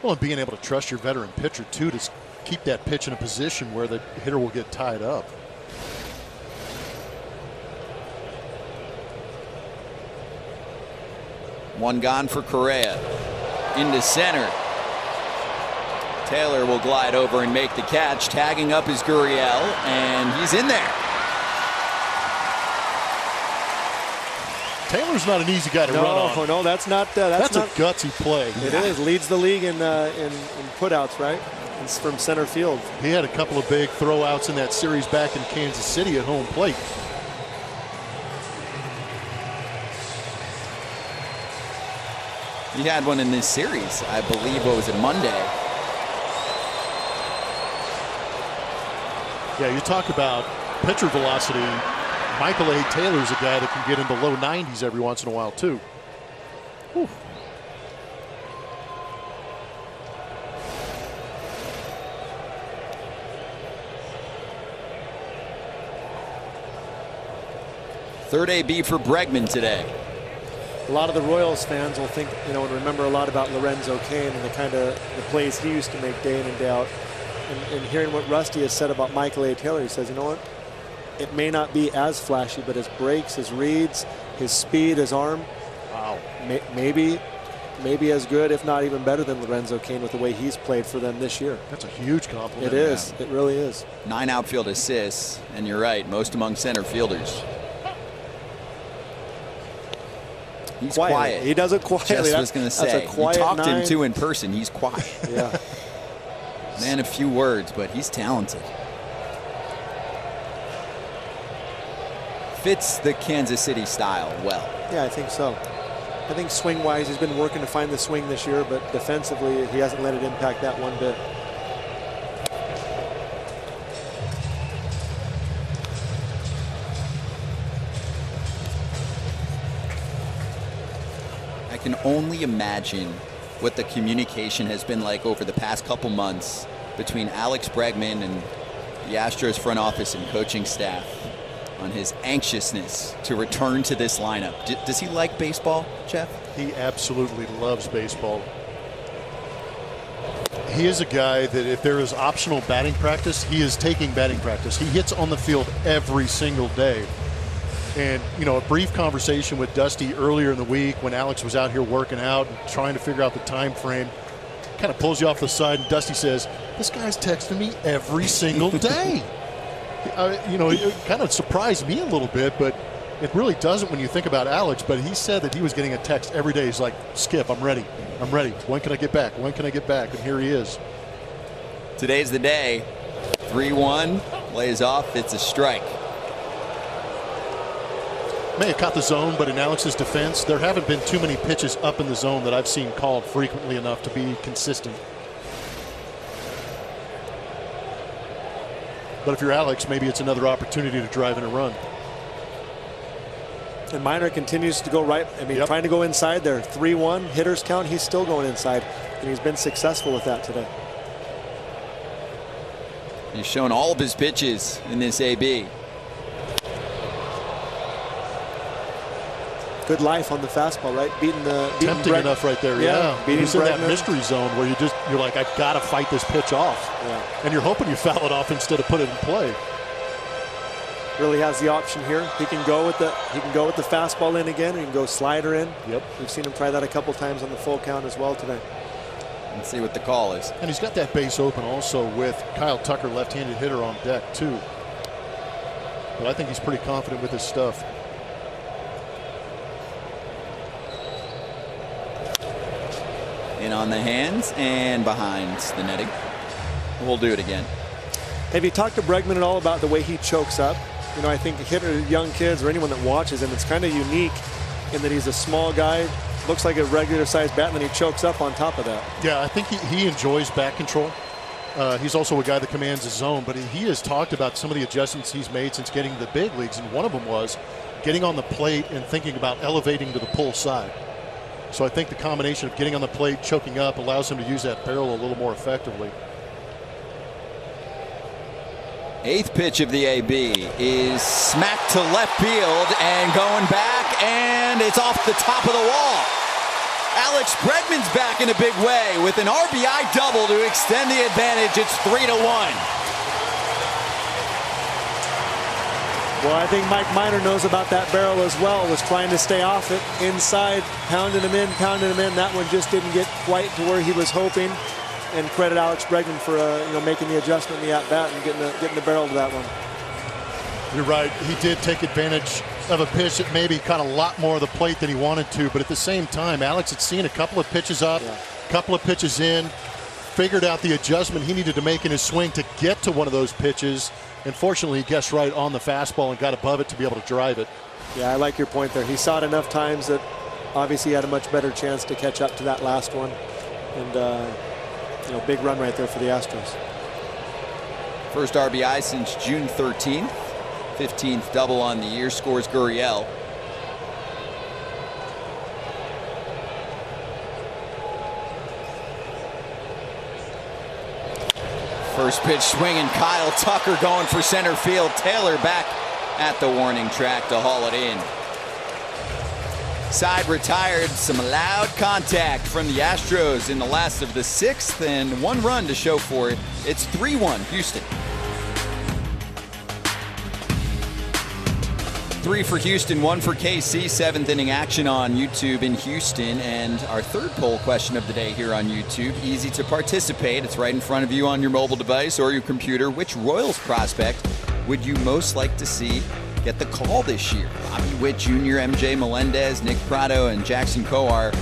[SPEAKER 3] Well, and being able to trust your veteran pitcher too to keep that pitch in a position where the hitter will get tied up.
[SPEAKER 1] One gone for Correa. Into center. Taylor will glide over and make the catch. Tagging up is Gurriel, and he's in there.
[SPEAKER 3] Taylor's not an easy guy to run on.
[SPEAKER 7] No, that's not.
[SPEAKER 3] That's a gutsy play.
[SPEAKER 7] It is. Leads the league in putouts, right? It's from center field.
[SPEAKER 3] He had a couple of big throwouts in that series back in Kansas City at home plate.
[SPEAKER 1] He had one in this series, I believe. What was it, Monday?
[SPEAKER 3] Yeah, you talk about pitcher velocity. Michael A. Taylor's a guy that can get into low 90s every once in a while, too. Whew.
[SPEAKER 1] Third AB for Bregman today.
[SPEAKER 7] A lot of the Royals fans will think, and remember a lot about Lorenzo Cain and the plays he used to make day in and day out. And hearing what Rusty has said about Michael A. Taylor, he says, you know what? It may not be as flashy, but his breaks, his reads, his speed, his arm, wow, maybe as good, if not even better than Lorenzo Cain with the way he's played for them this year.
[SPEAKER 3] That's a huge compliment.
[SPEAKER 7] It is. It really is.
[SPEAKER 1] 9 outfield assists, and you're right, most among center fielders. He's quiet.
[SPEAKER 7] He does it quietly.
[SPEAKER 1] Just was going to say, you talked to him too in person. He's quiet.
[SPEAKER 7] Yeah.
[SPEAKER 1] Man of few words, but he's talented. Fits the Kansas City style well.
[SPEAKER 7] Yeah, I think so. I think swing-wise, he's been working to find the swing this year, but defensively, he hasn't let it impact that one bit.
[SPEAKER 1] I can only imagine what the communication has been like over the past couple months between Alex Bregman and the Astros front office and coaching staff on his anxiousness to return to this lineup. Does he like baseball, Jeff?
[SPEAKER 3] He absolutely loves baseball. he is a guy that if there is optional batting practice, he is taking batting practice. He hits on the field every single day. And, you know, a brief conversation with Dusty earlier in the week when Alex was out here working out and trying to figure out the time frame, kind of pulls you off the side, and Dusty says, this guy's texting me every single day. You know, it kind of surprised me a little bit, but it really doesn't when you think about Alex. But he said that he was getting a text every day. He's like, Skip, I'm ready. I'm ready. When can I get back? When can I get back? And here he is.
[SPEAKER 1] Today's the day. 3-1, lays off, it's a strike.
[SPEAKER 3] May have caught the zone, but in Alex's defense, there haven't been too many pitches up in the zone that I've seen called frequently enough to be consistent. But if you're Alex, maybe it's another opportunity to drive in a run.
[SPEAKER 7] And Miner continues to go right. I mean, trying to go inside there. 3-1 hitters count. He's still going inside, and he's been successful with that today.
[SPEAKER 1] He's shown all of his pitches in this AB.
[SPEAKER 7] Good life on the fastball, right?
[SPEAKER 3] Tempting enough right there, yeah. He's in that mystery zone where you're like, I've got to fight this pitch off.
[SPEAKER 7] Yeah.
[SPEAKER 3] And you're hoping you foul it off instead of put it in play.
[SPEAKER 7] Really has the option here. He can go with the fastball in again, or he can go slider in.
[SPEAKER 3] Yep.
[SPEAKER 7] We've seen him try that a couple times on the full count as well today.
[SPEAKER 1] Let's see what the call is.
[SPEAKER 3] And he's got that base open also with Kyle Tucker, left-handed hitter, on deck too. But I think he's pretty confident with his stuff.
[SPEAKER 1] In on the hands and behind the netting. We'll do it again.
[SPEAKER 7] Have you talked to Bregman at all about the way he chokes up? You know, I think young kids or anyone that watches him, it's kind of unique in that he's a small guy, looks like a regular sized bat, and then he chokes up on top of that.
[SPEAKER 3] Yeah, I think he enjoys bat control. He's also a guy that commands his zone, but he has talked about some of the adjustments he's made since getting to the big leagues, and one of them was getting on the plate and thinking about elevating to the pull side. So I think the combination of getting on the plate, choking up, allows him to use that barrel a little more effectively.
[SPEAKER 1] 8th pitch of the AB is smacked to left field and going back, and it's off the top of the wall. Alex Bregman's back in a big way with an RBI double to extend the advantage. It's 3-1.
[SPEAKER 7] Well, I think Mike Miner knows about that barrel as well, was trying to stay off it inside, pounding him in. That one just didn't get quite to where he was hoping. And credit Alex Bregman for making the adjustment in the at-bat and getting the barrel to that one.
[SPEAKER 3] You're right. He did take advantage of a pitch that maybe caught a lot more of the plate than he wanted to. But at the same time, Alex had seen a couple of pitches up, a couple of pitches in, figured out the adjustment he needed to make in his swing to get to one of those pitches. And fortunately, he guessed right on the fastball and got above it to be able to drive it.
[SPEAKER 7] Yeah, I like your point there. He saw it enough times that obviously he had a much better chance to catch up to that last one. And, big run right there for the Astros.
[SPEAKER 1] First RBI since June 13th. 15th double on the year, scores Gurriel. First pitch swinging, Kyle Tucker going for center field. Taylor back at the warning track to haul it in. Side retired, some loud contact from the Astros in the last of the 6th, and 1 run to show for it. It's 3-1 Houston. 3 for Houston, 1 for KC. 7th inning action on YouTube in Houston. And our third poll question of the day here on YouTube. Easy to participate. It's right in front of you on your mobile device or your computer. Which Royals prospect would you most like to see get the call this year? Bobby Witt Jr., MJ Melendez, Nick Pratto, and Jackson Kowar.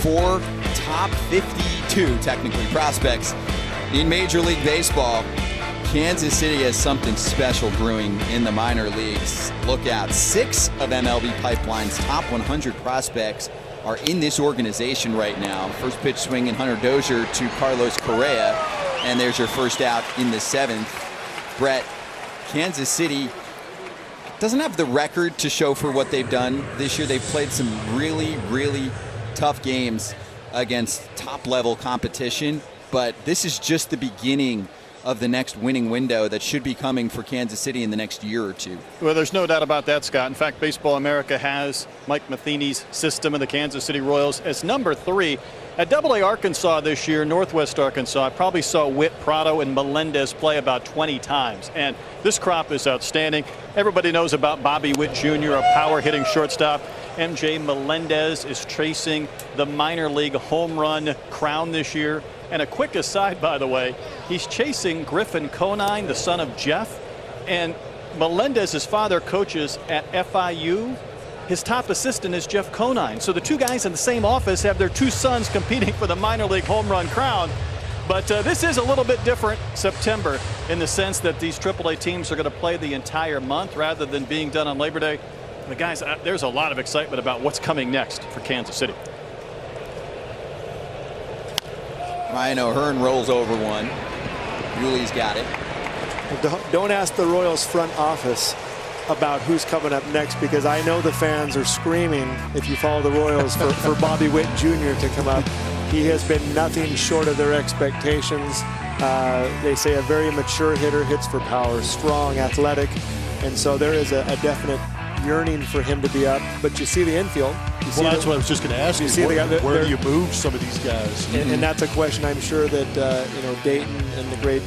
[SPEAKER 1] 4 top 52, technically, prospects in Major League Baseball. Kansas City has something special brewing in the minor leagues. Look out. 6 of MLB Pipeline's top 100 prospects are in this organization right now. First pitch swinging Hunter Dozier to Carlos Correa. And there's your first out in the 7th. Brett, Kansas City doesn't have the record to show for what they've done this year. They've played some really, really tough games against top-level competition. But this is just the beginning of the next winning window that should be coming for Kansas City in the next year or two.
[SPEAKER 4] Well, there's no doubt about that, Scott. In fact, Baseball America has Mike Matheny's system of the Kansas City Royals as number 3. At AA Arkansas this year, Northwest Arkansas, I probably saw Witt, Prado, and Melendez play about 20 times. And this crop is outstanding. Everybody knows about Bobby Witt Jr., a power-hitting shortstop. MJ Melendez is chasing the minor league home run crown this year. And a quick aside, by the way, he's chasing Griffin Conine, the son of Jeff. And Melendez's father coaches at FIU. His top assistant is Jeff Conine. So the two guys in the same office have their two sons competing for the minor league home run crown. But this is a little bit different September in the sense that these AAA teams are going to play the entire month rather than being done on Labor Day. But guys, there's a lot of excitement about what's coming next for Kansas City.
[SPEAKER 1] Ryan O'Hearn rolls over one. Yuli's got it.
[SPEAKER 7] Don't ask the Royals front office about who's coming up next, because I know the fans are screaming, if you follow the Royals, for Bobby Witt Jr. to come up. He has been nothing short of their expectations. They say a very mature hitter, hits for power, strong, athletic, and so there is a definite yearning for him to be up. But you see the infield.
[SPEAKER 3] Well, that's what I was just going to ask you. Where do you move some of these guys?
[SPEAKER 7] And that's a question I'm sure that Dayton and the great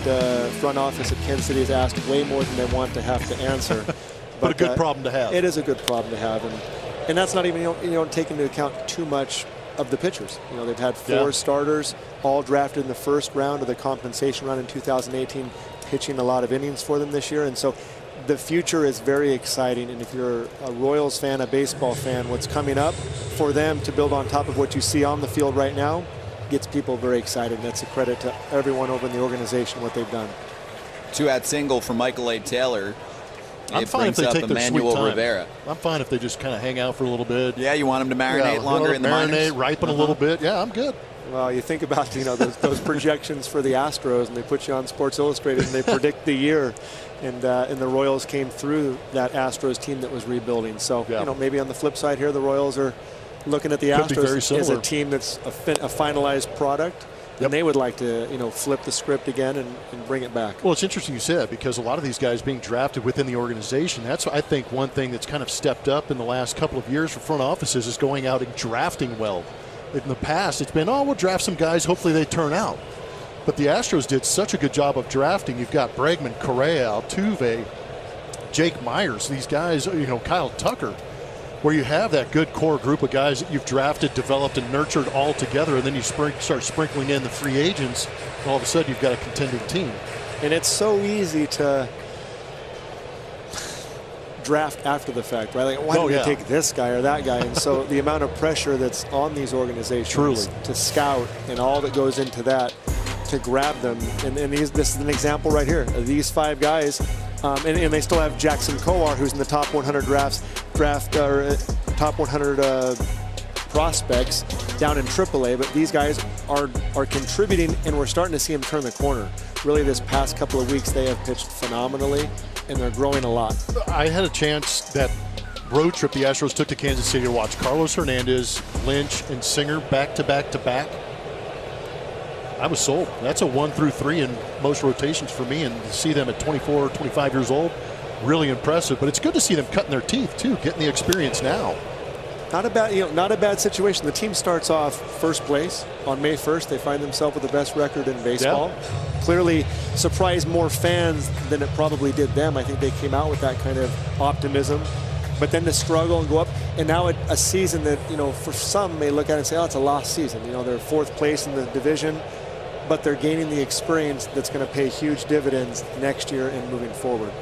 [SPEAKER 7] front office at Kansas City has asked way more than they want to have to answer.
[SPEAKER 3] But a good problem to have.
[SPEAKER 7] It is a good problem to have, and that's not even taking into account too much of the pitchers. They've had four starters, all drafted in the first round of the compensation round in 2018, pitching a lot of innings for them this year, and so the future is very exciting. And if you're a Royals fan, a baseball fan, what's coming up for them to build on top of what you see on the field right now gets people very excited. And that's a credit to everyone over in the organization, what they've done.
[SPEAKER 1] Two-out single for Michael A. Taylor.
[SPEAKER 3] I'm fine if they take their sweet time.
[SPEAKER 1] Rivera.
[SPEAKER 3] I'm fine if they just kind of hang out for a little bit.
[SPEAKER 1] Yeah, you want them to marinate longer in the minors?
[SPEAKER 3] Ripen a little bit. Yeah, I'm good.
[SPEAKER 7] Well, you think about those projections for the Astros, and they put you on Sports Illustrated, and they predict the year, and the Royals came through that Astros team that was rebuilding. So maybe on the flip side here, the Royals are looking at the Astros as a team that's a finalized product. And they would like to, flip the script again and bring it back.
[SPEAKER 3] Well, it's interesting you said, because a lot of these guys being drafted within the organization, that's, I think, one thing that's kind of stepped up in the last couple of years for front offices is going out and drafting well. In the past, it's been, we'll draft some guys, hopefully they turn out. But the Astros did such a good job of drafting. You've got Bregman, Correa, Altuve, Jake Meyers, these guys, Kyle Tucker, where you have that good core group of guys that you've drafted, developed, and nurtured all together, and then you start sprinkling in the free agents, and all of a sudden you've got a contending team.
[SPEAKER 7] And it's so easy to draft after the fact, right? Like, why don't you take this guy or that guy? And so the amount of pressure that's on these organizations to scout and all that goes into that to grab them. And this is an example right here. These five guys, and they still have Jackson Kowar, who's in the top 100 top 100 prospects down in AAA. But these guys are contributing, and we're starting to see them turn the corner. Really, this past couple of weeks, they have pitched phenomenally, and they're growing a lot.
[SPEAKER 3] I had a chance that road trip the Astros took to Kansas City to watch Carlos Hernandez, Lynch, and Singer back to back to back. I was sold. That's a 1 through 3 in most rotations for me, and to see them at 24, 25 years old, really impressive. But it's good to see them cutting their teeth too, getting the experience now.
[SPEAKER 7] Not a bad situation. The team starts off first place on May 1st. They find themselves with the best record in baseball. Yeah. Clearly surprised more fans than it probably did them. I think they came out with that kind of optimism. But then to struggle and go up, and now a season that, for some may look at it and say, it's a lost season. They're fourth place in the division, but they're gaining the experience that's going to pay huge dividends next year and moving forward.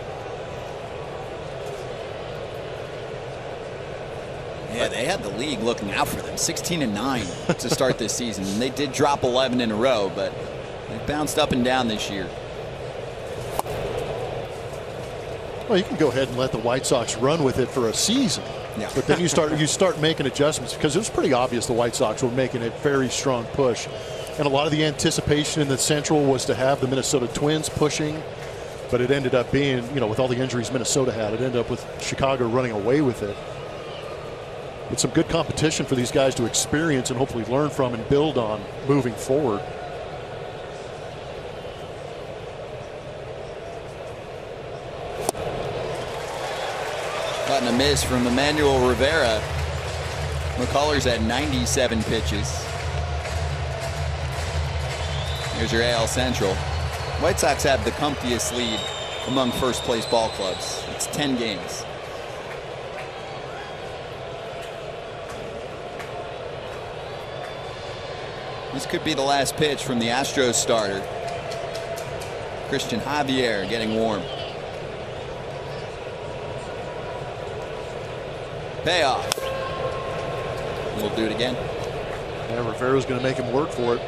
[SPEAKER 1] Yeah, they had the league looking out for them. 16-9 to start this season. And they did drop 11 in a row, but they bounced up and down this year.
[SPEAKER 3] Well, you can go ahead and let the White Sox run with it for a season. Yeah. But then you start making adjustments, because it was pretty obvious the White Sox were making a very strong push. And a lot of the anticipation in the Central was to have the Minnesota Twins pushing, but it ended up being, with all the injuries Minnesota had, it ended up with Chicago running away with it. It's some good competition for these guys to experience and hopefully learn from and build on moving forward.
[SPEAKER 1] Gotten a miss from Emmanuel Rivera. McCullers at 97 pitches. Here's your AL Central. White Sox have the comfiest lead among first-place ball clubs. It's 10 games. This could be the last pitch from the Astros starter. Christian Javier getting warm. Payoff. We'll do it again.
[SPEAKER 3] Yeah, Rivera's going to make him work for it.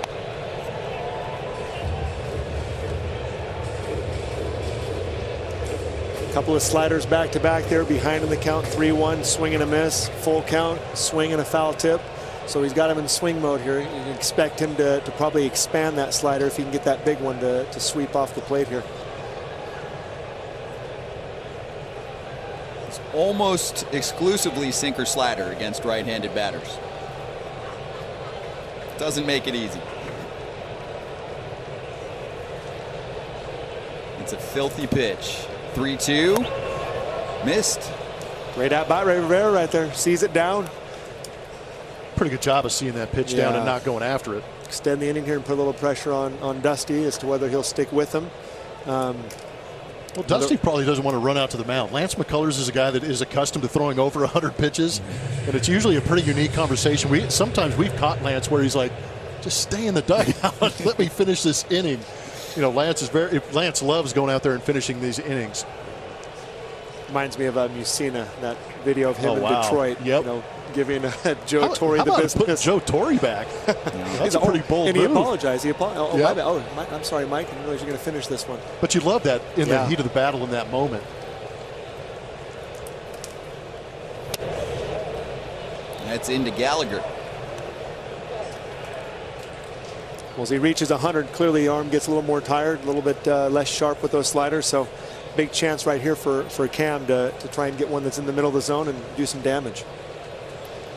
[SPEAKER 7] Couple of sliders back to back there, behind in the count, 3-1, swing and a miss, full count, swing and a foul tip. So he's got him in swing mode here. You can expect him to probably expand that slider if he can get that big one to sweep off the plate here.
[SPEAKER 1] It's almost exclusively sinker slider against right-handed batters. Doesn't make it easy. It's a filthy pitch. 3-2. Missed.
[SPEAKER 7] Great at bat, Rivera right there. Sees it down.
[SPEAKER 3] Pretty good job of seeing that pitch down and not going after it.
[SPEAKER 7] Extend the inning here and put a little pressure on Dusty as to whether he'll stick with him.
[SPEAKER 3] Well, Dusty probably doesn't want to run out to the mound. Lance McCullers is a guy that is accustomed to throwing over 100 pitches, and it's usually a pretty unique conversation. Sometimes we've caught Lance where he's like, just stay in the dugout. Let me finish this inning. You know, Lance loves going out there and finishing these innings.
[SPEAKER 7] Reminds me of Musina, that video of him in Detroit.
[SPEAKER 3] Yep.
[SPEAKER 7] You know, giving Joe Torre the business.
[SPEAKER 3] Put Joe Torre back. That's a pretty bold
[SPEAKER 7] and
[SPEAKER 3] move.
[SPEAKER 7] he apologized. My bad. Oh, I'm sorry, Mike. I didn't realize you're going to finish this one.
[SPEAKER 3] But you love that in the heat of the battle in that moment.
[SPEAKER 1] That's into Gallagher.
[SPEAKER 7] Well, as he reaches 100, clearly the arm gets a little more tired, a little bit less sharp with those sliders. So big chance right here for Cam to try and get one that's in the middle of the zone and do some damage.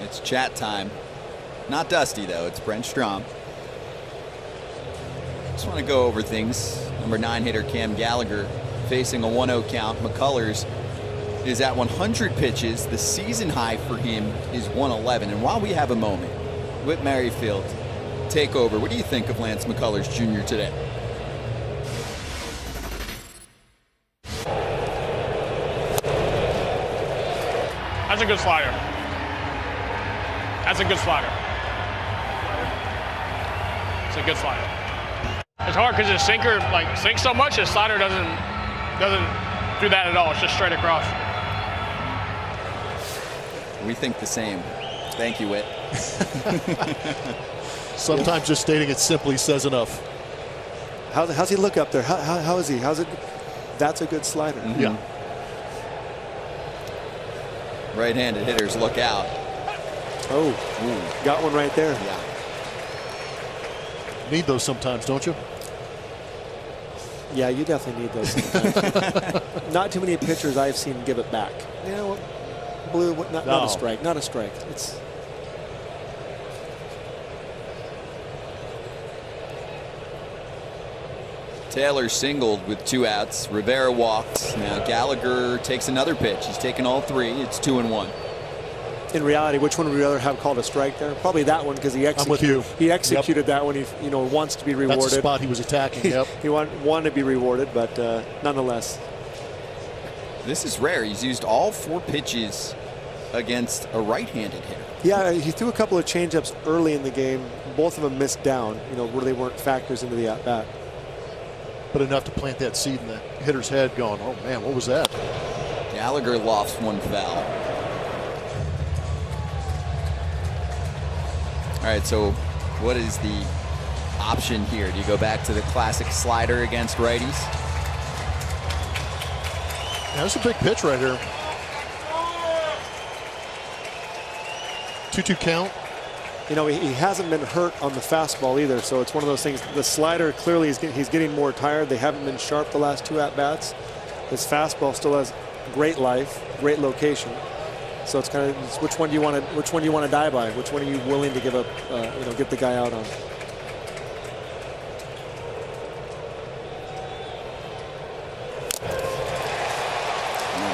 [SPEAKER 1] It's chat time. Not Dusty, though. It's Brent Strom. Just want to go over things. Number 9 hitter Cam Gallagher facing a 1-0 count. McCullers is at 100 pitches. The season high for him is 111. And while we have a moment, Whit Merrifield, take over. What do you think of Lance McCullers Jr. today?
[SPEAKER 6] That's a good slider. That's a good slider. It's a good slider. It's hard because his sinker sinks so much. His slider doesn't do that at all. It's just straight across.
[SPEAKER 1] We think the same. Thank you, Whit.
[SPEAKER 3] Sometimes just stating it simply says enough.
[SPEAKER 7] How's he look up there? How is he? How's it? That's a good slider.
[SPEAKER 1] Mm-hmm.
[SPEAKER 3] Yeah.
[SPEAKER 1] Right-handed hitters look out.
[SPEAKER 7] Oh, got one right there.
[SPEAKER 1] Yeah.
[SPEAKER 3] Need those sometimes, don't you?
[SPEAKER 7] Yeah, you definitely need those sometimes. Not too many pitchers I've seen give it back. You know, blue, not a strike, not a strike. It's.
[SPEAKER 1] Taylor singled with 2 outs. Rivera walked. Now Gallagher takes another pitch. He's taken all 3. It's 2-1.
[SPEAKER 7] In reality, which one would we rather have called a strike there? Probably that one because he executed. He executed that one. He wants to be rewarded.
[SPEAKER 3] That's the spot he was attacking. Yep.
[SPEAKER 7] He wanted to be rewarded, but nonetheless.
[SPEAKER 1] This is rare. He's used all 4 pitches against a right-handed hitter.
[SPEAKER 7] Yeah, he threw a couple of changeups early in the game. Both of them missed down. Where they weren't factors into the at bat.
[SPEAKER 3] But enough to plant that seed in the hitter's head going, oh man, what was that?
[SPEAKER 1] Gallagher lofts one foul. All right, so what is the option here? Do you go back to the classic slider against righties?
[SPEAKER 3] Yeah, that's a big pitch right here. 2-2 count.
[SPEAKER 7] He hasn't been hurt on the fastball either, so it's one of those things. The slider clearly he's getting more tired. They haven't been sharp the last 2 at-bats. His fastball still has great life, great location. So it's kind of which one do you want to die by? Which one are you willing to give up? Get the guy out on.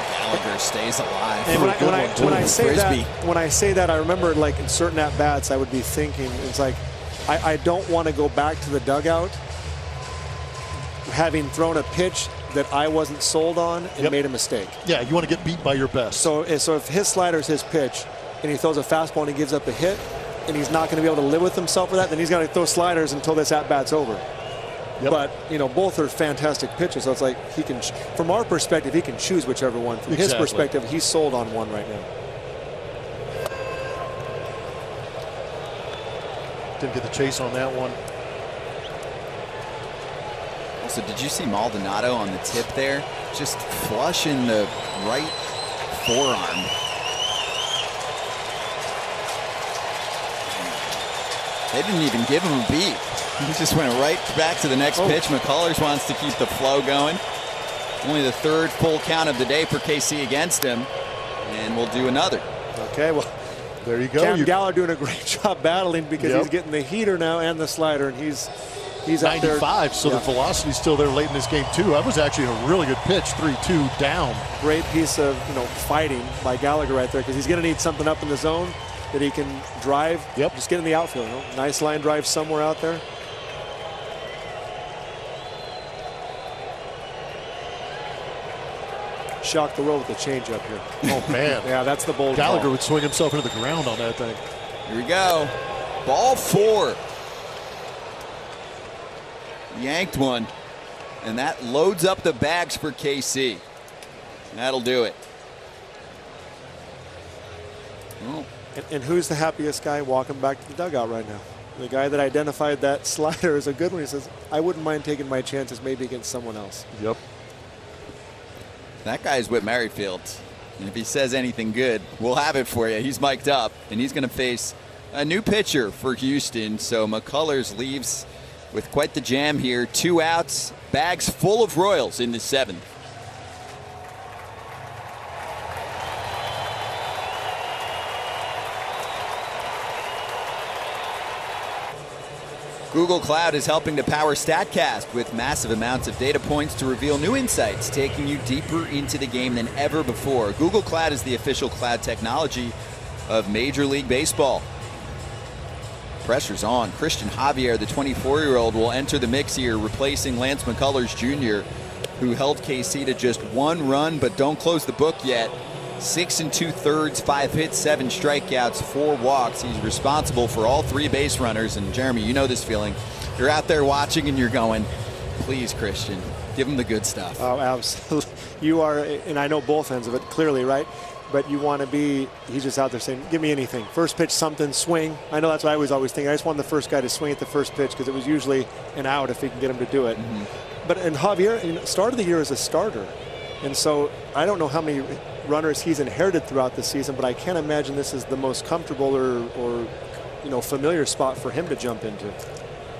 [SPEAKER 1] Gallagher stays alive.
[SPEAKER 7] And when I say that, I remember in certain at bats, I would be thinking it's like I don't want to go back to the dugout having thrown a pitch that I wasn't sold on and made a mistake.
[SPEAKER 3] Yeah, you want to get beat by your best.
[SPEAKER 7] So if his slider is his pitch and he throws a fastball and he gives up a hit and he's not going to be able to live with himself for that, then he's got to throw sliders until this at-bat's over. But, you know, both are fantastic pitches. So it's like he can, from our perspective, he can choose whichever one. From his perspective, he's sold on one right now.
[SPEAKER 3] Didn't get the chase on that one.
[SPEAKER 1] Also, did you see Maldonado on the tip there? Just flushing the right forearm. They didn't even give him a beat. He just went right back to the next pitch. McCullers wants to keep the flow going. Only the third full count of the day for KC against him. And we'll do another.
[SPEAKER 7] Okay, well,
[SPEAKER 3] there you go.
[SPEAKER 7] Cam Gallagher doing a great job battling because he's getting the heater now and the slider, and he's out there.
[SPEAKER 3] 95, so the velocity's still there late in this game too. That was actually a really good pitch, 3-2 down.
[SPEAKER 7] Great piece of fighting by Gallagher right there because he's going to need something up in the zone that he can drive. Just get in the outfield. Nice line drive somewhere out there. Shock the world with the changeup here.
[SPEAKER 3] Oh man.
[SPEAKER 7] Yeah, that's the bold
[SPEAKER 3] Gallagher
[SPEAKER 7] ball.
[SPEAKER 3] would swing himself into the ground on that thing.
[SPEAKER 1] Here we go. Ball 4. Yanked one. And that loads up the bags for KC. That'll do it. Oh.
[SPEAKER 7] And who's the happiest guy walking back to the dugout right now? The guy that identified that slider as a good one. He says, I wouldn't mind taking my chances maybe against someone else.
[SPEAKER 3] Yep.
[SPEAKER 1] That guy's Whit Merrifield. And if he says anything good, we'll have it for you. He's mic'd up, and he's going to face a new pitcher for Houston. So McCullers leaves with quite the jam here. 2 outs, bags full of Royals in the 7th. Google Cloud is helping to power StatCast with massive amounts of data points to reveal new insights, taking you deeper into the game than ever before. Google Cloud is the official cloud technology of Major League Baseball. Pressure's on. Christian Javier, the 24-year-old, will enter the mix here, replacing Lance McCullers Jr., who held KC to just 1 run, but don't close the book yet. 6 2/3, 5 hits, 7 strikeouts, 4 walks. He's responsible for all 3 base runners. And Jeremy, you know this feeling. You're out there watching and you're going, please, Christian, give him the good stuff.
[SPEAKER 7] Oh, absolutely. You are, and I know both ends of it clearly, right? But you want to be, he's just out there saying, give me anything. First pitch, something, swing. I know that's what I was always thinking. I just wanted the first guy to swing at the first pitch because it was usually an out if he can get him to do it. But in Javier, started the year as a starter. And so I don't know how many runners he's inherited throughout the season, but I can't imagine this is the most comfortable or familiar spot for him to jump into.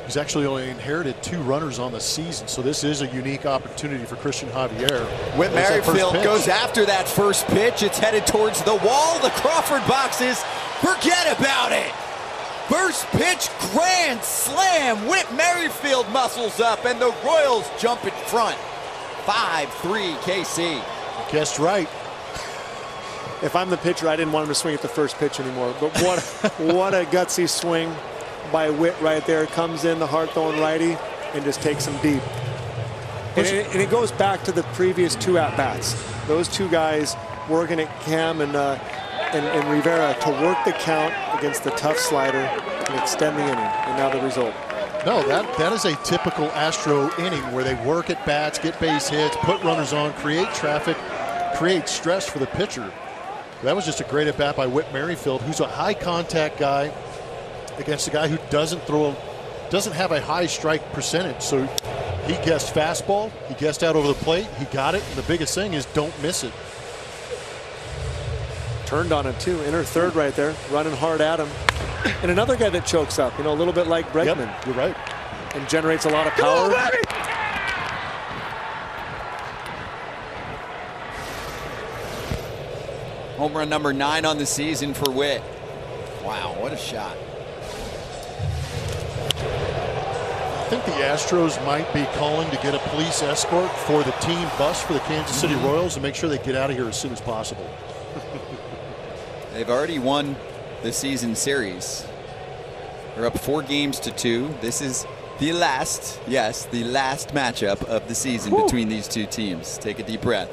[SPEAKER 3] He's actually only inherited 2 runners on the season, so this is a unique opportunity for Christian Javier.
[SPEAKER 1] Whit Merrifield goes after that first pitch. It's headed towards the wall. The Crawford boxes. Forget about it. First pitch, grand slam. Whit Merrifield muscles up, and the Royals jump in front. 5-3 KC.
[SPEAKER 3] Guessed right.
[SPEAKER 7] If I'm the pitcher, I didn't want him to swing at the first pitch anymore. But what a gutsy swing by Whit right there. Comes in the hard-throwing righty and just takes him deep. And it goes back to the previous 2 at-bats. Those 2 guys working at Cam and Rivera to work the count against the tough slider and extend the inning. And now the result.
[SPEAKER 3] No, that is a typical Astro inning where they work at bats, get base hits, put runners on, create traffic, create stress for the pitcher. That was just a great at bat by Whit Merrifield, who's a high contact guy against a guy who doesn't have a high strike percentage. So he guessed fastball, he guessed out over the plate, he got it. And the biggest thing is don't miss it.
[SPEAKER 7] Turned on it too, inner third right there, running hard at him. And another guy that chokes up, a little bit like Bregman.
[SPEAKER 3] Yep, you're right.
[SPEAKER 7] And generates a lot of power.
[SPEAKER 1] Home run number 9 on the season for Whit. Wow, what a shot.
[SPEAKER 3] I think the Astros might be calling to get a police escort for the team bus for the Kansas City Royals and make sure they get out of here as soon as possible.
[SPEAKER 1] They've already won the season series. They're up 4 games to 2. This is The last matchup of the season between these two teams. Take a deep breath.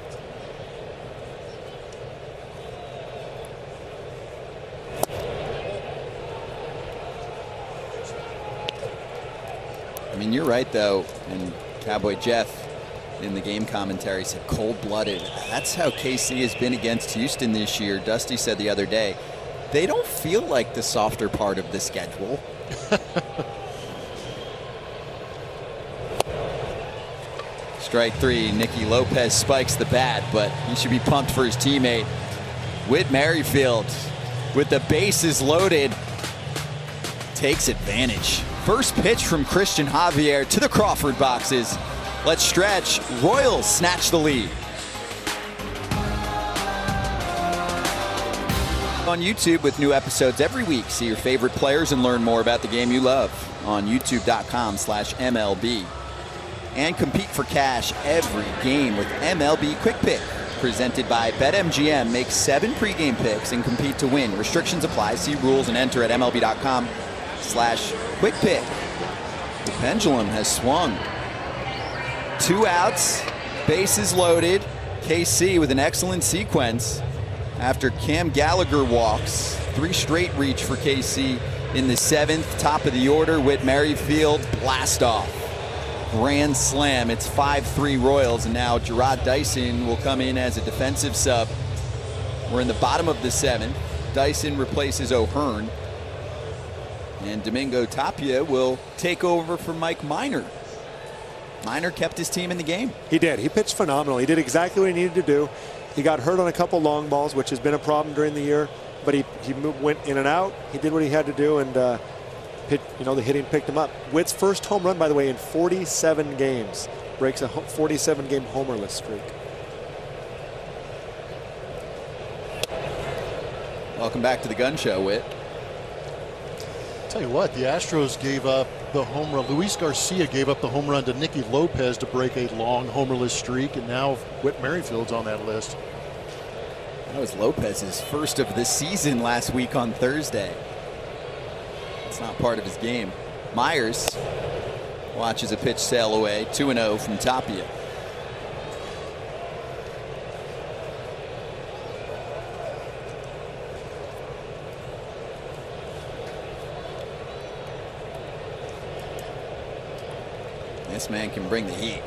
[SPEAKER 1] I mean, you're right, though, and Cowboy Jeff in the game commentary said cold-blooded. That's how KC has been against Houston this year. Dusty said the other day, they don't feel like the softer part of the schedule. Strike three, Nicky Lopez spikes the bat, but he should be pumped for his teammate. Whit Merrifield, with the bases loaded, takes advantage. First pitch from Christian Javier to the Crawford boxes. Let's stretch. Royals snatch the lead. On YouTube with new episodes every week. See your favorite players and learn more about the game you love on youtube.com/MLB. And compete for cash every game with MLB Quick Pick. Presented by BetMGM. Make 7 pregame picks and compete to win. Restrictions apply. See rules and enter at MLB.com/Quick Pick. The pendulum has swung. 2 outs, bases loaded. KC with an excellent sequence after Cam Gallagher walks. 3 straight reach for KC in the 7th. Top of the order, Whit Merrifield, blast off. Grand slam. It's 5-3 Royals, and now Gerard Dyson will come in as a defensive sub. We're in the bottom of the 7th. Dyson replaces O'Hearn, and Domingo Tapia will take over for Mike Minor. Minor kept his team in the game.
[SPEAKER 7] He did. He pitched phenomenal. He did exactly what he needed to do. He got hurt on a couple long balls, which has been a problem during the year, but he went in and out. He did what he had to do, and the hitting picked him up. Whit's first home run, by the way, in 47 games. Breaks a 47-game homerless streak.
[SPEAKER 1] Welcome back to the Gun Show, Whit.
[SPEAKER 3] Tell you what, the Astros gave up the home run. Luis Garcia gave up the home run to Nicky Lopez to break a long homerless streak, and now Whit Merrifield's on that list.
[SPEAKER 1] That was Lopez's first of the season last week on Thursday. It's not part of his game. Meyers watches a pitch sail away. 2-0 from Tapia. This man can bring the heat.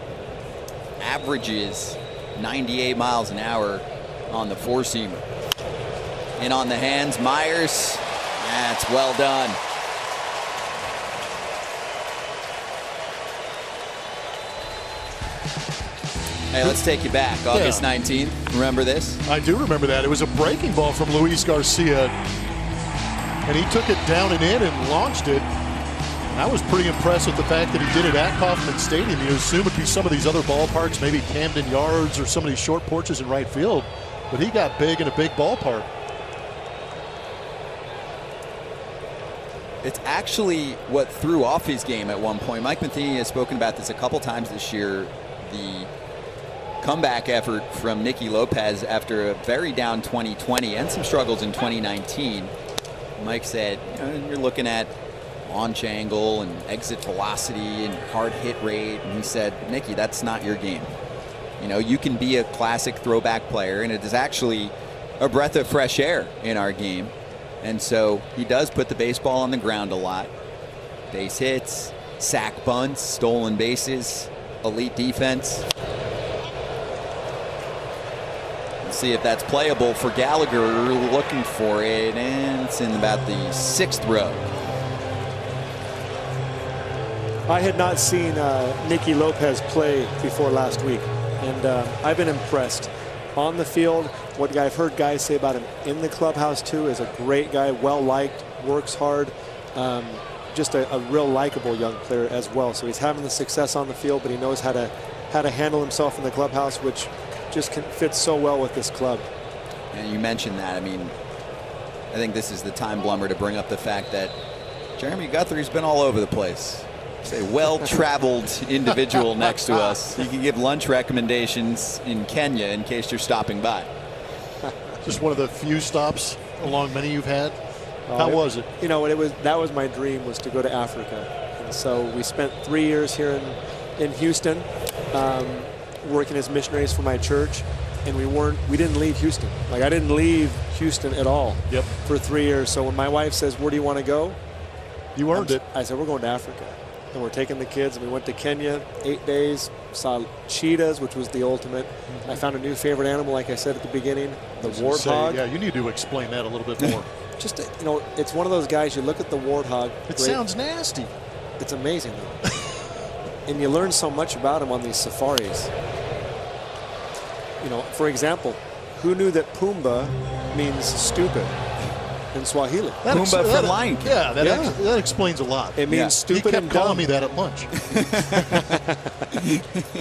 [SPEAKER 1] Averages 98 miles an hour on the 4-seamer. In on the hands, Meyers. That's well done. Hey, let's take you back. August 19th. Remember this?
[SPEAKER 3] I do remember that. It was a breaking ball from Luis Garcia, and he took it down and in and launched it. I was pretty impressed with the fact that he did it at Kauffman Stadium. You assume it'd be some of these other ballparks, maybe Camden Yards or some of these short porches in right field, but he got big in a big ballpark.
[SPEAKER 1] It's actually what threw off his game at one point. Mike Matheny has spoken about this a couple times this year. The comeback effort from Nicky Lopez after a very down 2020 and some struggles in 2019. Mike said, you're looking at launch angle and exit velocity and hard hit rate, and he said, Nicky, that's not your game. You can be a classic throwback player, and it is actually a breath of fresh air in our game. And so he does put the baseball on the ground a lot. Base hits, sack bunts, stolen bases, elite defense. Let's see if that's playable for Gallagher. Looking for it, and it's in about the 6th row.
[SPEAKER 7] I had not seen Nicky Lopez play before last week, and I've been impressed. On the field, what I've heard guys say about him in the clubhouse too, is a great guy, well-liked, works hard, just a real likable young player as well. So he's having the success on the field, but he knows how to handle himself in the clubhouse, which just fits so well with this club.
[SPEAKER 1] And you mentioned that. I mean, I think this is the time, Blummer, to bring up the fact that Jeremy Guthrie's been all over the place. A well-traveled individual next to us. He can give lunch recommendations in Kenya in case you're stopping by.
[SPEAKER 3] Just one of the few stops along many you've had. How was it?
[SPEAKER 7] That was my dream, was to go to Africa. And so we spent 3 years here in Houston, working as missionaries for my church, and we didn't leave Houston. Like, I didn't leave Houston at all.
[SPEAKER 3] Yep.
[SPEAKER 7] For 3 years. So when my wife says, "Where do you want to go?"
[SPEAKER 3] You earned it.
[SPEAKER 7] I said, "We're going to Africa." And we're taking the kids, and we went to Kenya, 8 days, saw cheetahs, which was the ultimate. I found a new favorite animal, like I said at the beginning, the warthog.
[SPEAKER 3] Yeah, you need to explain that a little bit more.
[SPEAKER 7] Just, you know, it's one of those guys, you look at the warthog.
[SPEAKER 3] It sounds nasty.
[SPEAKER 7] It's amazing, though. And you learn so much about him on these safaris. You know, for example, who knew that Pumbaa means stupid in Swahili?
[SPEAKER 1] Pumbaa from Lion King.
[SPEAKER 3] Yeah, that explains a lot.
[SPEAKER 7] It means stupid and dumb.
[SPEAKER 3] He kept calling me that at lunch.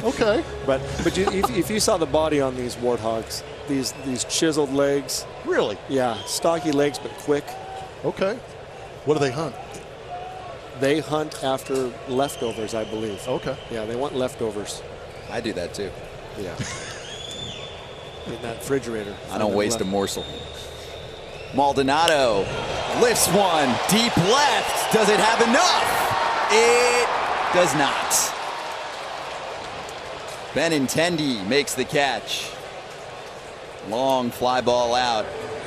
[SPEAKER 3] Okay.
[SPEAKER 7] But if you saw the body on these warthogs, these chiseled legs.
[SPEAKER 3] Really?
[SPEAKER 7] Yeah, stocky legs but quick.
[SPEAKER 3] Okay. What do they hunt?
[SPEAKER 7] They hunt after leftovers, I believe.
[SPEAKER 3] Okay.
[SPEAKER 7] Yeah, they want leftovers.
[SPEAKER 1] I do that too.
[SPEAKER 7] Yeah. In that refrigerator.
[SPEAKER 1] I don't waste a morsel. Maldonado lifts one deep left. Does it have enough? It does not. Benintendi makes the catch. Long fly ball out,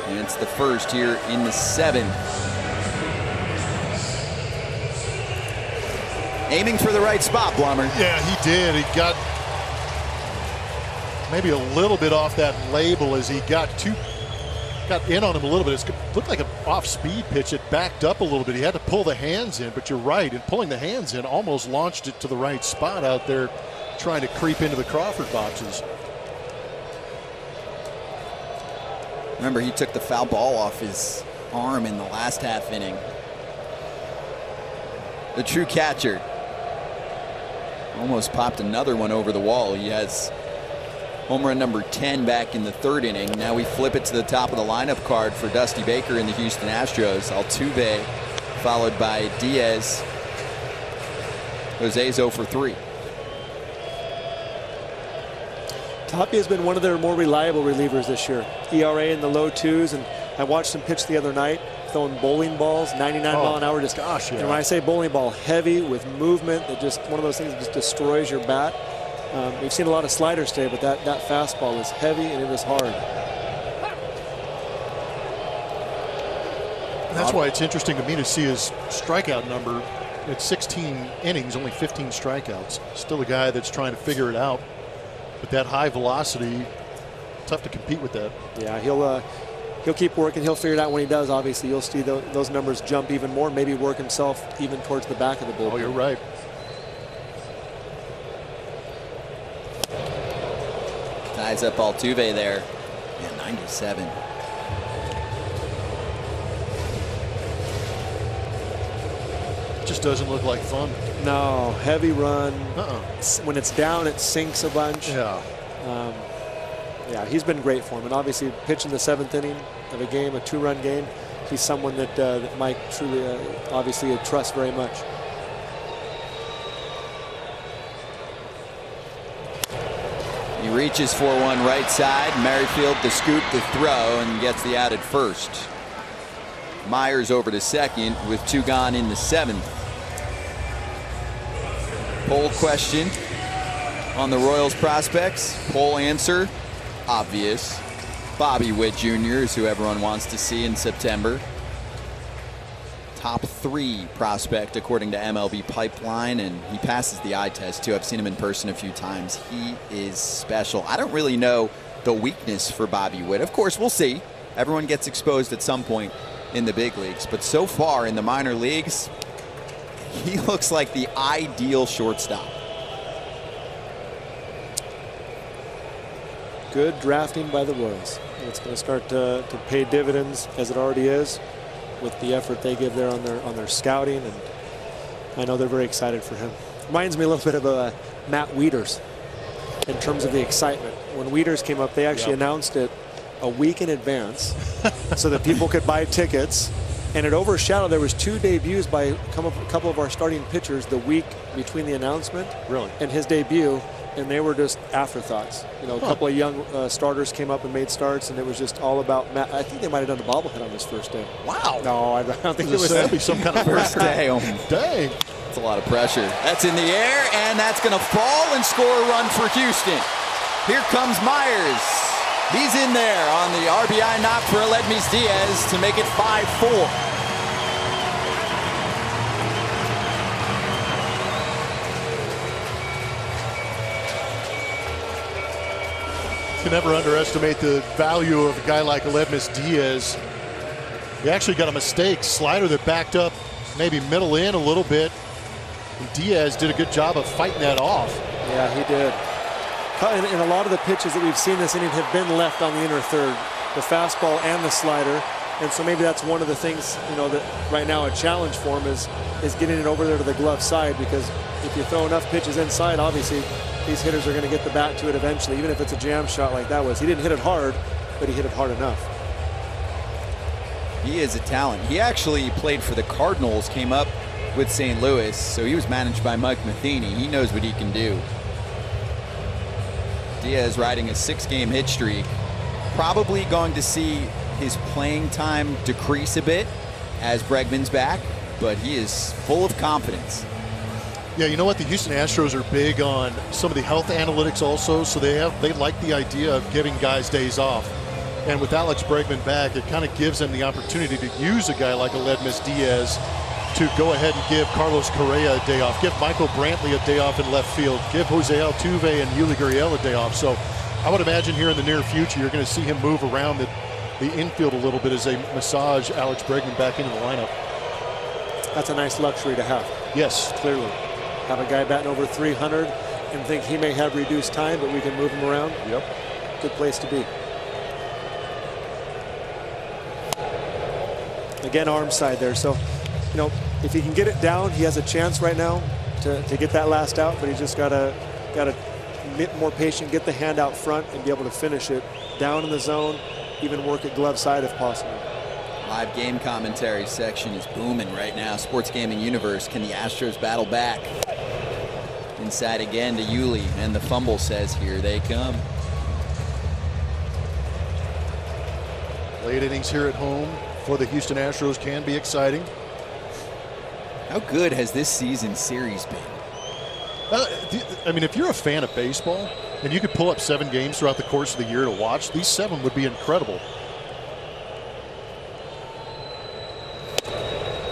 [SPEAKER 1] and it's the first here in the 7th. Aiming for the right spot, Blummer.
[SPEAKER 3] Yeah, he did. He got maybe a little bit off that label as he got in on him a little bit. It looked like an off-speed pitch. It backed up a little bit. He had to pull the hands in, but you're right. And pulling the hands in almost launched it to the right spot out there, trying to creep into the Crawford boxes.
[SPEAKER 1] Remember, he took the foul ball off his arm in the last half inning. The true catcher almost popped another one over the wall. He has home run number 10 back in the 3rd inning. Now we flip it to the top of the lineup card for Dusty Baker in the Houston Astros. Altuve followed by Diaz. Jose's 0 for 3.
[SPEAKER 7] Tapia has been one of their more reliable relievers this year. ERA in the low 2s, and I watched him pitch the other night, throwing bowling balls, 99 mile an hour. Just
[SPEAKER 3] gosh, yeah.
[SPEAKER 7] And when I say bowling ball, heavy with movement, that just one of those things that just destroys your bat. We've seen a lot of sliders today, but that fastball is heavy and it is hard.
[SPEAKER 3] That's why it's interesting to me to see his strikeout number. At 16 innings, only 15 strikeouts. Still a guy that's trying to figure it out. But that high velocity, tough to compete with that.
[SPEAKER 7] Yeah, he'll keep working. He'll figure it out when he does. Obviously, you'll see those numbers jump even more. Maybe work himself even towards the back of the bullpen.
[SPEAKER 3] Oh, you're right.
[SPEAKER 1] Ties up Altuve there. Yeah, 97.
[SPEAKER 3] Just doesn't look like fun.
[SPEAKER 7] No, heavy run. When it's down, it sinks a bunch.
[SPEAKER 3] Yeah.
[SPEAKER 7] Yeah, he's been great for him. And obviously, pitching the 7th inning of a game, a 2-run game, he's someone that Mike truly, obviously, trusts very much.
[SPEAKER 1] He reaches for one right side. Merrifield the scoop, the throw, and gets the out at first. Meyers over to second with 2 gone in the 7th. Poll question on the Royals prospects. Poll answer, obvious. Bobby Witt Jr. is who everyone wants to see in September. Top 3 prospect according to MLB Pipeline, and he passes the eye test too. I've seen him in person a few times. He is special. I don't really know the weakness for Bobby Witt. Of course, we'll see. Everyone gets exposed at some point in the big leagues, but so far in the minor leagues, he looks like the ideal shortstop.
[SPEAKER 7] Good drafting by the Royals. It's going to start to pay dividends, as it already is, with the effort they give there on their scouting, and I know they're very excited for him. Reminds me a little bit of Matt Wieters in terms of the excitement. When Wieters came up, they actually announced it a week in advance so that people could buy tickets, and it overshadowed. There was 2 debuts by a couple of our starting pitchers the week between the announcement and his debut, and they were just afterthoughts. You know, a couple of young starters came up and made starts, and it was just all about Matt. I think they might have done a bobblehead on his first day.
[SPEAKER 3] Wow.
[SPEAKER 7] No, I don't think it was.
[SPEAKER 3] That'd be some kind of
[SPEAKER 1] First day.
[SPEAKER 3] Dang.
[SPEAKER 1] It's a lot of pressure. That's in the air, and that's going to fall and score a run for Houston. Here comes Meyers. He's in there on the RBI knock for Aledmys Diaz to make it 5-4.
[SPEAKER 3] You can never underestimate the value of a guy like Aledmys Diaz. He actually got a mistake, slider that backed up, maybe middle in a little bit. And Diaz did a good job of fighting that off.
[SPEAKER 7] Yeah, he did. And a lot of the pitches that we've seen this inning have been left on the inner third, the fastball and the slider. And so maybe that's one of the things, you know, that right now a challenge for him is getting it over there to the glove side, because if you throw enough pitches inside, obviously these hitters are going to get the bat to it eventually, even if it's a jam shot like that was. He didn't hit it hard, but he hit it hard enough.
[SPEAKER 1] He is a talent. He actually played for the Cardinals, came up with St. Louis, so he was managed by Mike Matheny. He knows what he can do. Diaz riding a 6-game hit streak. Probably going to see his playing time decrease a bit as Bregman's back, but he is full of confidence.
[SPEAKER 3] Yeah, you know what? The Houston Astros are big on some of the health analytics also, so they like the idea of giving guys days off. And with Alex Bregman back, it kind of gives them the opportunity to use a guy like Aledmys Diaz to go ahead and give Carlos Correa a day off, give Michael Brantley a day off in left field, give Jose Altuve and Yuli Gurriel a day off. So I would imagine here in the near future, you're going to see him move around the infield a little bit as they massage Alex Bregman back into the lineup.
[SPEAKER 7] That's a nice luxury to have.
[SPEAKER 3] Yes, clearly.
[SPEAKER 7] Have a guy batting over 300 and think he may have reduced time, but we can move him around.
[SPEAKER 3] Yep.
[SPEAKER 7] Good place to be. Again, arm side there. So, you know, if he can get it down, he has a chance right now to get that last out, but he's just got to be more patient, get the hand out front and be able to finish it down in the zone, even work at glove side if possible.
[SPEAKER 1] Live game commentary section is booming right now. Sports Gaming Universe, can the Astros battle back? Inside again to Yuli, and the fumble says, here they come.
[SPEAKER 3] Late innings here at home for the Houston Astros can be exciting.
[SPEAKER 1] How good has this season series been?
[SPEAKER 3] I mean, if you're a fan of baseball and you could pull up 7 games throughout the course of the year to watch, these 7 would be incredible.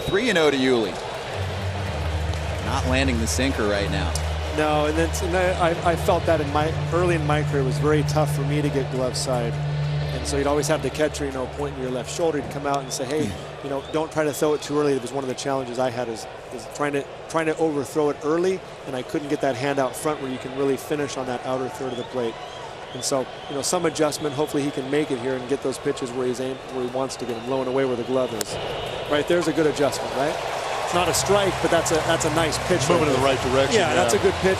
[SPEAKER 1] 3-0 to Yuli. Not landing the sinker right now.
[SPEAKER 7] No, and I felt that early in my career it was very tough for me to get glove side. And so you'd always have the catcher, you know, pointing your left shoulder to come out and say, hey, you know, don't try to throw it too early. It was one of the challenges I had is trying to overthrow it early, and I couldn't get that hand out front where you can really finish on that outer third of the plate. And so, you know, some adjustment. Hopefully he can make it here and get those pitches where he wants to get them, low and away where the glove is. Right there's a good adjustment, right? It's not a strike, but that's a nice pitch.
[SPEAKER 3] Moving in the right direction.
[SPEAKER 7] Yeah, that's a good pitch.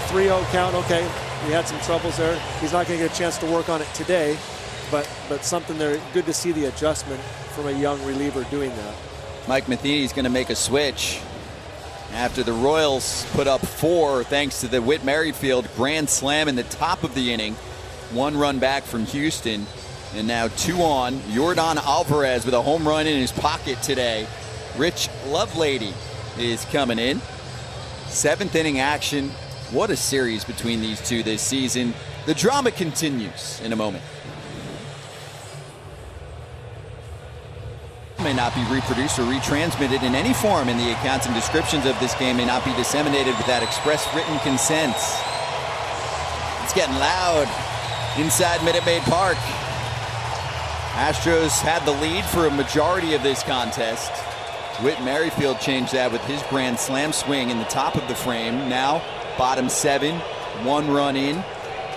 [SPEAKER 7] 3-0 count. Okay, we had some troubles there. He's not going to get a chance to work on it today, but something there. Good to see the adjustment from a young reliever doing that.
[SPEAKER 1] Mike Matheny's going to make a switch after the Royals put up 4 thanks to the Whit Merrifield grand slam in the top of the inning. 1 run back from Houston, and now 2 on. Yordan Alvarez with a home run in his pocket today. Rich Lovelady is coming in. 7th inning action. What a series between these two this season. The drama continues in a moment. May not be reproduced or retransmitted in any form, and the accounts and descriptions of this game may not be disseminated without express written consent. It's getting loud inside Minute Maid Park. Astros had the lead for a majority of this contest. Whit Merrifield changed that with his grand slam swing in the top of the frame. Now bottom 7, 1 run in,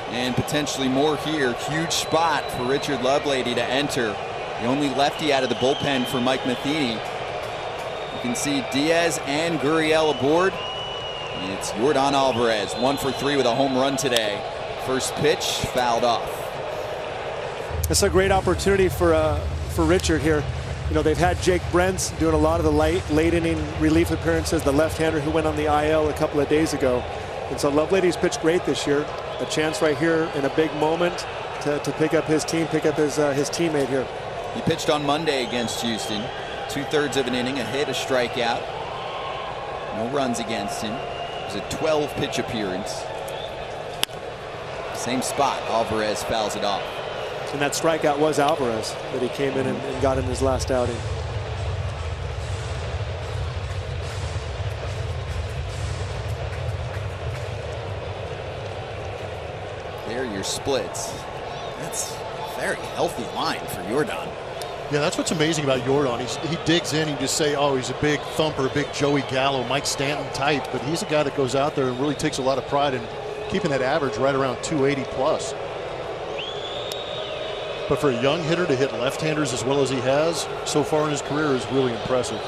[SPEAKER 1] and potentially more here. Huge spot for Richard Lovelady to enter. The only lefty out of the bullpen for Mike Matheny. You can see Diaz and Gurriel aboard. It's Yordan Alvarez, 1 for 3 with a home run today. First pitch fouled off.
[SPEAKER 7] It's a great opportunity for Richard here. You know, they've had Jake Brentz doing a lot of the late inning relief appearances, the left-hander who went on the IL a couple of days ago. And so Lovelady's pitched great this year. A chance right here in a big moment to pick up his team, pick up his teammate here.
[SPEAKER 1] He pitched on Monday against Houston. 2/3 of an inning, a hit, a strikeout. No runs against him. It was a 12-pitch appearance. Same spot. Alvarez fouls it off.
[SPEAKER 7] And that strikeout was Alvarez that he came in and got in his last outing.
[SPEAKER 1] There are your splits. That's a very healthy line for Jordan.
[SPEAKER 3] Yeah, that's what's amazing about Jordan. He digs in. You just say, oh, he's a big thumper, a big Joey Gallo, Mike Stanton type. But he's a guy that goes out there and really takes a lot of pride in keeping that average right around 280 plus. But for a young hitter to hit left-handers as well as he has so far in his career is really impressive.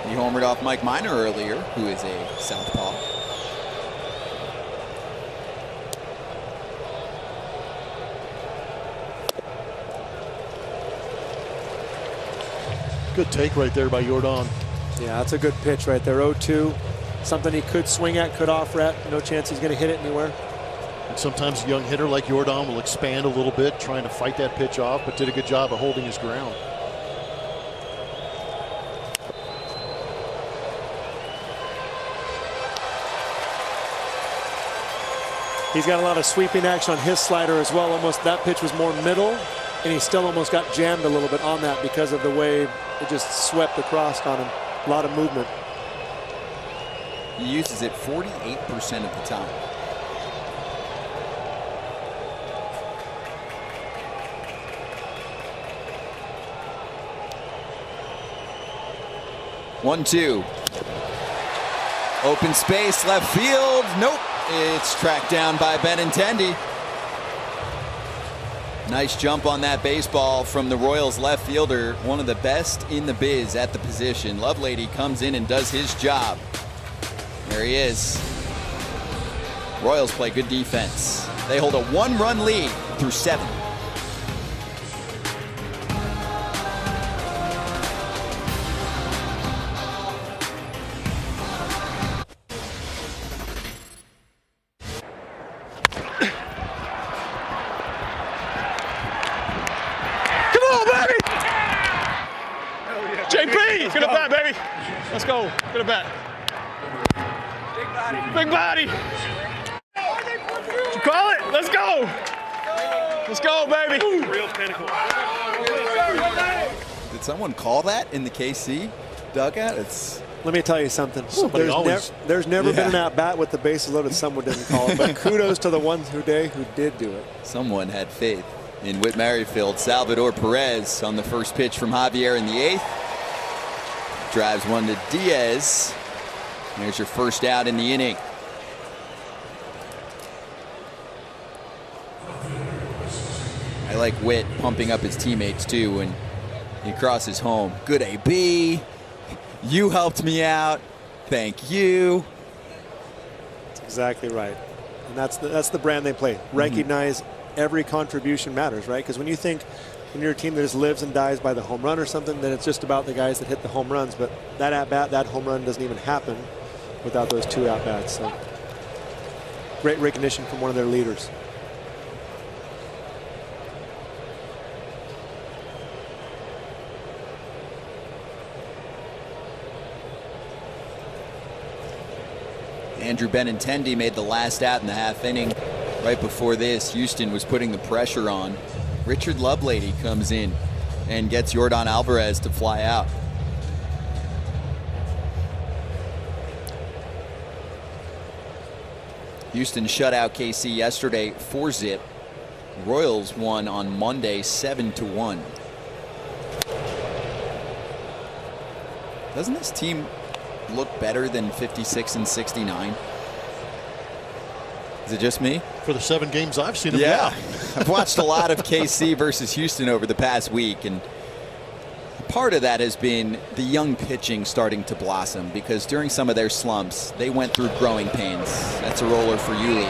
[SPEAKER 1] He homered off Mike Minor earlier, who is a southpaw.
[SPEAKER 3] Good take right there by Jordan.
[SPEAKER 7] Yeah, that's a good pitch right there. 0-2. Something he could swing at, could offer at. No chance he's going to hit it anywhere.
[SPEAKER 3] And sometimes a young hitter like Jordan will expand a little bit, trying to fight that pitch off, but did a good job of holding his ground.
[SPEAKER 7] He's got a lot of sweeping action on his slider as well. Almost that pitch was more middle, and he still almost got jammed a little bit on that because of the way it just swept across on him. A lot of movement.
[SPEAKER 1] He uses it 48% of the time. One, two. Open space, left field. Nope. It's tracked down by Benintendi. Nice jump on that baseball from the Royals left fielder. One of the best in the biz at the position. Lovelady comes in and does his job. There he is. Royals play good defense. They hold a 1-run lead through 7.
[SPEAKER 6] JP, good at bat, baby. Let's go. Good at bat. Big body. Did you call it? Let's go. Let's go, baby. Real pinnacle.
[SPEAKER 1] Did someone call that in the KC dugout?
[SPEAKER 7] Let me tell you something. There's never been an at-bat with the bases loaded someone didn't call it, but kudos to the ones who did do it.
[SPEAKER 1] Someone had faith in Whit Merrifield. Salvador Perez on the first pitch from Javier in the 8th. Drives one to Diaz. There's your first out in the inning. I like Whit pumping up his teammates too when he crosses home. Good AB. You helped me out. Thank you.
[SPEAKER 7] That's exactly right. And that's the brand they play. Recognize every contribution matters, right? Because when you're a team that just lives and dies by the home run or something, then it's just about the guys that hit the home runs. But that at-bat, that home run doesn't even happen without those 2 at-bats. So great recognition from one of their leaders.
[SPEAKER 1] Andrew Benintendi made the last out in the half inning. Right before this, Houston was putting the pressure on. Richard Lovelady comes in and gets Jordan Alvarez to fly out. Houston shut out KC yesterday 4-0. Royals won on Monday 7-1. Doesn't this team look better than 56-69? Is it just me?
[SPEAKER 3] For the 7 games I've seen them,
[SPEAKER 1] yeah. I've watched a lot of KC versus Houston over the past week, and part of that has been the young pitching starting to blossom, because during some of their slumps, they went through growing pains. That's a roller for Yuli.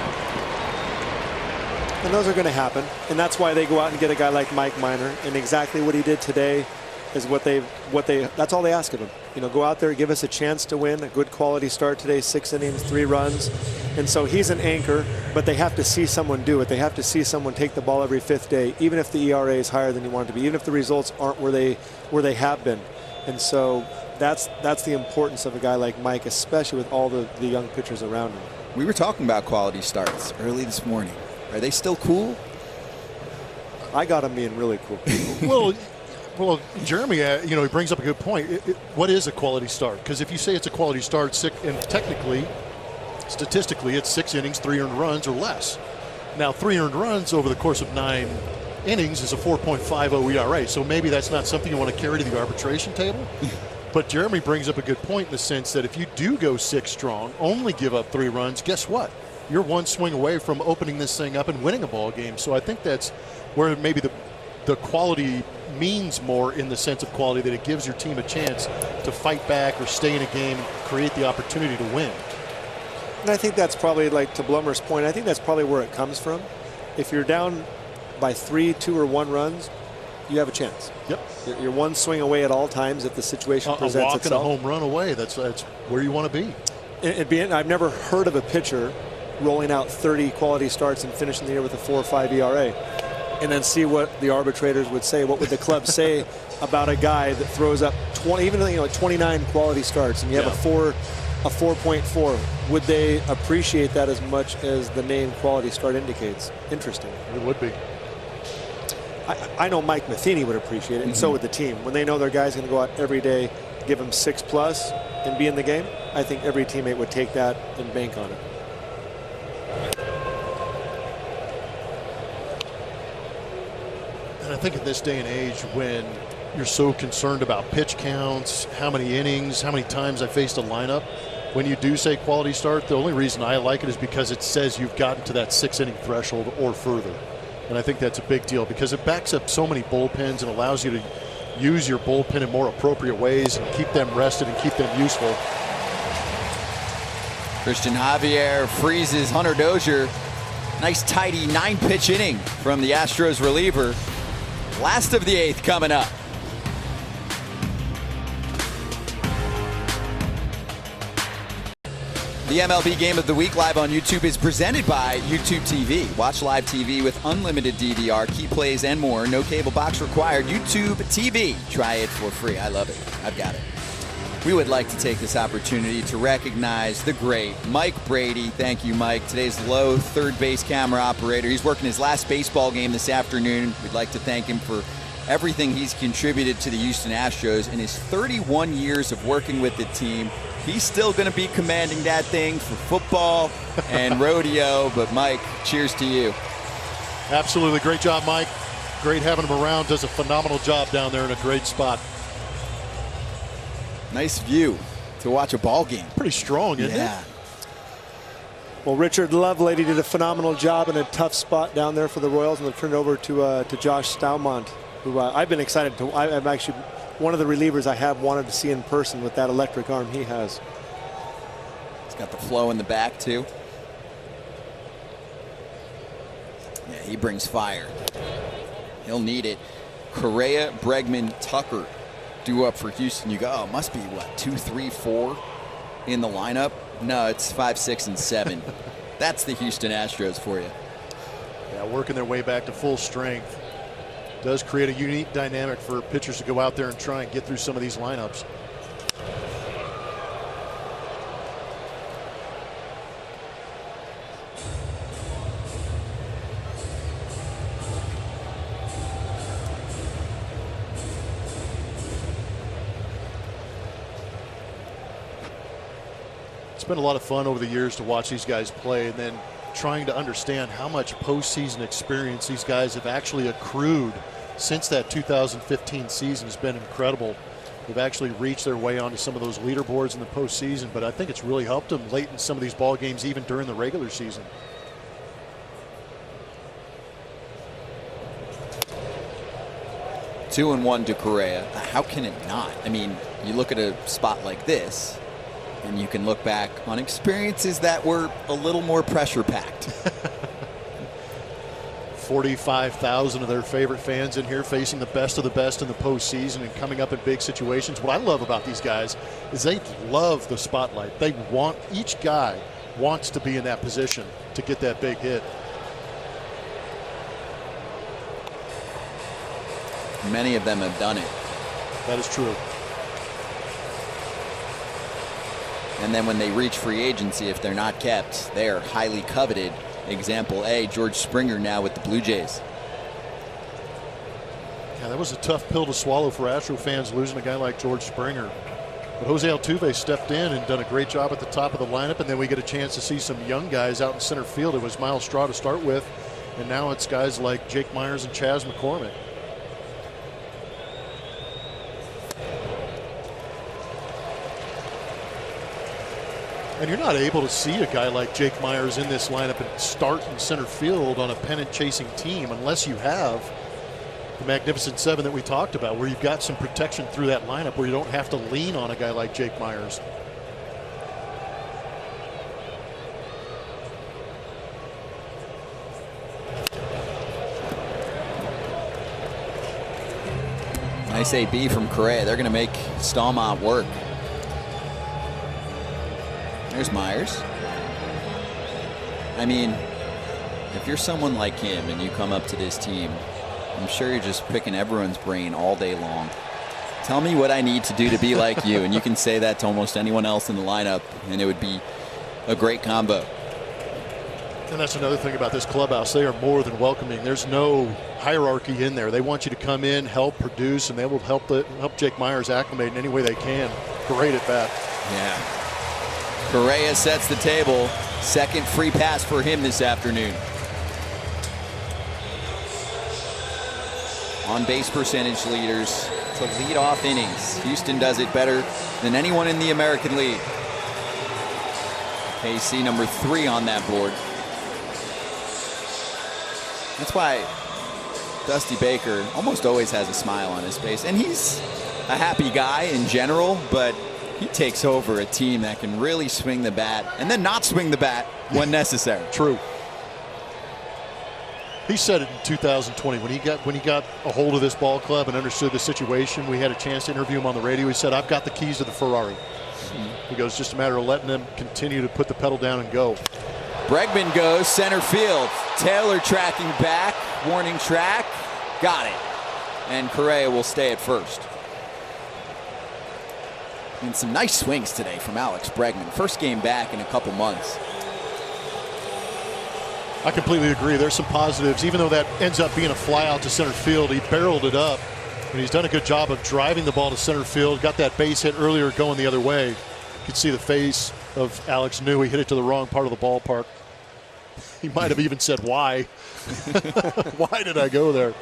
[SPEAKER 7] And those are going to happen, and that's why they go out and get a guy like Mike Minor, and exactly what he did today is that's all they ask of him. You know, go out there, give us a chance to win, a good quality start today, 6 innings, 3 runs. And so he's an anchor, but they have to see someone do it. They have to see someone take the ball every 5th day, even if the ERA is higher than you want it to be, even if the results aren't where they have been. And so that's the importance of a guy like Mike, especially with all the young pitchers around him.
[SPEAKER 1] We were talking about quality starts early this morning. Are they still cool?
[SPEAKER 7] I got him being really cool.
[SPEAKER 3] Well, Jeremy, he brings up a good point. What is a quality start? Because if you say it's a quality start, and technically, statistically, it's 6 innings, 3 earned runs or less. Now, 3 earned runs over the course of 9 innings is a 4.50 ERA. So maybe that's not something you want to carry to the arbitration table. But Jeremy brings up a good point in the sense that if you do go 6 strong, only give up 3 runs, guess what? You're 1 swing away from opening this thing up and winning a ball game. So I think that's where maybe the quality means more, in the sense of quality, that it gives your team a chance to fight back or stay in a game and create the opportunity to win.
[SPEAKER 7] And I think that's probably, like to Blummer's point, I think that's probably where it comes from. If you're down by 3, 2, or 1 runs, you have a chance.
[SPEAKER 3] Yep.
[SPEAKER 7] You're 1 swing away at all times if the situation presents itself.
[SPEAKER 3] A walk and a home run away. That's where you want to be.
[SPEAKER 7] I've never heard of a pitcher rolling out 30 quality starts and finishing the year with a 4 or 5 ERA. And then see what the arbitrators would say. What would the club say about a guy that throws up 29 quality starts, and you have a 4.4? Would they appreciate that as much as the name quality start indicates? Interesting.
[SPEAKER 3] It would be.
[SPEAKER 7] I know Mike Matheny would appreciate it, and so would the team. When they know their guy's going to go out every day, give him 6+ and be in the game, I think every teammate would take that and bank on it.
[SPEAKER 3] And I think in this day and age, when you're so concerned about pitch counts, how many innings, how many times I faced a lineup, when you do say quality start, the only reason I like it is because it says you've gotten to that 6-inning threshold or further. And I think that's a big deal because it backs up so many bullpens and allows you to use your bullpen in more appropriate ways and keep them rested and keep them useful.
[SPEAKER 1] Christian Javier freezes Hunter Dozier. Nice tidy 9-pitch inning from the Astros reliever. Last of the 8th coming up. The MLB Game of the Week live on YouTube is presented by YouTube TV. Watch live TV with unlimited DVR, key plays, and more. No cable box required. YouTube TV. Try it for free. I love it. I've got it. We would like to take this opportunity to recognize the great Mike Brady. Thank you, Mike. Today's low third base camera operator. He's working his last baseball game this afternoon. We'd like to thank him for everything he's contributed to the Houston Astros in his 31 years of working with the team. He's still going to be commanding that thing for football and rodeo. But, Mike, cheers to you.
[SPEAKER 3] Absolutely. Great job, Mike. Great having him around. Does a phenomenal job down there in a great spot.
[SPEAKER 1] Nice view to watch a ball game.
[SPEAKER 3] Pretty strong, isn't it?
[SPEAKER 7] Well, Richard Lovelady did a phenomenal job in a tough spot down there for the Royals, and they'll turn it over to Josh Staumont, who I've been excited to. I'm actually one of the relievers I have wanted to see in person with that electric arm he has.
[SPEAKER 1] He's got the flow in the back, too. Yeah, he brings fire. He'll need it. Correa, Bregman, Tucker due up for Houston. You go, oh, must be what, 2, 3, 4 in the lineup? No, it's 5, 6, and 7. That's the Houston Astros for you.
[SPEAKER 3] Yeah, working their way back to full strength does create a unique dynamic for pitchers to go out there and try and get through some of these lineups. It's been a lot of fun over the years to watch these guys play, and then trying to understand how much postseason experience these guys have actually accrued since that 2015 season has been incredible. They've actually reached their way onto some of those leaderboards in the postseason, but I think it's really helped them late in some of these ball games, even during the regular season.
[SPEAKER 1] Two and 1 to Correa. How can it not? I mean, you look at a spot like this, and you can look back on experiences that were a little more pressure-packed.
[SPEAKER 3] 45,000 of their favorite fans in here facing the best of the best in the postseason and coming up in big situations. What I love about these guys is they love the spotlight. They want, each guy wants to be in that position to get that big hit.
[SPEAKER 1] Many of them have done it.
[SPEAKER 3] That is true.
[SPEAKER 1] And then when they reach free agency, if they're not kept, they are highly coveted. Example A, George Springer now with the Blue Jays.
[SPEAKER 3] Yeah, that was a tough pill to swallow for Astro fans, losing a guy like George Springer. But Jose Altuve stepped in and done a great job at the top of the lineup, and then we get a chance to see some young guys out in center field. It was Miles Straw to start with, and now it's guys like Jake Meyers and Chas McCormick. And you're not able to see a guy like Jake Meyers in this lineup and start in center field on a pennant-chasing team unless you have the Magnificent Seven that we talked about, where you've got some protection through that lineup where you don't have to lean on a guy like Jake Meyers.
[SPEAKER 1] Nice AB from Correa. They're going to make Stallmont work. There's Meyers. I mean, if you're someone like him and you come up to this team, I'm sure you're just picking everyone's brain all day long. Tell me what I need to do to be like you, and you can say that to almost anyone else in the lineup, and it would be a great combo.
[SPEAKER 3] And that's another thing about this clubhouse. They are more than welcoming. There's no hierarchy in there. They want you to come in, help produce, and they will help Jake Meyers acclimate in any way they can. Great at bat.
[SPEAKER 1] Yeah. Correa sets the table. Second free pass for him this afternoon. On base percentage leaders to lead off innings. Houston does it better than anyone in the American League. KC number 3 on that board. That's why Dusty Baker almost always has a smile on his face. And he's a happy guy in general, but he takes over a team that can really swing the bat and then not swing the bat when necessary.
[SPEAKER 3] True. He said it in 2020 when he got a hold of this ball club and understood the situation. We had a chance to interview him on the radio. He said, "I've got the keys to the Ferrari." He goes, just a matter of letting them continue to put the pedal down and go.
[SPEAKER 1] Bregman goes center field. Taylor tracking back. Warning track. Got it. And Correa will stay at first. And some nice swings today from Alex Bregman. First game back in a couple months.
[SPEAKER 3] I completely agree. There's some positives. Even though that ends up being a fly out to center field, he barreled it up. And he's done a good job of driving the ball to center field. Got that base hit earlier going the other way. You could see the face of Alex knew he hit it to the wrong part of the ballpark. He might have even said, "Why? Why did I go there?"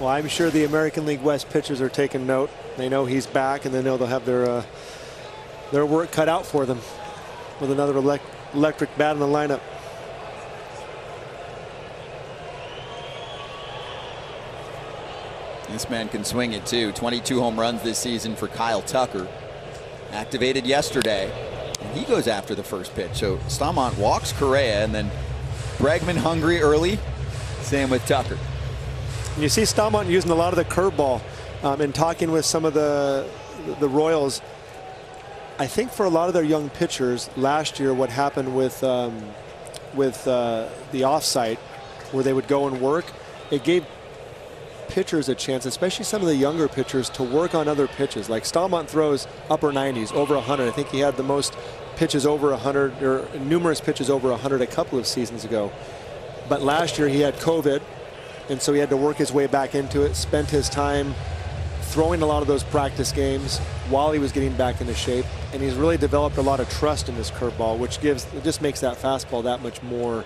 [SPEAKER 7] Well, I'm sure the American League West pitchers are taking note. They know he's back, and they know they'll have their work cut out for them with another electric bat in the lineup.
[SPEAKER 1] This man can swing it too. 22 home runs this season for Kyle Tucker. Activated yesterday. And he goes after the first pitch. So Stallmont walks Correa, and then Bregman hungry early. Same with Tucker.
[SPEAKER 7] You see Stallmont using a lot of the curveball. In talking with some of the Royals, I think for a lot of their young pitchers last year, what happened with the offsite, where they would go and work, it gave pitchers a chance, especially some of the younger pitchers, to work on other pitches. Like Stallmont throws upper 90s, over 100. I think he had the most pitches over 100, or numerous pitches over 100 a couple of seasons ago. But last year he had COVID, and so he had to work his way back into it, spent his time throwing a lot of those practice games while he was getting back into shape, and he's really developed a lot of trust in his curveball, which just makes that fastball that much more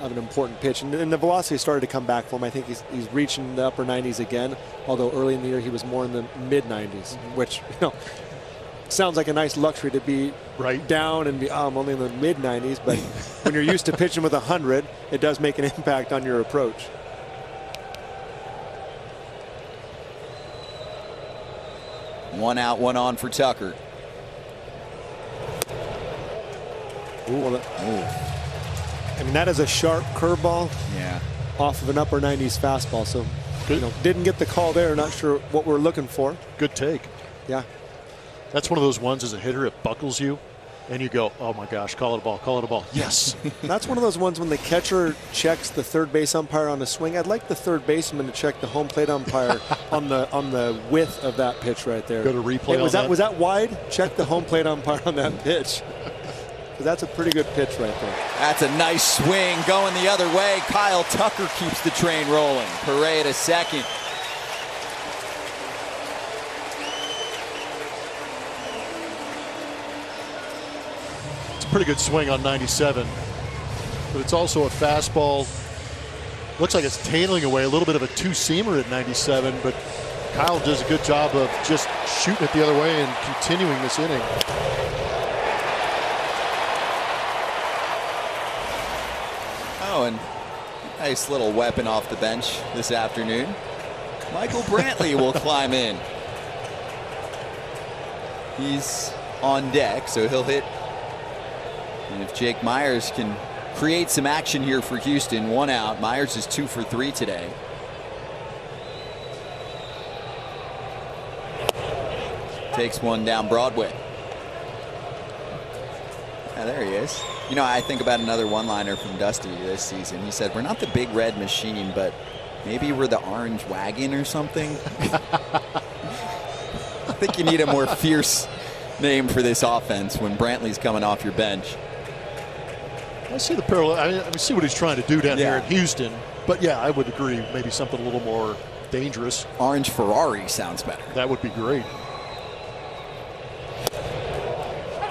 [SPEAKER 7] of an important pitch. And the velocity started to come back for him. I think he's reaching the upper 90s again, although early in the year he was more in the mid 90s, which, you know, sounds like a nice luxury to be right down and be, I'm only in the mid 90s, but when you're used to pitching with 100, it does make an impact on your approach.
[SPEAKER 1] One out, one on for Tucker.
[SPEAKER 7] I mean, that is a sharp curveball.
[SPEAKER 1] Yeah.
[SPEAKER 7] Off of an upper 90s fastball. So, you know, didn't get the call there. Not sure what we're looking for.
[SPEAKER 3] Good take.
[SPEAKER 7] Yeah.
[SPEAKER 3] That's one of those ones as a hitter, it buckles you. and you go, oh my gosh, call it a ball, call it a ball. Yes.
[SPEAKER 7] That's one of those ones when the catcher checks the third base umpire on the swing. I'd like the third baseman to check the home plate umpire on the width of that pitch right there.
[SPEAKER 3] Go to replay.
[SPEAKER 7] Hey, was that wide? Check the home plate umpire on that pitch. Because that's a pretty good pitch right there.
[SPEAKER 1] That's a nice swing going the other way. Kyle Tucker keeps the train rolling. Correa to second.
[SPEAKER 3] Pretty good swing on 97, but it's also a fastball. Looks like it's tailing away, a little bit of a two-seamer at 97, but Kyle does a good job of just shooting it the other way and continuing this inning.
[SPEAKER 1] Oh, and nice little weapon off the bench this afternoon. Michael Brantley will climb in. He's on deck, so he'll hit. And if Jake Meyers can create some action here for Houston, 1 out. Meyers is 2 for 3 today. Takes one down Broadway. Yeah, there he is. You know, I think about another one-liner from Dusty this season. He said, we're not the big red machine, but maybe we're the orange wagon or something. I think you need a more fierce name for this offense when Brantley's coming off your bench.
[SPEAKER 3] I see the parallel. I see what he's trying to do down here in Houston. But yeah, I would agree. Maybe something a little more dangerous.
[SPEAKER 1] Orange Ferrari sounds better.
[SPEAKER 3] That would be great.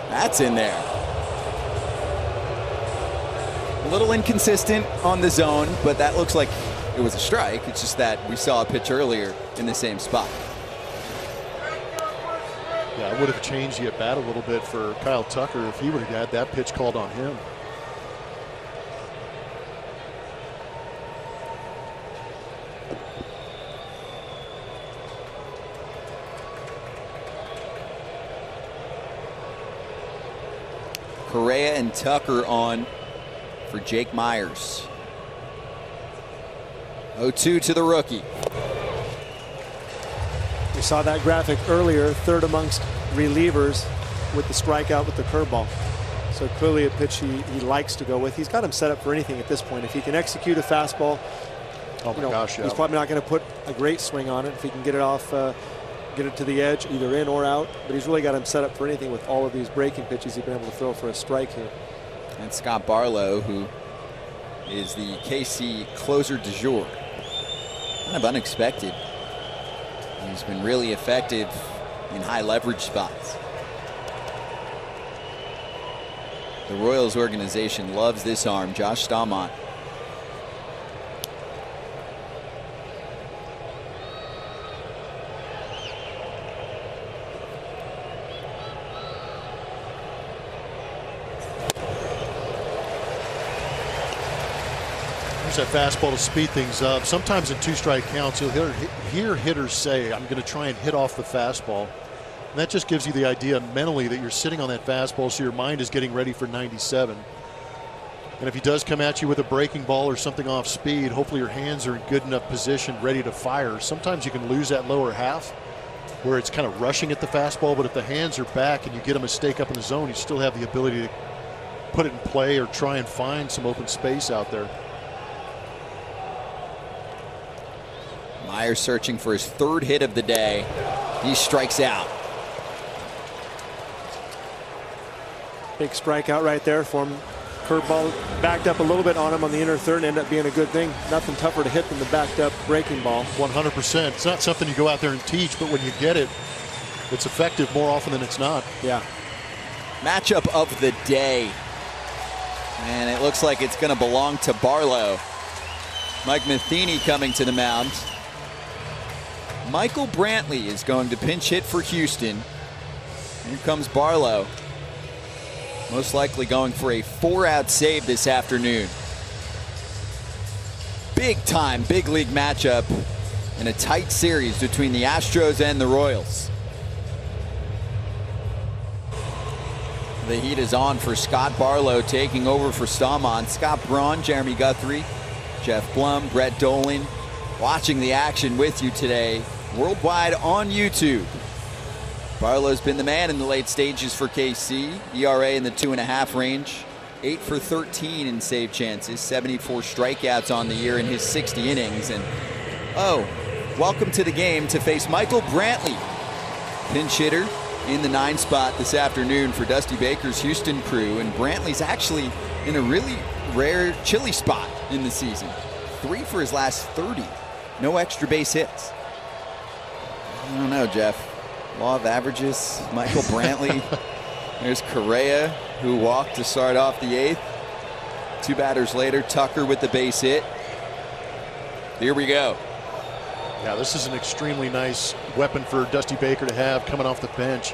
[SPEAKER 1] That's in there. A little inconsistent on the zone, but that looks like it was a strike. It's just that we saw a pitch earlier in the same spot.
[SPEAKER 3] Yeah, I would have changed the at bat a little bit for Kyle Tucker if he would have had that pitch called on him.
[SPEAKER 1] Correa and Tucker on for Jake Meyers. 0-2 to the rookie.
[SPEAKER 7] We saw that graphic earlier, third amongst relievers with the strikeout with the curveball. So clearly a pitch he likes to go with. He's got him set up for anything at this point. If he can execute a fastball, he's probably not going to put a great swing on it. If he can get it off, get it to the edge, either in or out. But he's really got him set up for anything with all of these breaking pitches he's been able to throw for a strike here.
[SPEAKER 1] And Scott Barlow, who is the KC closer du jour. Kind of unexpected. He's been really effective in high leverage spots. The Royals organization loves this arm, Josh Staumont.
[SPEAKER 3] That fastball to speed things up. Sometimes in two-strike counts, you'll hear hitters say, I'm going to try and hit off the fastball. And that just gives you the idea mentally that you're sitting on that fastball, so your mind is getting ready for 97. And if he does come at you with a breaking ball or something off speed, hopefully your hands are in good enough position, ready to fire. Sometimes you can lose that lower half where it's kind of rushing at the fastball, but if the hands are back and you get a mistake up in the zone, you still have the ability to put it in play or try and find some open space out there.
[SPEAKER 1] Meyers searching for his third hit of the day. He strikes out.
[SPEAKER 7] Big strikeout right there for him. Curveball backed up a little bit on him on the inner third and ended up being a good thing. Nothing tougher to hit than the backed up breaking ball.
[SPEAKER 3] 100%. It's not something you go out there and teach, but when you get it, it's effective more often than it's not.
[SPEAKER 7] Yeah.
[SPEAKER 1] Matchup of the day. And it looks like it's going to belong to Barlow. Mike Matheny coming to the mound. Michael Brantley is going to pinch hit for Houston. Here comes Barlow. Most likely going for a 4-out save this afternoon. Big time, big league matchup in a tight series between the Astros and the Royals. The heat is on for Scott Barlow taking over for Staumont. Scott Braun, Jeremy Guthrie, Jeff Blum, Brett Dolan watching the action with you today worldwide on YouTube. Barlow's been the man in the late stages for KC. ERA in the 2.5 range. 8 for 13 in save chances. 74 strikeouts on the year in his 60 innings. And welcome to the game to face Michael Brantley, pinch hitter in the 9 spot this afternoon for Dusty Baker's Houston crew. And Brantley's actually in a really rare chilly spot in the season. 3 for his last 30. No extra base hits. I don't know, Jeff. Law of averages, Michael Brantley. There's Correa, who walked to start off the 8th. 2 batters later, Tucker with the base hit. Here we go.
[SPEAKER 3] Yeah, this is an extremely nice weapon for Dusty Baker to have coming off the bench.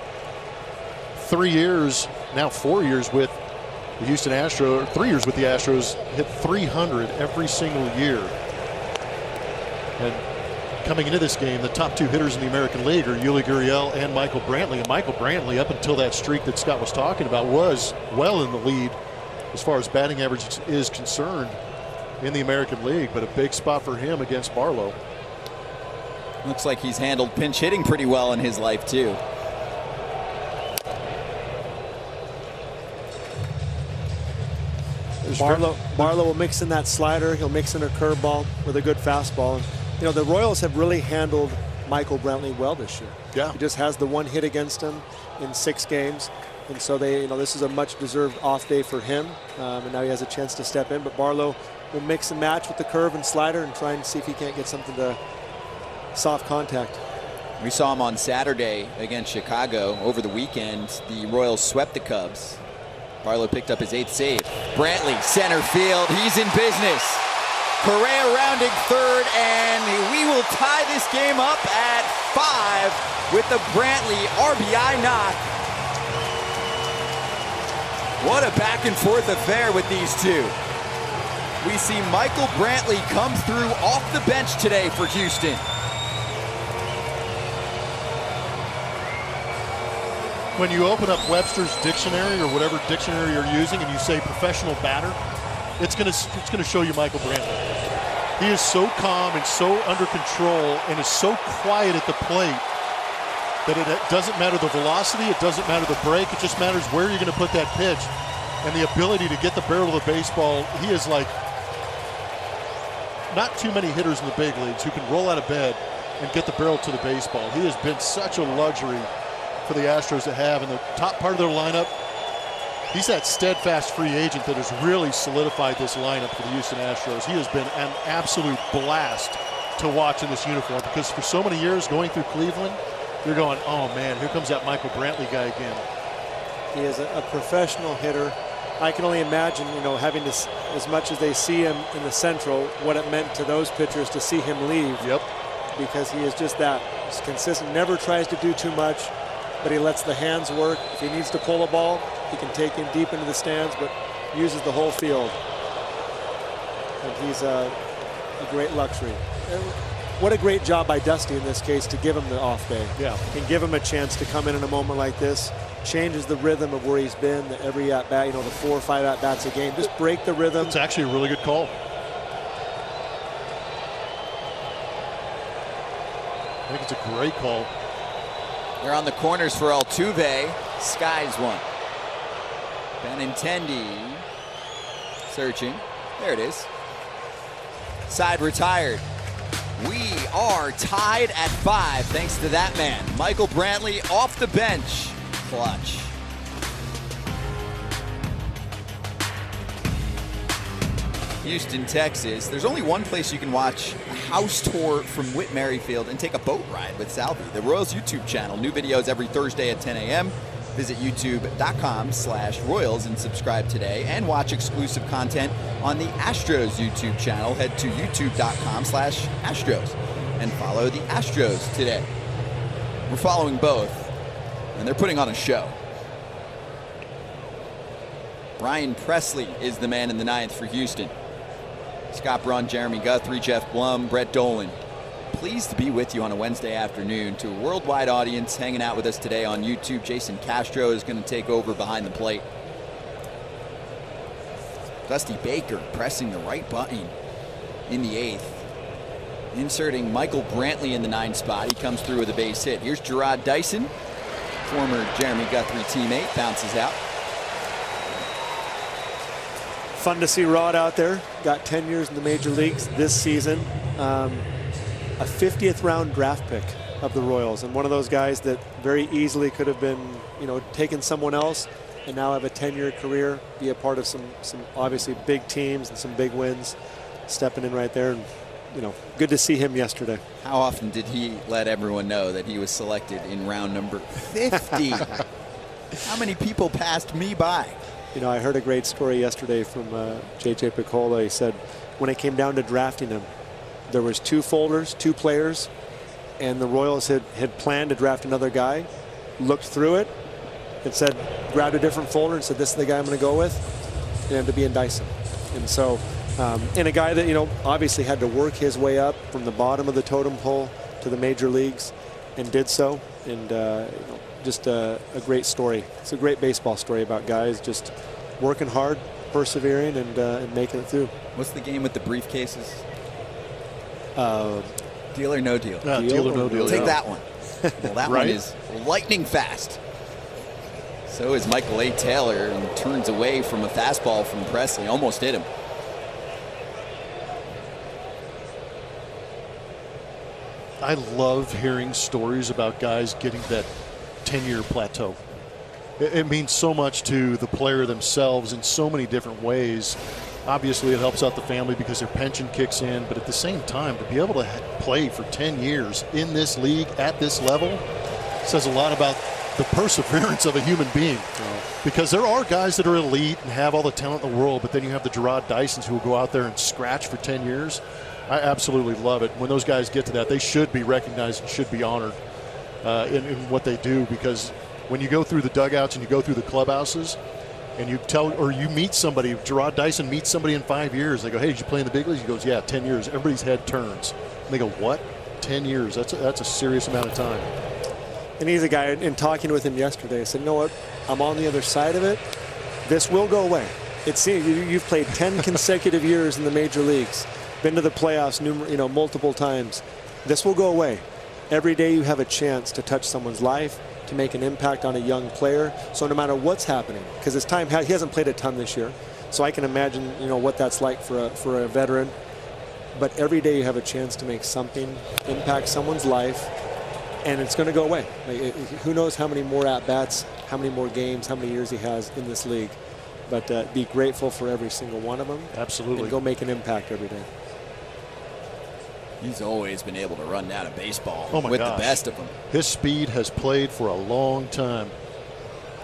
[SPEAKER 3] 3 years, now 4 years with the Houston Astros, 3 years with the Astros, hit 300 every single year. And coming into this game, the top 2 hitters in the American League are Yuli Gurriel and Michael Brantley. And Michael Brantley, up until that streak that Scott was talking about, was well in the lead as far as batting average is concerned in the American League. But a big spot for him against Barlow.
[SPEAKER 1] Looks like he's handled pinch hitting pretty well in his life, too.
[SPEAKER 7] Barlow will mix in that slider. He'll mix in a curveball with a good fastball. You know, the Royals have really handled Michael Brantley well this year.
[SPEAKER 3] Yeah.
[SPEAKER 7] He just has the 1 hit against him in 6 games. And so this is a much deserved off day for him. And now he has a chance to step in. But Barlow will mix and match with the curve and slider and try and see if he can't get something to soft contact.
[SPEAKER 1] We saw him on Saturday against Chicago. Over the weekend, the Royals swept the Cubs. Barlow picked up his 8th save. Brantley, center field. He's in business. Correa rounding third, and we will tie this game up at 5 with the Brantley RBI knock. What a back and forth affair with these two. We see Michael Brantley come through off the bench today for Houston.
[SPEAKER 3] When you open up Webster's dictionary or whatever dictionary you're using and you say professional batter, it's gonna show you Michael Brantley. He is so calm and so under control and is so quiet at the plate that it doesn't matter the velocity, it doesn't matter the break, it just matters where you're going to put that pitch. And the ability to get the barrel of the baseball, he is like not too many hitters in the big leagues who can roll out of bed and get the barrel to the baseball. He has been such a luxury for the Astros to have in the top part of their lineup. He's that steadfast free agent that has really solidified this lineup for the Houston Astros. He has been an absolute blast to watch in this uniform because for so many years going through Cleveland, you're going, oh man, here comes that Michael Brantley guy again.
[SPEAKER 7] He is a professional hitter. I can only imagine, having this, as much as they see him in the Central, what it meant to those pitchers to see him leave.
[SPEAKER 3] Yep.
[SPEAKER 7] Because he is just that. He's consistent, never tries to do too much, but he lets the hands work. If he needs to pull a ball, he can take him deep into the stands, but uses the whole field. And he's a great luxury. And what a great job by Dusty in this case to give him the off day.
[SPEAKER 3] Yeah.
[SPEAKER 7] And give him a chance to come in a moment like this. Changes the rhythm of where he's been, every at-bat, the 4 or 5 at-bats a game. Just break the rhythm.
[SPEAKER 3] It's actually a really good call. I think it's a great call.
[SPEAKER 1] They're on the corners for Altuve. Skies one. Benintendi searching. There it is. Side retired. We are tied at 5 thanks to that man. Michael Brantley off the bench. Clutch. Houston, Texas. There's only one place you can watch a house tour from Whit Merrifield and take a boat ride with Salvi. The Royals YouTube channel. New videos every Thursday at 10 a.m. Visit youtube.com/Royals and subscribe today, and watch exclusive content on the Astros YouTube channel. Head to youtube.com/Astros and follow the Astros today. We're following both, and they're putting on a show. Brian Presley is the man in the 9th for Houston. Scott Braun, Jeremy Guthrie, Jeff Blum, Brett Dolan. Pleased to be with you on a Wednesday afternoon. To a worldwide audience hanging out with us today on YouTube, Jason Castro is going to take over behind the plate. Dusty Baker pressing the right button in the 8th. Inserting Michael Brantley in the 9 spot. He comes through with a base hit. Here's Gerard Dyson. former Jeremy Guthrie teammate, bounces out.
[SPEAKER 7] Fun to see Rod out there. Got 10 years in the major leagues this season. A 50th round draft pick of the Royals, and one of those guys that very easily could have been, taken someone else, and now have a 10-year career, be a part of some obviously big teams and some big wins, stepping in right there. And good to see him yesterday.
[SPEAKER 1] How often did he let everyone know that he was selected in round number 50? How many people passed me by?
[SPEAKER 7] I heard a great story yesterday from J.J. Picola. He said when it came down to drafting him, there was 2 folders, 2 players, and the Royals had planned to draft another guy, looked through it, and said, grabbed a different folder and said, this is the guy I'm going to go with. It ended up being Dyson. And so, and a guy that, obviously had to work his way up from the bottom of the totem pole to the major leagues, and did so. And, just a great story. It's a great baseball story about guys just working hard, persevering, and making it through.
[SPEAKER 1] What's the game with the briefcases? Deal or no deal?
[SPEAKER 3] Deal or no deal.
[SPEAKER 1] Take that one. Well, that
[SPEAKER 3] Right?
[SPEAKER 1] one is lightning fast. So is Michael A. Taylor, and turns away from a fastball from Presley. Almost hit him.
[SPEAKER 3] I love hearing stories about guys getting that 10-year plateau. It means so much to the player themselves in so many different ways. Obviously, it helps out the family because their pension kicks in, but at the same time, to be able to play for 10 years in this league at this level says a lot about the perseverance of a human being. Because there are guys that are elite and have all the talent in the world, but then you have the Gerard Dysons who will go out there and scratch for 10 years. I absolutely love it. When those guys get to that, they should be recognized and should be honored in what they do, because when you go through the dugouts and you go through the clubhouses and you you meet somebody, Gerard Dyson meets somebody in 5 years, they go, hey, did you play in the big leagues? He goes, yeah, 10 years. Everybody's head turns. And they go, what? 10 years? That's a serious amount of time.
[SPEAKER 7] And he's a guy, in talking with him yesterday, I said, you know what, I'm on the other side of it. This will go away. You've played 10 consecutive years in the major leagues, been to the playoffs multiple times. This will go away. Every day you have a chance to touch someone's life, to make an impact on a young player. So no matter what's happening, because his time, he hasn't played a ton this year, so I can imagine what that's like for a veteran. But every day you have a chance to make something, impact someone's life, and it's going to go away. Who knows how many more at-bats, how many more games, how many years he has in this league. But be grateful for every single one of them.
[SPEAKER 3] Absolutely.
[SPEAKER 7] And go make an impact every day.
[SPEAKER 1] He's always been able to run down a baseball
[SPEAKER 3] Oh my
[SPEAKER 1] with
[SPEAKER 3] gosh.
[SPEAKER 1] the best of them.
[SPEAKER 3] His speed has played for a long time.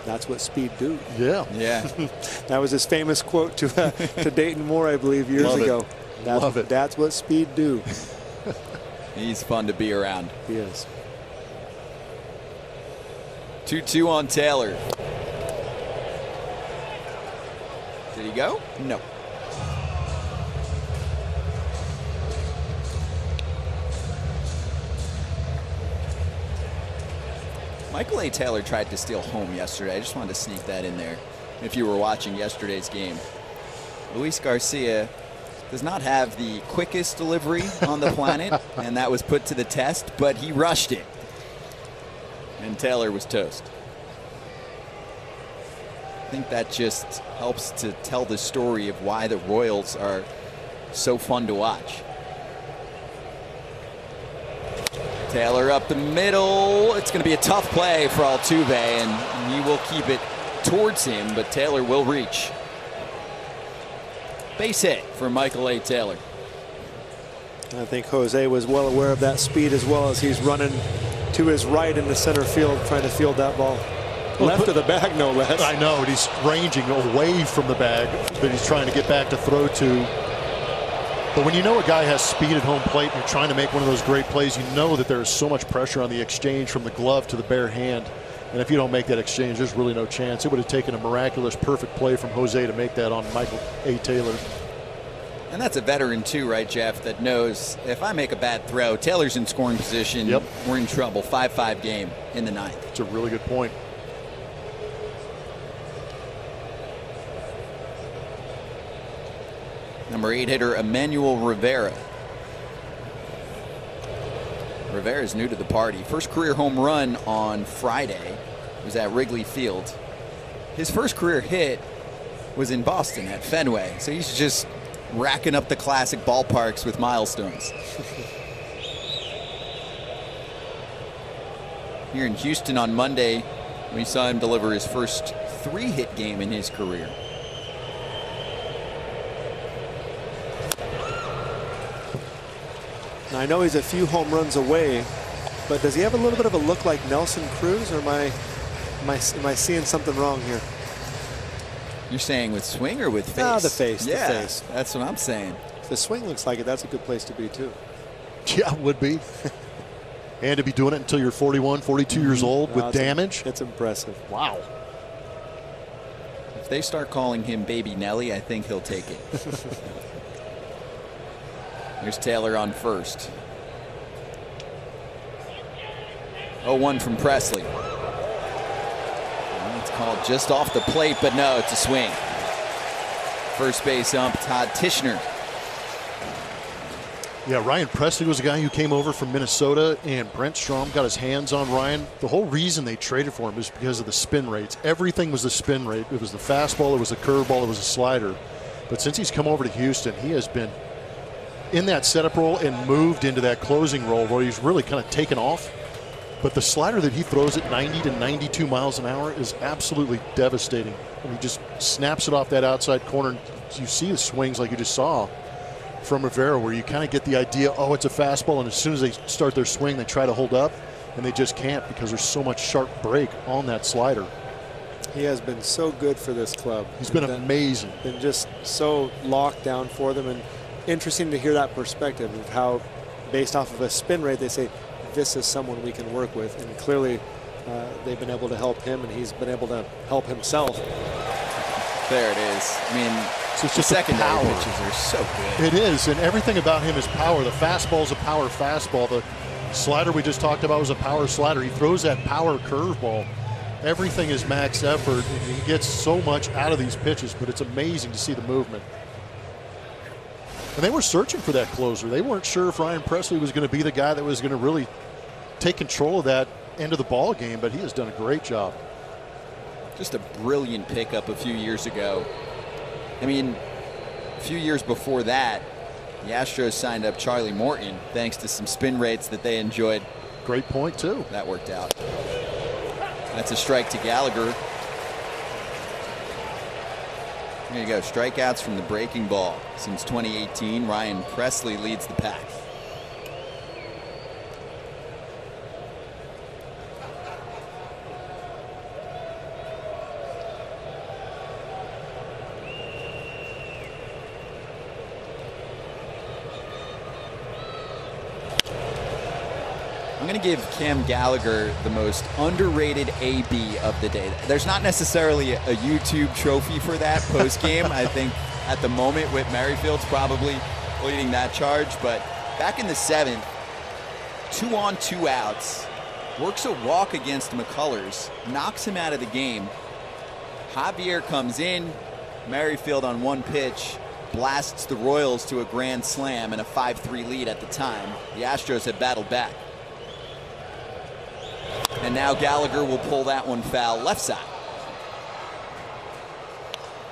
[SPEAKER 7] That's what speed do.
[SPEAKER 3] Yeah.
[SPEAKER 1] Yeah.
[SPEAKER 7] That was his famous quote to Dayton Moore, I believe, years
[SPEAKER 3] Love it.
[SPEAKER 7] ago.
[SPEAKER 3] Love it.
[SPEAKER 7] That's what speed do.
[SPEAKER 1] He's fun to be around.
[SPEAKER 7] He is.
[SPEAKER 1] 2-2 on Taylor. Did he go? No. Michael A. Taylor tried to steal home yesterday. I just wanted to sneak that in there if you were watching yesterday's game. Luis Garcia does not have the quickest delivery on the planet, and that was put to the test, but he rushed it. And Taylor was toast. I think that just helps to tell the story of why the Royals are so fun to watch. Taylor up the middle. It's going to be a tough play for Altuve, and he will keep it towards him, but Taylor will reach. Base hit for Michael A. Taylor.
[SPEAKER 7] I think Jose was well aware of that speed as well, as he's running to his right in the center field trying to field that ball. Left of the bag, no less.
[SPEAKER 3] I know, and he's ranging away from the bag that he's trying to get back to throw to. But when you know a guy has speed at home plate and you're trying to make one of those great plays, you know that there is so much pressure on the exchange from the glove to the bare hand. And if you don't make that exchange, there's really no chance. It would have taken a miraculous, perfect play from Jose to make that on Michael A. Taylor.
[SPEAKER 1] And that's a veteran too, right, Jeff, that knows if I make a bad throw, Taylor's in scoring position,
[SPEAKER 3] Yep.
[SPEAKER 1] We're in trouble. 5-5 game in the ninth.
[SPEAKER 3] It's a really good point.
[SPEAKER 1] Number 8 hitter Emmanuel Rivera. Rivera's new to the party. First career home run on Friday. was at Wrigley Field. His first career hit was in Boston at Fenway. So he's just racking up the classic ballparks with milestones. Here in Houston on Monday, we saw him deliver his first 3-hit game in his career.
[SPEAKER 7] Now, I know he's a few home runs away, but does he have a little bit of a look like Nelson Cruz, or am I seeing something wrong here?
[SPEAKER 1] You're saying with swing or with face?
[SPEAKER 7] Ah, the face.
[SPEAKER 1] Yeah,
[SPEAKER 7] the face.
[SPEAKER 1] That's what I'm saying.
[SPEAKER 7] If the swing looks like it, that's a good place to be too.
[SPEAKER 3] Yeah, it would be. And to be doing it until you're 41, 42 years old with damage.
[SPEAKER 7] It's impressive.
[SPEAKER 3] Wow.
[SPEAKER 1] If they start calling him Baby Nelly, I think he'll take it. Here's Taylor on first. 0-1 from Presley. It's called just off the plate, but no, it's a swing. First base ump, Todd Tishner.
[SPEAKER 3] Yeah, Ryan Presley was a guy who came over from Minnesota, and Brent Strom got his hands on Ryan. The whole reason they traded for him is because of the spin rates. Everything was the spin rate. It was the fastball, it was the curveball, it was a slider. But since he's come over to Houston, he has been in that setup role and moved into that closing role where he's really kind of taken off. But the slider that he throws at 90 to 92 miles an hour is absolutely devastating. And he just snaps it off that outside corner. You see the swings like you just saw from Rivera, where you kind of get the idea, oh, it's a fastball, and as soon as they start their swing, they try to hold up, and they just can't because there's so much sharp break on that slider.
[SPEAKER 7] He has been so good for this club.
[SPEAKER 3] He's been amazing.
[SPEAKER 7] Been just so locked down for them, and interesting to hear that perspective of how, based off of a spin rate, they say, this is someone we can work with, and clearly they've been able to help him, and he's been able to help himself.
[SPEAKER 1] There it is. I mean,
[SPEAKER 3] so it's
[SPEAKER 1] the
[SPEAKER 3] just
[SPEAKER 1] secondary pitches are so good.
[SPEAKER 3] It is, and everything about him is power. The fastball is a power fastball. The slider we just talked about was a power slider. He throws that power curveball. Everything is max effort, and he gets so much out of these pitches, but it's amazing to see the movement. And they were searching for that closer. They weren't sure if Ryan Presley was going to be the guy that was going to really take control of that end of the ball game, but he has done a great job.
[SPEAKER 1] Just a brilliant pickup a few years ago. I mean, a few years before that, the Astros signed up Charlie Morton thanks to some spin rates that they enjoyed.
[SPEAKER 3] Great point, too.
[SPEAKER 1] That worked out. That's a strike to Gallagher. There you go, strikeouts from the breaking ball. Since 2018, Ryan Presley leads the pack. I'm going to give Cam Gallagher the most underrated AB of the day. There's not necessarily a YouTube trophy for that post-game. I think at the moment Whit Merrifield's probably leading that charge. But back in the 7th, 2 on, 2 outs, works a walk against McCullers, knocks him out of the game. Javier comes in, Merrifield on 1 pitch, blasts the Royals to a grand slam and a 5-3 lead at the time. The Astros had battled back. And now Gallagher will pull that one foul left side.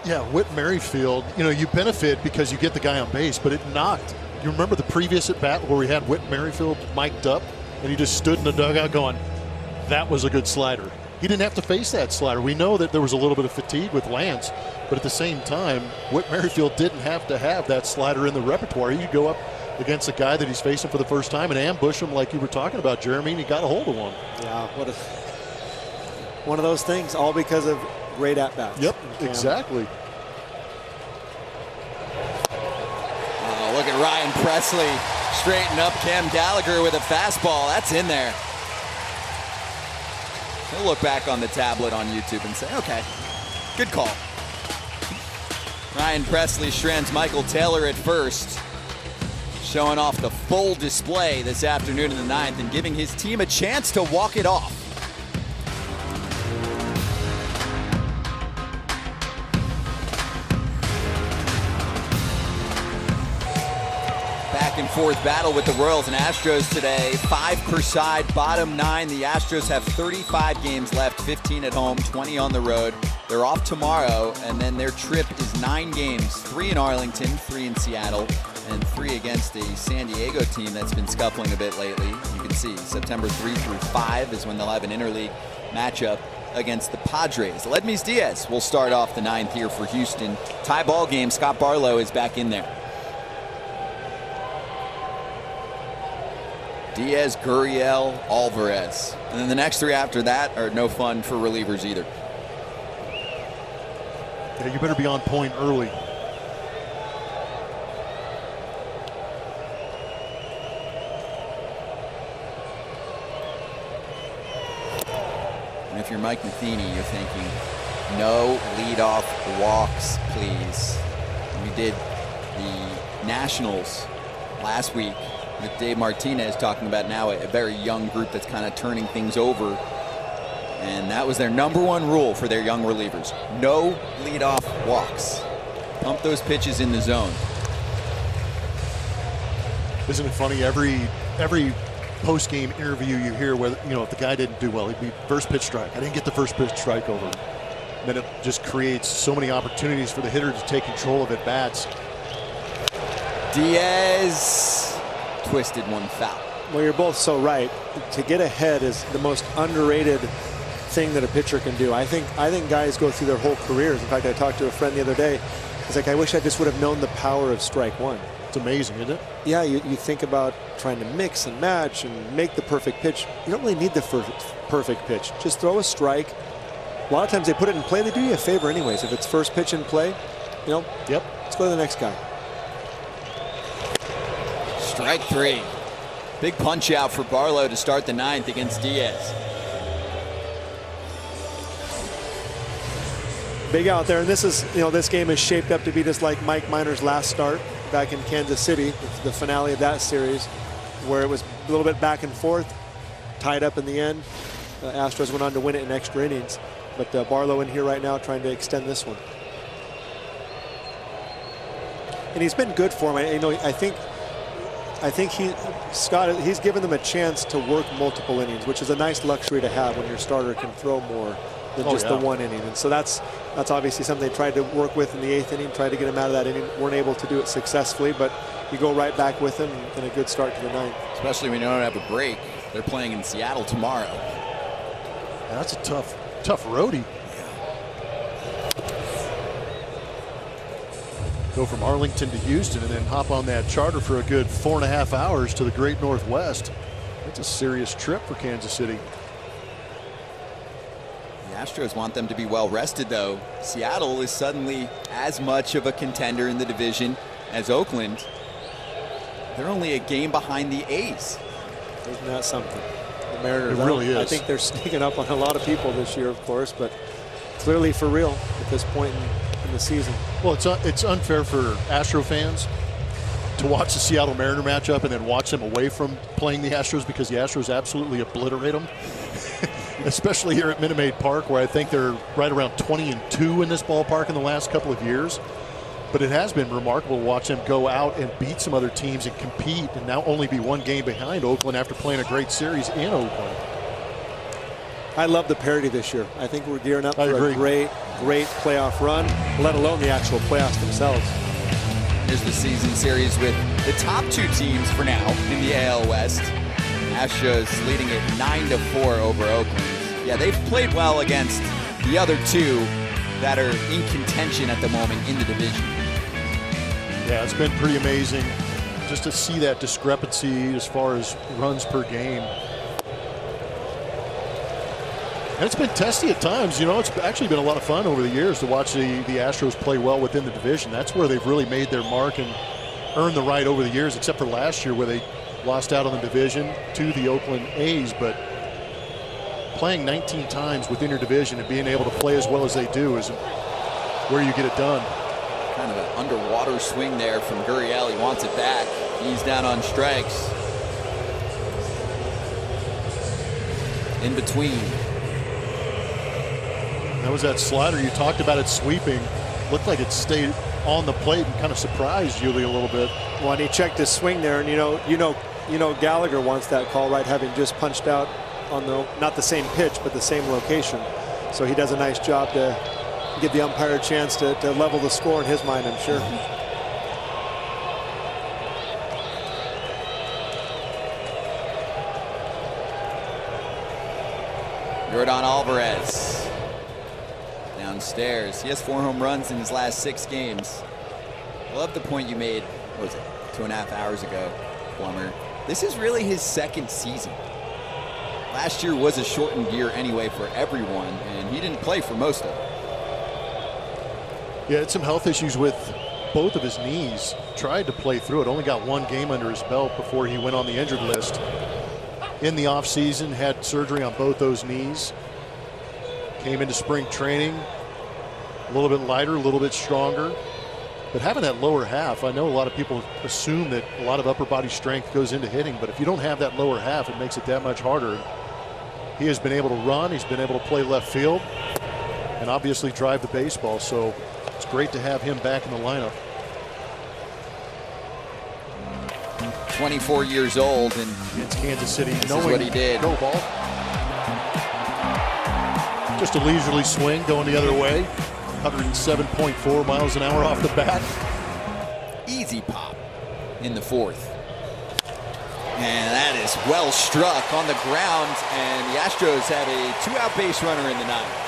[SPEAKER 3] Yeah, Whit Merrifield, you know, you benefit because you get the guy on base, but it knocked. You remember the previous at bat where we had Whit Merrifield mic'd up and he just stood in the dugout going, that was a good slider. He didn't have to face that slider. We know that there was a little bit of fatigue with Lance, but at the same time, Whit Merrifield didn't have to have that slider in the repertoire. He could go up against a guy that he's facing for the first time and ambush him like you were talking about, Jeremy, and he got a hold of one.
[SPEAKER 7] Yeah, one of those things, all because of great at-bats.
[SPEAKER 3] Yep, exactly.
[SPEAKER 1] Oh, look at Ryan Presley straighten up Cam Gallagher with a fastball. That's in there. He'll look back on the tablet on YouTube and say, okay, good call. Ryan Presley strands Michael Taylor at first, showing off the full display this afternoon in the 9th and giving his team a chance to walk it off. Back and forth battle with the Royals and Astros today. 5 per side, bottom 9. The Astros have 35 games left, 15 at home, 20 on the road. They're off tomorrow, and then their trip is 9 games, 3 in Arlington, 3 in Seattle, and 3 against a San Diego team that's been scuffling a bit lately. You can see September 3 through 5 is when they'll have an interleague matchup against the Padres. Ledmys Diaz will start off the 9th here for Houston. Tie ball game. Scott Barlow is back in there. Diaz, Gurriel, Alvarez. And then the next 3 after that are no fun for relievers either.
[SPEAKER 3] Yeah, you better be on point early.
[SPEAKER 1] And if you're Mike Matheny, you're thinking, no leadoff walks, please. We did the Nationals last week with Dave Martinez talking about now a very young group that's kind of turning things over. And that was their #1 rule for their young relievers. No leadoff walks. Pump those pitches in the zone.
[SPEAKER 3] Isn't it funny? Every post-game interview you hear where, if the guy didn't do well, he'd be first pitch strike. I didn't get the first pitch strike over. Then it just creates so many opportunities for the hitter to take control of at bats.
[SPEAKER 1] Diaz twisted one foul.
[SPEAKER 7] Well, you're both so right. To get ahead is the most underrated thing that a pitcher can do. I think guys go through their whole careers. In fact, I talked to a friend the other day. He's like, I wish I just would have known the power of strike one.
[SPEAKER 3] It's amazing, isn't it?
[SPEAKER 7] Yeah, you think about trying to mix and match and make the perfect pitch. You don't really need the perfect pitch. Just throw a strike. A lot of times they put it in play. They do you a favor anyways. If it's first pitch in play,
[SPEAKER 3] Yep.
[SPEAKER 7] Let's go to the next guy.
[SPEAKER 1] Strike 3. Big punch out for Barlow to start the 9th against Diaz.
[SPEAKER 7] Big out there, and this game is shaped up to be just like Mike Minor's last start back in Kansas City, the finale of that series, where it was a little bit back and forth, tied up in the end. The Astros went on to win it in extra innings, but Barlow in here right now trying to extend this one. And he's been good for him. I think he's given them a chance to work multiple innings, which is a nice luxury to have when your starter can throw more than just the 1 inning. And so that's obviously something they tried to work with in the 8th inning, tried to get him out of that inning, weren't able to do it successfully, but you go right back with him and a good start to the 9th.
[SPEAKER 1] Especially when you don't have a break. They're playing in Seattle tomorrow.
[SPEAKER 3] Yeah, that's a tough roadie. Go from Arlington to Houston and then hop on that charter for a good 4.5 hours to the Great Northwest. That's a serious trip for Kansas City.
[SPEAKER 1] The Astros want them to be well rested, though. Seattle is suddenly as much of a contender in the division as Oakland. They're only a game behind the A's.
[SPEAKER 7] Isn't that something? The Mariners,
[SPEAKER 3] it really is.
[SPEAKER 7] I think they're sneaking up on a lot of people this year, of course, but clearly for real at this point in the season.
[SPEAKER 3] Well, it's unfair for Astro fans to watch the Seattle Mariner matchup and then watch them away from playing the Astros, because the Astros absolutely obliterate them. Especially here at Minute Maid Park, where I think they're right around 20-2 in this ballpark in the last couple of years. But it has been remarkable to watch them go out and beat some other teams and compete, and now only be 1 game behind Oakland after playing a great series in Oakland.
[SPEAKER 7] I love the parity this year. I think we're gearing up for
[SPEAKER 3] agree.
[SPEAKER 7] a great playoff run, let alone the actual playoffs themselves.
[SPEAKER 1] Here's the season series with the top 2 teams for now in the AL West. Astros leading it 9-4 over Oakland. Yeah, they've played well against the other 2 that are in contention at the moment in the division.
[SPEAKER 3] Yeah, it's been pretty amazing just to see that discrepancy as far as runs per game. And it's been testy at times. It's actually been a lot of fun over the years to watch the Astros play well within the division. That's where they've really made their mark and earned the right over the years, except for last year where they lost out on the division to the Oakland A's. But playing 19 times within your division and being able to play as well as they do is where you get it done.
[SPEAKER 1] Kind of an underwater swing there from Gurriel. He wants it back. He's down on strikes. In between.
[SPEAKER 3] That was that slider you talked about, it sweeping. Looked like it stayed on the plate and kind of surprised Yuli a little bit.
[SPEAKER 7] Well, and he checked his swing there, and you know Gallagher wants that call, right? Having just punched out on not the same pitch, but the same location. So he does a nice job to give the umpire a chance to level the score in his mind, I'm sure.
[SPEAKER 1] Yordan Alvarez downstairs. He has 4 home runs in his last 6 games. I love the point you made, what was it, 2.5 hours ago, Plummer. This is really his 2nd season. Last year was a shortened year anyway for everyone, and he didn't play for most of it.
[SPEAKER 3] Yeah, had some health issues with both of his knees. Tried to play through it. Only got 1 game under his belt before he went on the injured list. In the offseason, had surgery on both those knees. Came into spring training a little bit lighter, a little bit stronger. But having that lower half, I know a lot of people assume that a lot of upper body strength goes into hitting, but if you don't have that lower half, it makes it that much harder. He has been able to run, he's been able to play left field, and obviously drive the baseball, so it's great to have him back in the lineup.
[SPEAKER 1] 24 years old, and
[SPEAKER 3] it's Kansas City.
[SPEAKER 1] This is what he did.
[SPEAKER 3] No ball. Just a leisurely swing going the other way. 107.4 miles an hour off the bat.
[SPEAKER 1] Easy pop in the 4th. And that is well struck on the ground, and the Astros have a 2-out base runner in the 9th.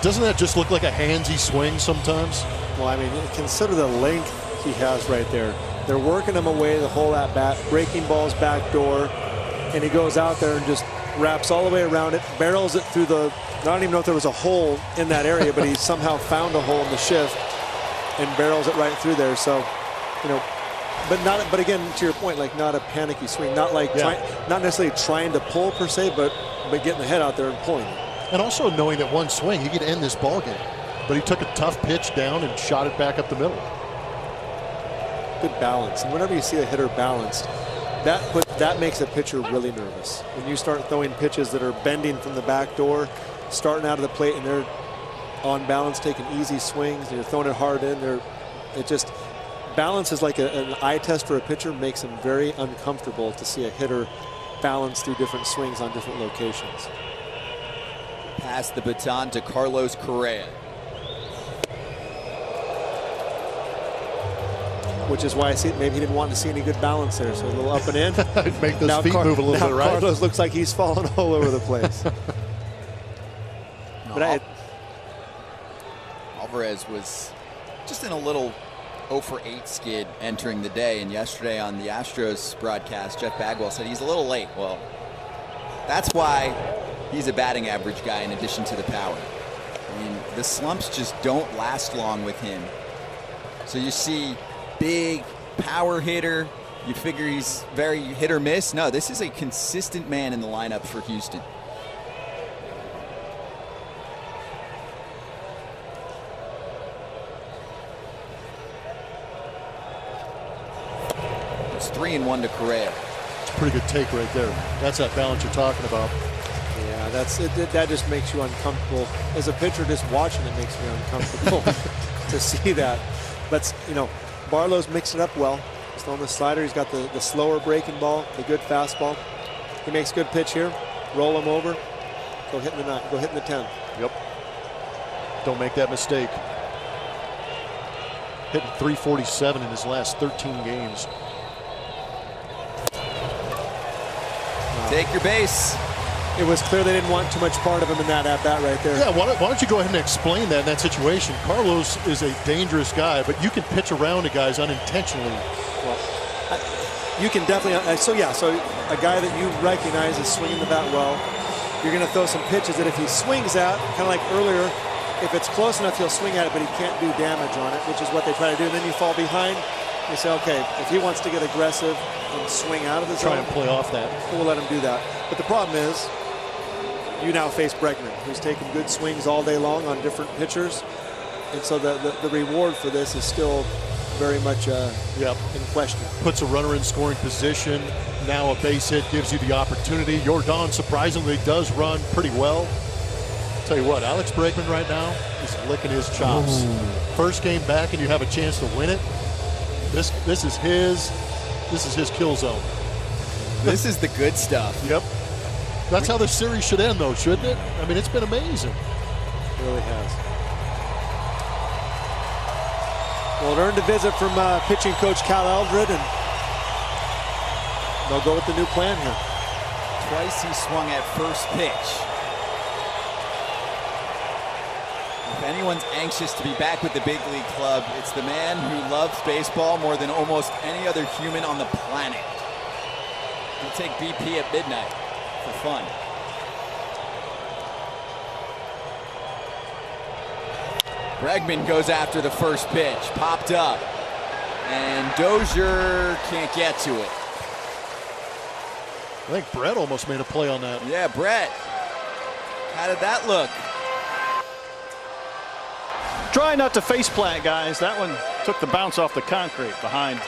[SPEAKER 3] Doesn't that just look like a handsy swing sometimes?
[SPEAKER 7] Well, I mean, consider the length he has right there. They're working him away the whole at bat, breaking balls back door, and he goes out there and just wraps all the way around it, barrels it through the, I don't even know if there was a hole in that area, but he somehow found a hole in the shift and barrels it right through there. So, you know, but again, to your point, like not a panicky swing, not like not necessarily trying to pull per se, but getting the head out there and pulling it.
[SPEAKER 3] And also knowing that one swing, he could end this ball game. But he took a tough pitch down and shot it back up the middle.
[SPEAKER 7] Good balance. And whenever you see a hitter balanced, that makes a pitcher really nervous. When you start throwing pitches that are bending from the back door, starting out of the plate, and they're on balance, taking easy swings, and you're throwing it hard in there, it just, balance is like an eye test for a pitcher, makes him very uncomfortable to see a hitter balance through different swings on different locations.
[SPEAKER 1] Pass the baton to Carlos Correa.
[SPEAKER 7] Which is why I see maybe he didn't want to see any good balance there, so a little up and in.
[SPEAKER 3] Make those feet move a little bit, right?
[SPEAKER 7] Carlos looks like he's falling all over the place. But
[SPEAKER 1] Alvarez was just in a little 0 for 8 skid entering the day, and yesterday on the Astros broadcast, Jeff Bagwell said he's a little late. Well, that's why he's a batting average guy in addition to the power. I mean, the slumps just don't last long with him. So you see big power hitter, you figure he's very hit or miss. No, this is a consistent man in the lineup for Houston. It's 3-1 to Correa.
[SPEAKER 3] It's a pretty good take right there. That's that balance you're talking about.
[SPEAKER 7] Yeah, that's it. That just makes you uncomfortable. As a pitcher, just watching it makes me uncomfortable to see that. But, you know, Barlow's mixed it up well. He's throwing the slider. He's got the slower breaking ball, the good fastball. He makes good pitch here. Roll him over. Go hit in the 9. Go hit in the 10.
[SPEAKER 3] Yep. Don't make that mistake. Hitting .347 in his last 13 games.
[SPEAKER 1] Take your base.
[SPEAKER 7] It was clear they didn't want too much part of him in that at-bat right there.
[SPEAKER 3] Yeah, why don't you go ahead and explain that in that situation? Carlos is a dangerous guy, but you can pitch around to guys unintentionally.
[SPEAKER 7] Well, you can definitely, so a guy that you recognize is swinging the bat well, you're going to throw some pitches that if he swings at, kind of like earlier, if it's close enough, he'll swing at it, but he can't do damage on it, which is what they try to do. And then you fall behind. You say, okay, if he wants to get aggressive and swing out of the zone,
[SPEAKER 3] try and play off that.
[SPEAKER 7] We'll let him do that. But the problem is, you now face Bregman, who's taken good swings all day long on different pitchers. And so the reward for this is still very much in question.
[SPEAKER 3] Puts a runner in scoring position. Now a base hit gives you the opportunity. Yordan surprisingly does run pretty well. tell you what, Alex Bregman right now is licking his chops. First game back, and you have a chance to win it. This is his kill zone.
[SPEAKER 1] This is the good stuff.
[SPEAKER 3] Yep. That's how the series should end, though, shouldn't it? I mean, it's been amazing.
[SPEAKER 7] It really has. Well, it earned a visit from pitching coach Cal Eldred, and they'll go with the new plan here.
[SPEAKER 1] Twice he swung at first pitch. If anyone's anxious to be back with the big league club, it's the man who loves baseball more than almost any other human on the planet. He'll take BP at midnight for fun. Bregman goes after the first pitch, popped up, and Dozier can't get to it.
[SPEAKER 3] I think Brett almost made a play on that.
[SPEAKER 1] Yeah, Brett. How did that look?
[SPEAKER 4] Try not to face plant, guys. That one took the bounce off the concrete behind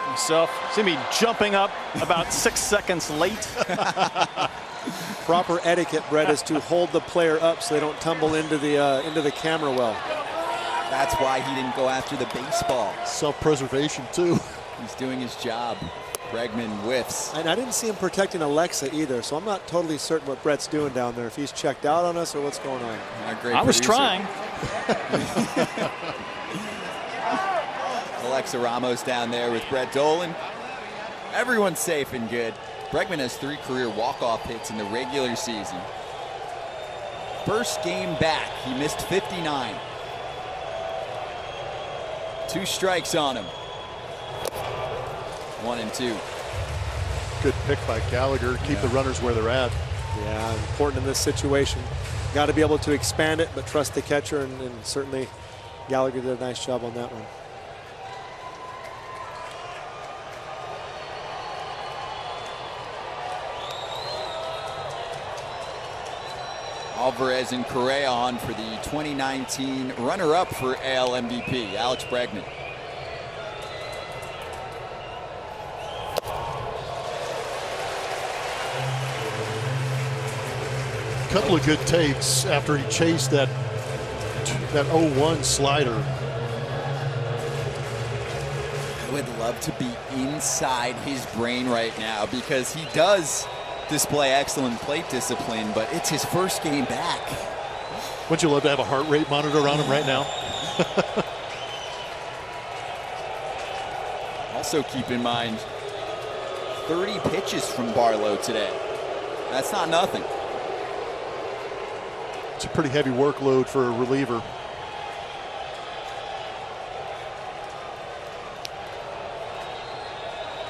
[SPEAKER 4] himself. See me jumping up about 6 seconds late.
[SPEAKER 7] Proper etiquette, Brett, is to hold the player up so they don't tumble into the camera well.
[SPEAKER 1] That's why he didn't go after the baseball.
[SPEAKER 3] Self-preservation, too.
[SPEAKER 1] He's doing his job. Bregman whiffs.
[SPEAKER 7] And I didn't see him protecting Alexa either, so I'm not totally certain what Brett's doing down there, if he's checked out on us or what's going on.
[SPEAKER 4] I was trying.
[SPEAKER 1] Alexa Ramos down there with Brett Dolan. Everyone's safe and good. Bregman has 3 career walk-off hits in the regular season. First game back, he missed 59. 2 strikes on him. 1 and 2.
[SPEAKER 3] Good pick by Gallagher. Keep the runners where they're at.
[SPEAKER 7] Yeah, important in this situation. Got to be able to expand it, but trust the catcher, and certainly Gallagher did a nice job on that one.
[SPEAKER 1] Alvarez and Correa on for the 2019 runner-up for AL MVP, Alex Bregman.
[SPEAKER 3] Couple of good takes after he chased that 0-1 slider.
[SPEAKER 1] I would love to be inside his brain right now because he does display excellent plate discipline, but it's his first game back.
[SPEAKER 3] Wouldn't you love to have a heart rate monitor on him right now?
[SPEAKER 1] Also keep in mind, 30 pitches from Barlow today. That's not nothing.
[SPEAKER 3] It's a pretty heavy workload for a reliever.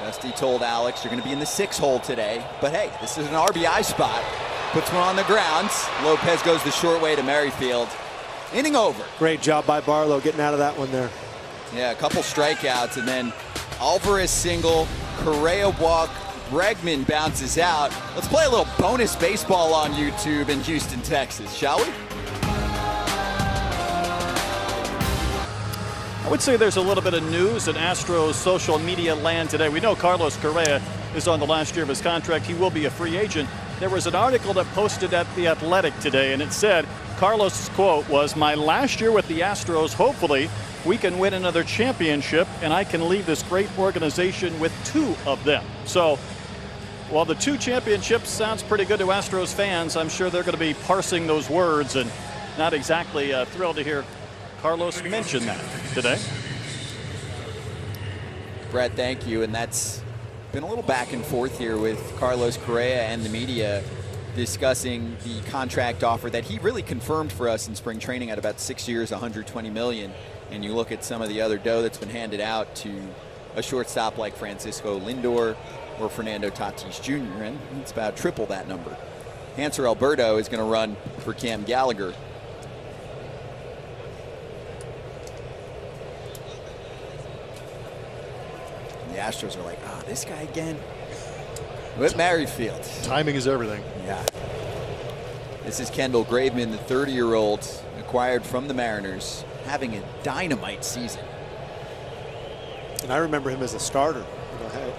[SPEAKER 1] Dusty told Alex, you're going to be in the 6 hole today, but hey, this is an RBI spot. Puts one on the ground. Lopez goes the short way to Merrifield. Inning over.
[SPEAKER 7] Great job by Barlow getting out of that one there.
[SPEAKER 1] Yeah, a couple strikeouts, and then Alvarez single, Correa walk, Bregman bounces out. Let's play a little bonus baseball on YouTube in Houston, Texas, shall we?
[SPEAKER 4] I would say there's a little bit of news in Astros social media land today. We know Carlos Correa is on the last year of his contract. He will be a free agent. There was an article that posted at The Athletic today, and it said, Carlos' quote was, "My last year with the Astros, hopefully we can win another championship, and I can leave this great organization with 2 of them." So while the 2 championships sounds pretty good to Astros fans, I'm sure they're going to be parsing those words and not exactly thrilled to hear Carlos mention that today.
[SPEAKER 1] Brett, thank you. And that's been a little back and forth here with Carlos Correa and the media discussing the contract offer that he really confirmed for us in spring training at about 6 years, $120 million. And you look at some of the other dough that's been handed out to a shortstop like Francisco Lindor or Fernando Tatis Jr., and it's about triple that number. Hanser Alberto is going to run for Cam Gallagher. And the Astros are like, oh, this guy again? With Merrifield.
[SPEAKER 3] Timing is everything.
[SPEAKER 1] Yeah. This is Kendall Graveman, the 30-year-old acquired from the Mariners, having a dynamite season.
[SPEAKER 7] And I remember him as a starter.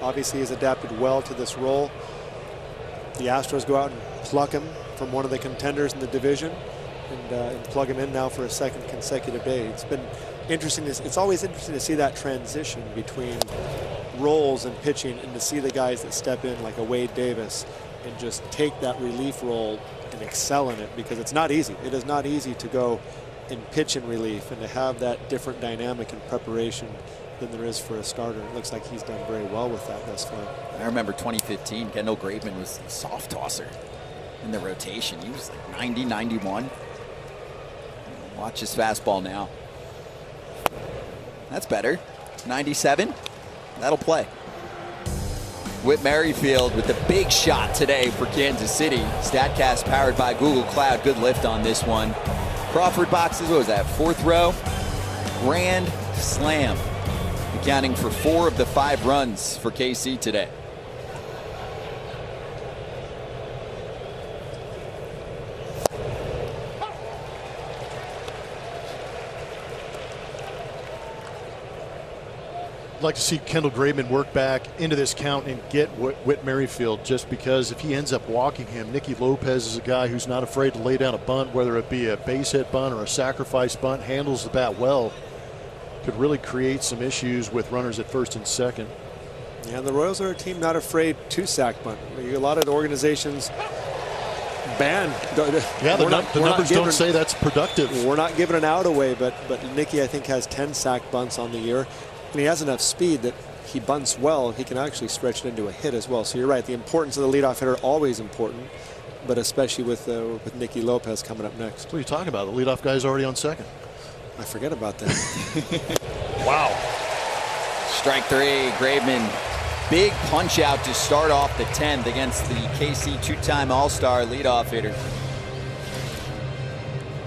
[SPEAKER 7] Obviously, he's adapted well to this role. The Astros go out and pluck him from one of the contenders in the division. and plug him in now for a second consecutive day. It's been interesting. It's always interesting to see that transition between roles and pitching, and to see the guys that step in like a Wade Davis and just take that relief role and excel in it, because it's not easy. It is not easy to go and pitch in relief and to have that different dynamic and preparation than there is for a starter. It looks like he's done very well with that thus far.
[SPEAKER 1] I remember 2015, Kendall Graveman was a soft tosser in the rotation. He was like 90, 91. Watch his fastball now. That's better. 97. That'll play. Whit Merrifield with the big shot today for Kansas City. StatCast powered by Google Cloud. Good lift on this one. Crawford boxes, what was that? 4th row. Grand slam. Accounting for 4 of the 5 runs for KC today.
[SPEAKER 3] I'd like to see Kendall Graveman work back into this count and get Whit Merrifield, just because if he ends up walking him, Nicky Lopez is a guy who's not afraid to lay down a bunt, whether it be a base hit bunt or a sacrifice bunt, handles the bat well. Could really create some issues with runners at first and second.
[SPEAKER 7] Yeah, the Royals are a team not afraid to sack bunt. A lot of organizations ban.
[SPEAKER 3] Yeah, the numbers don't say that's productive.
[SPEAKER 7] We're not giving an out away, but Nicky, I think, has 10 sack bunts on the year. And he has enough speed that he bunts well. He can actually stretch it into a hit as well. So you're right. The importance of the leadoff hitter always important, but especially with Nicky Lopez coming up next.
[SPEAKER 3] What are you talking about? The leadoff guy's already on second.
[SPEAKER 7] I forget about that.
[SPEAKER 3] Wow.
[SPEAKER 1] Strike 3, Graveman. Big punch out to start off the 10th against the KC 2-time All-Star leadoff hitter.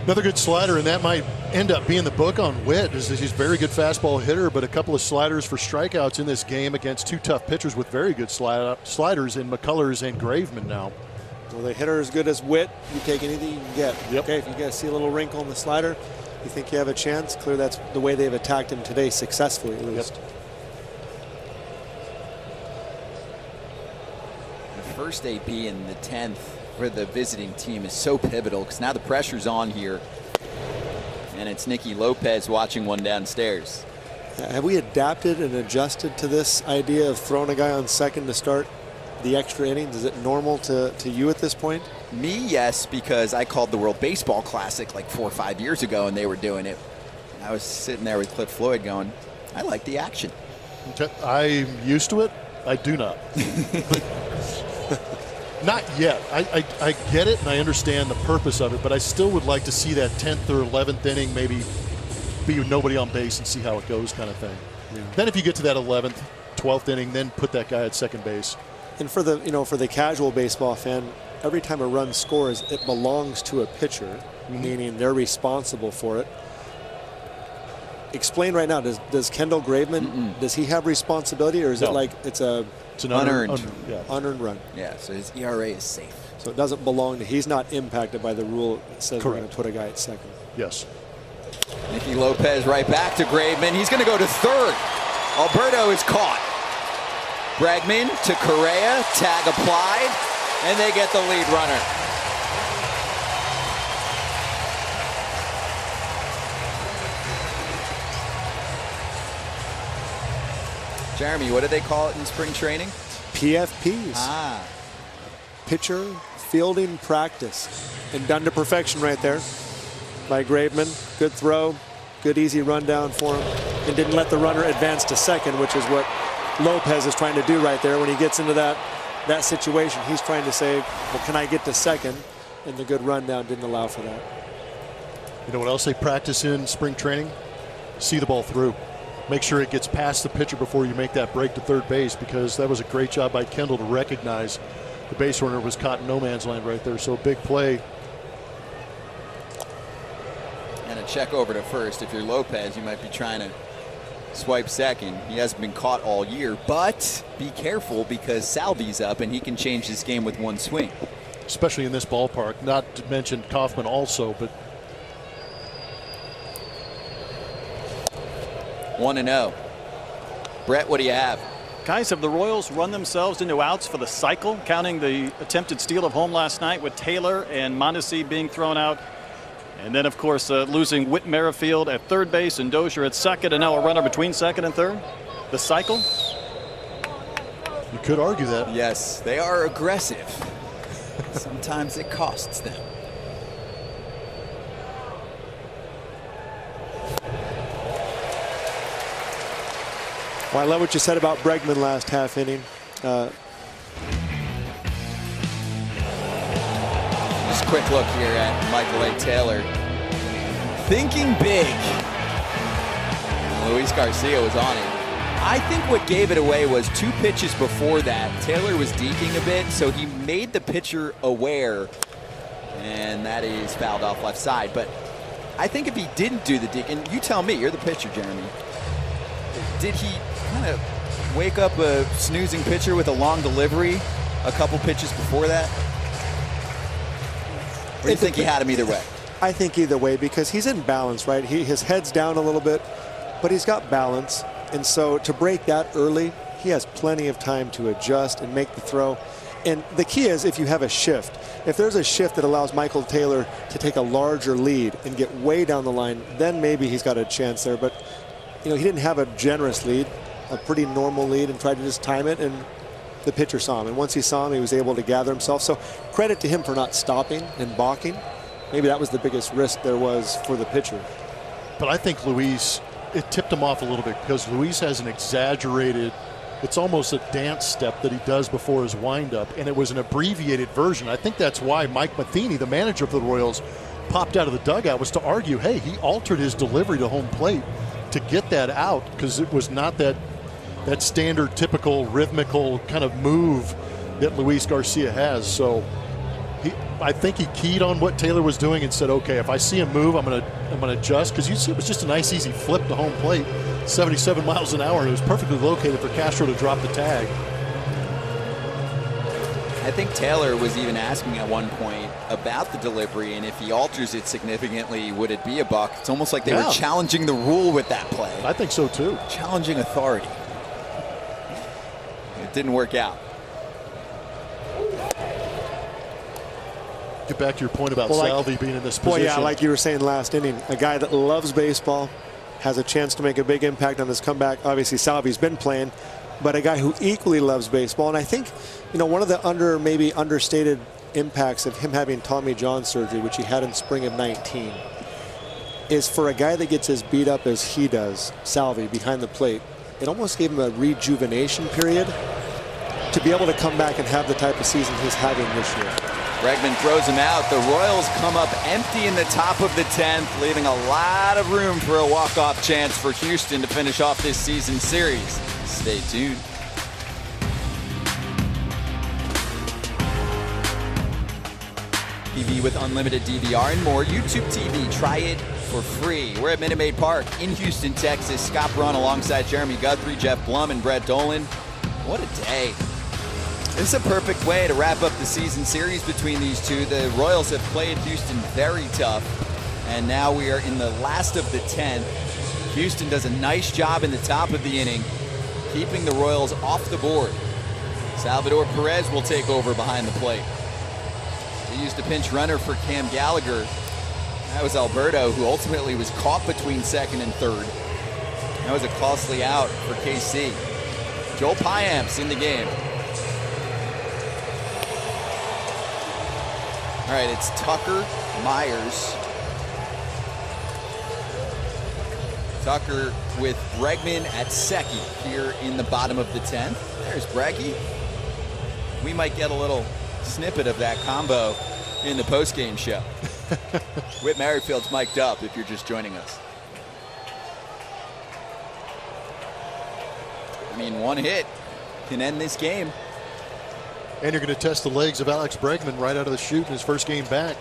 [SPEAKER 3] Another good slider, and that might end up being the book on Whit. He's a very good fastball hitter, but a couple of sliders for strikeouts in this game against 2 tough pitchers with very good sliders in McCullers and Graveman now.
[SPEAKER 7] Well, the hitter as good as Whit, you take anything you can get.
[SPEAKER 3] Yep.
[SPEAKER 7] Okay, if you guys see a little wrinkle in the slider, you think you have a chance. Clear that's the way they've attacked him today, successfully at least.
[SPEAKER 3] Yep.
[SPEAKER 1] The first AB in the 10th for the visiting team is so pivotal, because now the pressure's on here, and it's Nicky Lopez watching one downstairs.
[SPEAKER 7] Have we adapted and adjusted to this idea of throwing a guy on second to start the extra innings? Is it normal to you at this point?
[SPEAKER 1] Me, yes, because I called the World Baseball Classic like 4 or 5 years ago, and they were doing it. I was sitting there with Cliff Floyd going, I like the action.
[SPEAKER 3] Okay. I'm used to it. I do not. Not yet. I get it and I understand the purpose of it, but I still would like to see that 10th or 11th inning maybe be nobody on base and see how it goes, kind of thing. Yeah. Then if you get to that 11th, 12th inning, then put that guy at second base.
[SPEAKER 7] And for the casual baseball fan, every time a run scores, it belongs to a pitcher, meaning they're responsible for it. Explain right now, does Kendall Graveman, does he have responsibility, or is it like it's an
[SPEAKER 1] unearned
[SPEAKER 7] run?
[SPEAKER 1] Yeah, so his ERA is safe.
[SPEAKER 7] So it doesn't belong to, he's not impacted by the rule that says we're going to put a guy at second.
[SPEAKER 3] Yes.
[SPEAKER 1] Nicky Lopez right back to Graveman. He's going to go to third. Alberto is caught. Bregman to Correa, tag applied, and they get the lead runner. Jeremy, what do they call it in spring training?
[SPEAKER 7] PFPs.
[SPEAKER 1] Ah.
[SPEAKER 7] Pitcher fielding practice. And done to perfection right there by Graveman. Good throw, good easy rundown for him. And didn't let the runner advance to second, which is what Lopez is trying to do right there. When he gets into that situation, he's trying to say, well, can I get to second? And the good rundown didn't allow for that.
[SPEAKER 3] You know what else they practice in spring training? See the ball through. Make sure it gets past the pitcher before you make that break to third base, because that was a great job by Kendall to recognize the base runner was caught in no man's land right there. So big play.
[SPEAKER 1] And a check over to first. If you're Lopez, you might be trying to swipe second. He hasn't been caught all year, but be careful because Salvi's up and he can change this game with one swing.
[SPEAKER 3] Especially in this ballpark, not to mention Kaufman also, but
[SPEAKER 1] 1-0. Brett, what do you have?
[SPEAKER 4] Guys, have the Royals run themselves into outs for the cycle, counting the attempted steal of home last night with Taylor and Mondesi being thrown out? And then, of course, losing Whit Merrifield at third base and Dozier at second, and now a runner between second and third. The cycle.
[SPEAKER 3] You could argue that.
[SPEAKER 1] Yes, they are aggressive. Sometimes it costs them.
[SPEAKER 7] Well, I love what you said about Bregman last half inning.
[SPEAKER 1] Just a quick look here at Michael A. Taylor. Thinking big. Luis Garcia was on it. I think what gave it away was 2 pitches before that. Taylor was deking a bit, so he made the pitcher aware, and that is fouled off left side. But I think if he didn't do the deke, and you tell me, you're the pitcher, Jeremy, did he kind of wake up a snoozing pitcher with a long delivery a couple pitches before that? Or do you think he had him either way?
[SPEAKER 7] I think either way, because he's in balance, right? His head's down a little bit, but he's got balance. And so to break that early, he has plenty of time to adjust and make the throw. And the key is if you have a shift. If there's a shift that allows Michael Taylor to take a larger lead and get way down the line, then maybe he's got a chance there. But, you know, he didn't have a generous lead, a pretty normal lead, and tried to just time it, and the pitcher saw him. And once he saw him, he was able to gather himself. So credit to him for not stopping and balking. Maybe that was the biggest risk there was for the pitcher.
[SPEAKER 3] But I think Luis, it tipped him off a little bit because Luis has an exaggerated, it's almost a dance step that he does before his windup, and it was an abbreviated version. I think that's why Mike Matheny, the manager of the Royals, popped out of the dugout, was to argue, hey, he altered his delivery to home plate to get that out because it was not that standard, typical, rhythmical kind of move that Luis Garcia has. So I think he keyed on what Taylor was doing and said, okay, if I see him move, I'm gonna adjust, because you see it was just a nice easy flip to home plate, 77 miles an hour, and it was perfectly located for Castro to drop the tag.
[SPEAKER 1] I think Taylor was even asking at one point about the delivery, and if he alters it significantly, would it be a buck? It's almost like they were challenging the rule with that play.
[SPEAKER 3] I think so too.
[SPEAKER 1] Challenging authority. It didn't work out.
[SPEAKER 3] Get back to your point about Salvi being in this position.
[SPEAKER 7] Well, yeah, like you were saying last inning, a guy that loves baseball, has a chance to make a big impact on this comeback. Obviously, Salvi's been playing, but a guy who equally loves baseball. And I think, you know, one of the maybe understated impacts of him having Tommy John surgery, which he had in spring of 19, is for a guy that gets as beat up as he does, Salvi, behind the plate, it almost gave him a rejuvenation period to be able to come back and have the type of season he's having this year.
[SPEAKER 1] Bregman throws him out. The Royals come up empty in the top of the 10th, leaving a lot of room for a walk-off chance for Houston to finish off this season series. Stay tuned. TV with unlimited DVR and more. YouTube TV. Try it for free. We're at Minute Maid Park in Houston, Texas. Scott Braun alongside Jeremy Guthrie, Jeff Blum, and Brett Dolan. What a day. This is a perfect way to wrap up the season series between these two. The Royals have played Houston very tough, and now we are in the last of the 10th. Houston does a nice job in the top of the inning, keeping the Royals off the board. Salvador Perez will take over behind the plate. They used a pinch runner for Cam Gallagher. That was Alberto, who ultimately was caught between second and third. That was a costly out for KC. Joel Payamps in the game. All right, it's Tucker, Meyers. Tucker with Bregman at second here in the bottom of the 10th. There's Breggy. We might get a little snippet of that combo in the postgame show. Whit Merrifield's mic'd up if you're just joining us. I mean, one hit can end this game.
[SPEAKER 3] And you're going to test the legs of Alex Bregman right out of the chute in his first game back.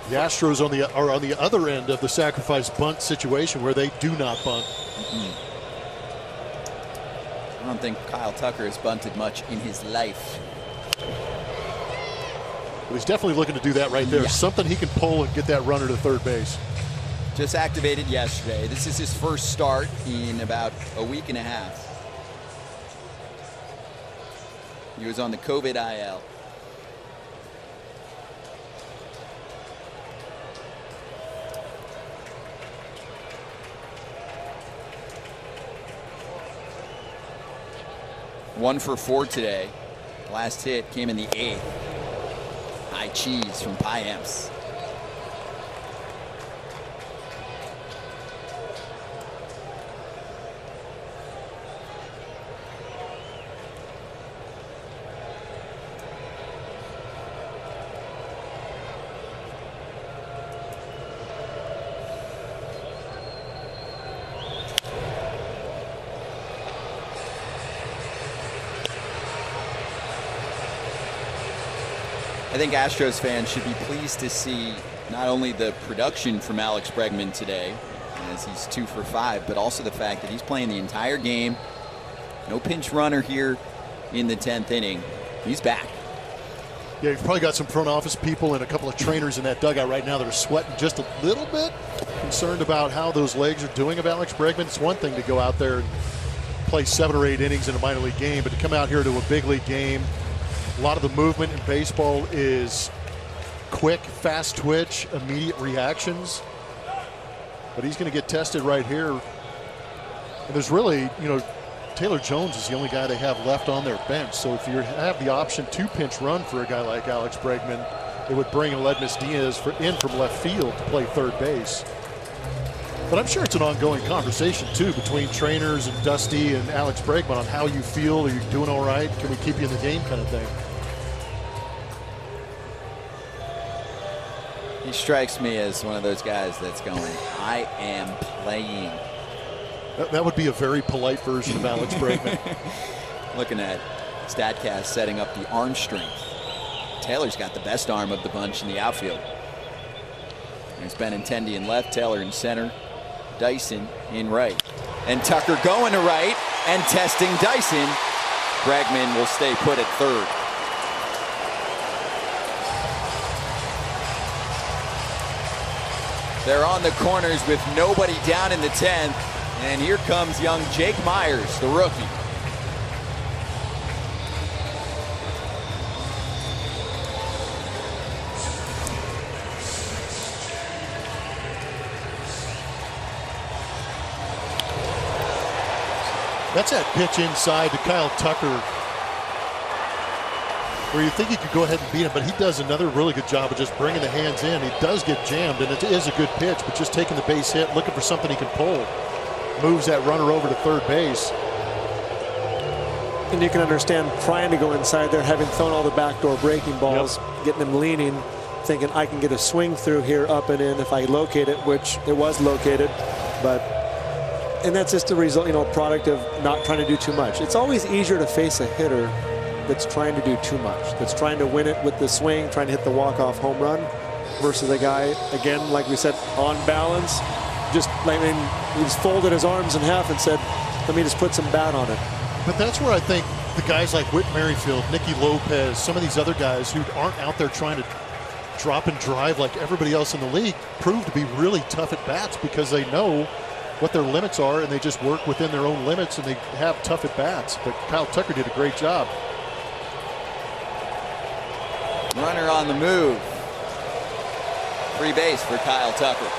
[SPEAKER 3] The Astros are on the other end of the sacrifice bunt situation where they do not bunt.
[SPEAKER 1] I don't think Kyle Tucker has bunted much in his life.
[SPEAKER 3] But he's definitely looking to do that right there. Yeah. Something he can pull and get that runner to third base.
[SPEAKER 1] Just activated yesterday. This is his first start in about a week and a half. He was on the COVID IL. 1 for 4 today. Last hit came in the 8th. High cheese from Piems. I think Astros fans should be pleased to see not only the production from Alex Bregman today, as he's 2 for 5, but also the fact that he's playing the entire game. No pinch runner here in the 10th inning. He's back.
[SPEAKER 3] Yeah, you've probably got some front office people and a couple of trainers in that dugout right now that are sweating just a little bit, concerned about how those legs are doing of Alex Bregman. It's one thing to go out there and play 7 or 8 innings in a minor league game, but to come out here to a big league game, a lot of the movement in baseball is quick, fast twitch, immediate reactions. But he's going to get tested right here. And there's really, Taylor Jones is the only guy they have left on their bench. So if you have the option to pinch run for a guy like Alex Bregman, it would bring Aledmus Diaz in from left field to play third base. But I'm sure it's an ongoing conversation, too, between trainers and Dusty and Alex Bregman on how you feel. Are you doing all right? Can we keep you in the game kind of thing?
[SPEAKER 1] He strikes me as one of those guys that's going, I am playing.
[SPEAKER 3] That would be a very polite version of Alex Bregman.
[SPEAKER 1] Looking at StatCast setting up the arm strength. Taylor's got the best arm of the bunch in the outfield. There's Benintendi in left, Taylor in center, Dyson in right. And Tucker going to right and testing Dyson. Bregman will stay put at third. They're on the corners with nobody down in the 10th. And here comes young Jake Meyers, the rookie.
[SPEAKER 3] That's that pitch inside to Kyle Tucker, where you think he could go ahead and beat him, but he does another really good job of just bringing the hands in. He does get jammed, and it is a good pitch, but just taking the base hit, looking for something he can pull. Moves that runner over to third base.
[SPEAKER 7] And you can understand trying to go inside there, having thrown all the backdoor breaking balls, getting him leaning, thinking I can get a swing through here up and in if I locate it, which it was located. And that's just a result, product of not trying to do too much. It's always easier to face a hitter that's trying to do too much, that's trying to win it with the swing, trying to hit the walk-off home run, versus a guy, again, like we said, on balance, he just folded his arms in half and said, let me just put some bat on it.
[SPEAKER 3] But that's where I think the guys like Whit Merrifield, Nicky Lopez, some of these other guys who aren't out there trying to drop and drive like everybody else in the league prove to be really tough at bats because they know what their limits are and they just work within their own limits and they have tough at bats. But Kyle Tucker did a great job.
[SPEAKER 1] Runner on the move. Free base for Kyle Tucker.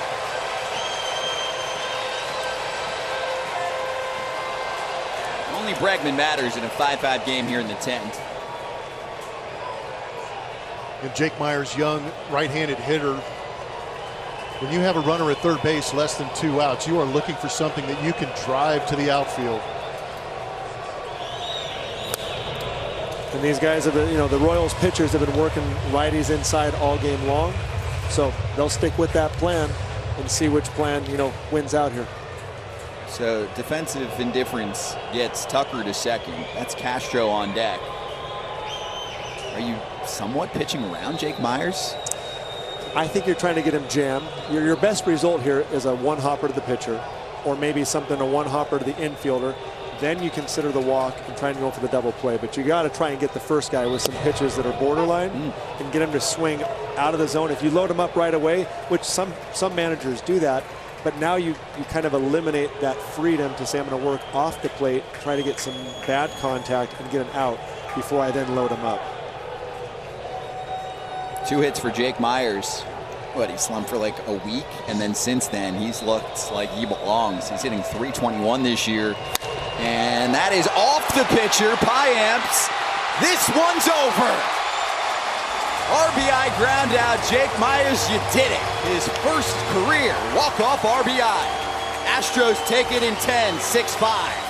[SPEAKER 1] Only Bregman matters in a 5-5 game here in the 10th.
[SPEAKER 3] And Jake Meyers, young right-handed hitter. When you have a runner at third base, less than 2 outs, you are looking for something that you can drive to the outfield.
[SPEAKER 7] And these guys have been, the Royals pitchers have been working righties inside all game long. So they'll stick with that plan and see which plan, wins out here.
[SPEAKER 1] So defensive indifference gets Tucker to second. That's Castro on deck. Are you somewhat pitching around Jake Meyers?
[SPEAKER 7] I think you're trying to get him jammed. Your best result here is a one-hopper to the pitcher, or maybe a one-hopper to the infielder. Then you consider the walk and try and go for the double play. But you got to try and get the first guy with some pitches that are borderline and get him to swing out of the zone. If you load him up right away, which some managers do that, but now you kind of eliminate that freedom to say I'm going to work off the plate, try to get some bad contact and get him out before I then load him up.
[SPEAKER 1] 2 hits for Jake Meyers. what, he slumped for like a week, and then since then he's looked like he belongs. He's hitting .321 this year, and that is off the pitcher. Piamps, this one's over. RBI ground out. Jake Meyers, you did it. His first career walk-off RBI. Astros take it in 10, 6-5.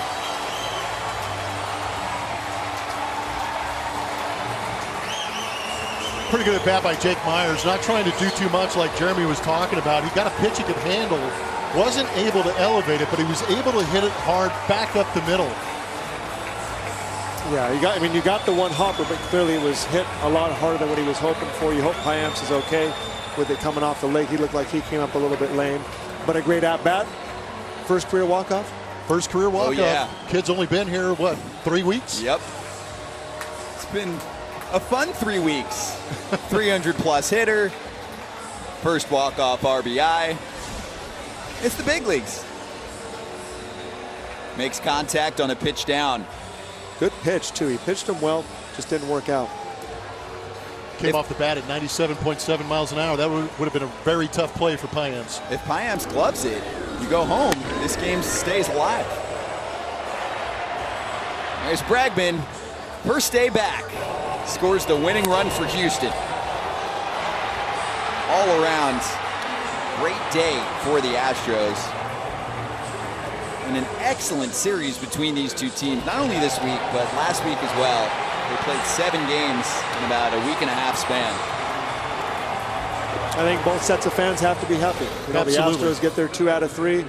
[SPEAKER 3] Pretty good at bat by Jake Meyers. Not trying to do too much like Jeremy was talking about. He got a pitch he could handle. Wasn't able to elevate it, but he was able to hit it hard back up the middle.
[SPEAKER 7] Yeah, you got the one hopper, but clearly it was hit a lot harder than what he was hoping for. You hope Piamps is okay with it coming off the leg. He looked like he came up a little bit lame, but a great at-bat. First career walk-off?
[SPEAKER 3] First career walk-off.
[SPEAKER 1] Oh, yeah.
[SPEAKER 3] Kid's only been here, what, 3 weeks?
[SPEAKER 1] Yep. It's been a fun 3 weeks. 300-plus hitter. First walk-off RBI. It's the big leagues. Makes contact on a pitch down.
[SPEAKER 7] Good pitch, too. He pitched him well, just didn't work out.
[SPEAKER 3] Came off the bat at 97.7 miles an hour. That would have been a very tough play for Piamps.
[SPEAKER 1] If Piamps gloves it, you go home. This game stays alive. There's Bregman. First day back. Scores the winning run for Houston. All around, great day for the Astros. And an excellent series between these two teams, not only this week, but last week as well. They played 7 games in about a week and a half span.
[SPEAKER 7] I think both sets of fans have to be happy. You know, the Astros get their 2 out of 3.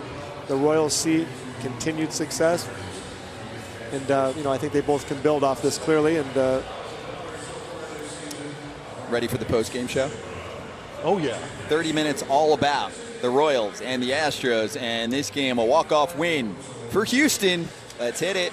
[SPEAKER 7] The Royals see continued success. And, I think they both can build off this clearly. And
[SPEAKER 1] ready for the post-game show?
[SPEAKER 3] Oh, yeah.
[SPEAKER 1] 30 minutes all about the Royals and the Astros. And this game, a walk-off win for Houston. Let's hit it.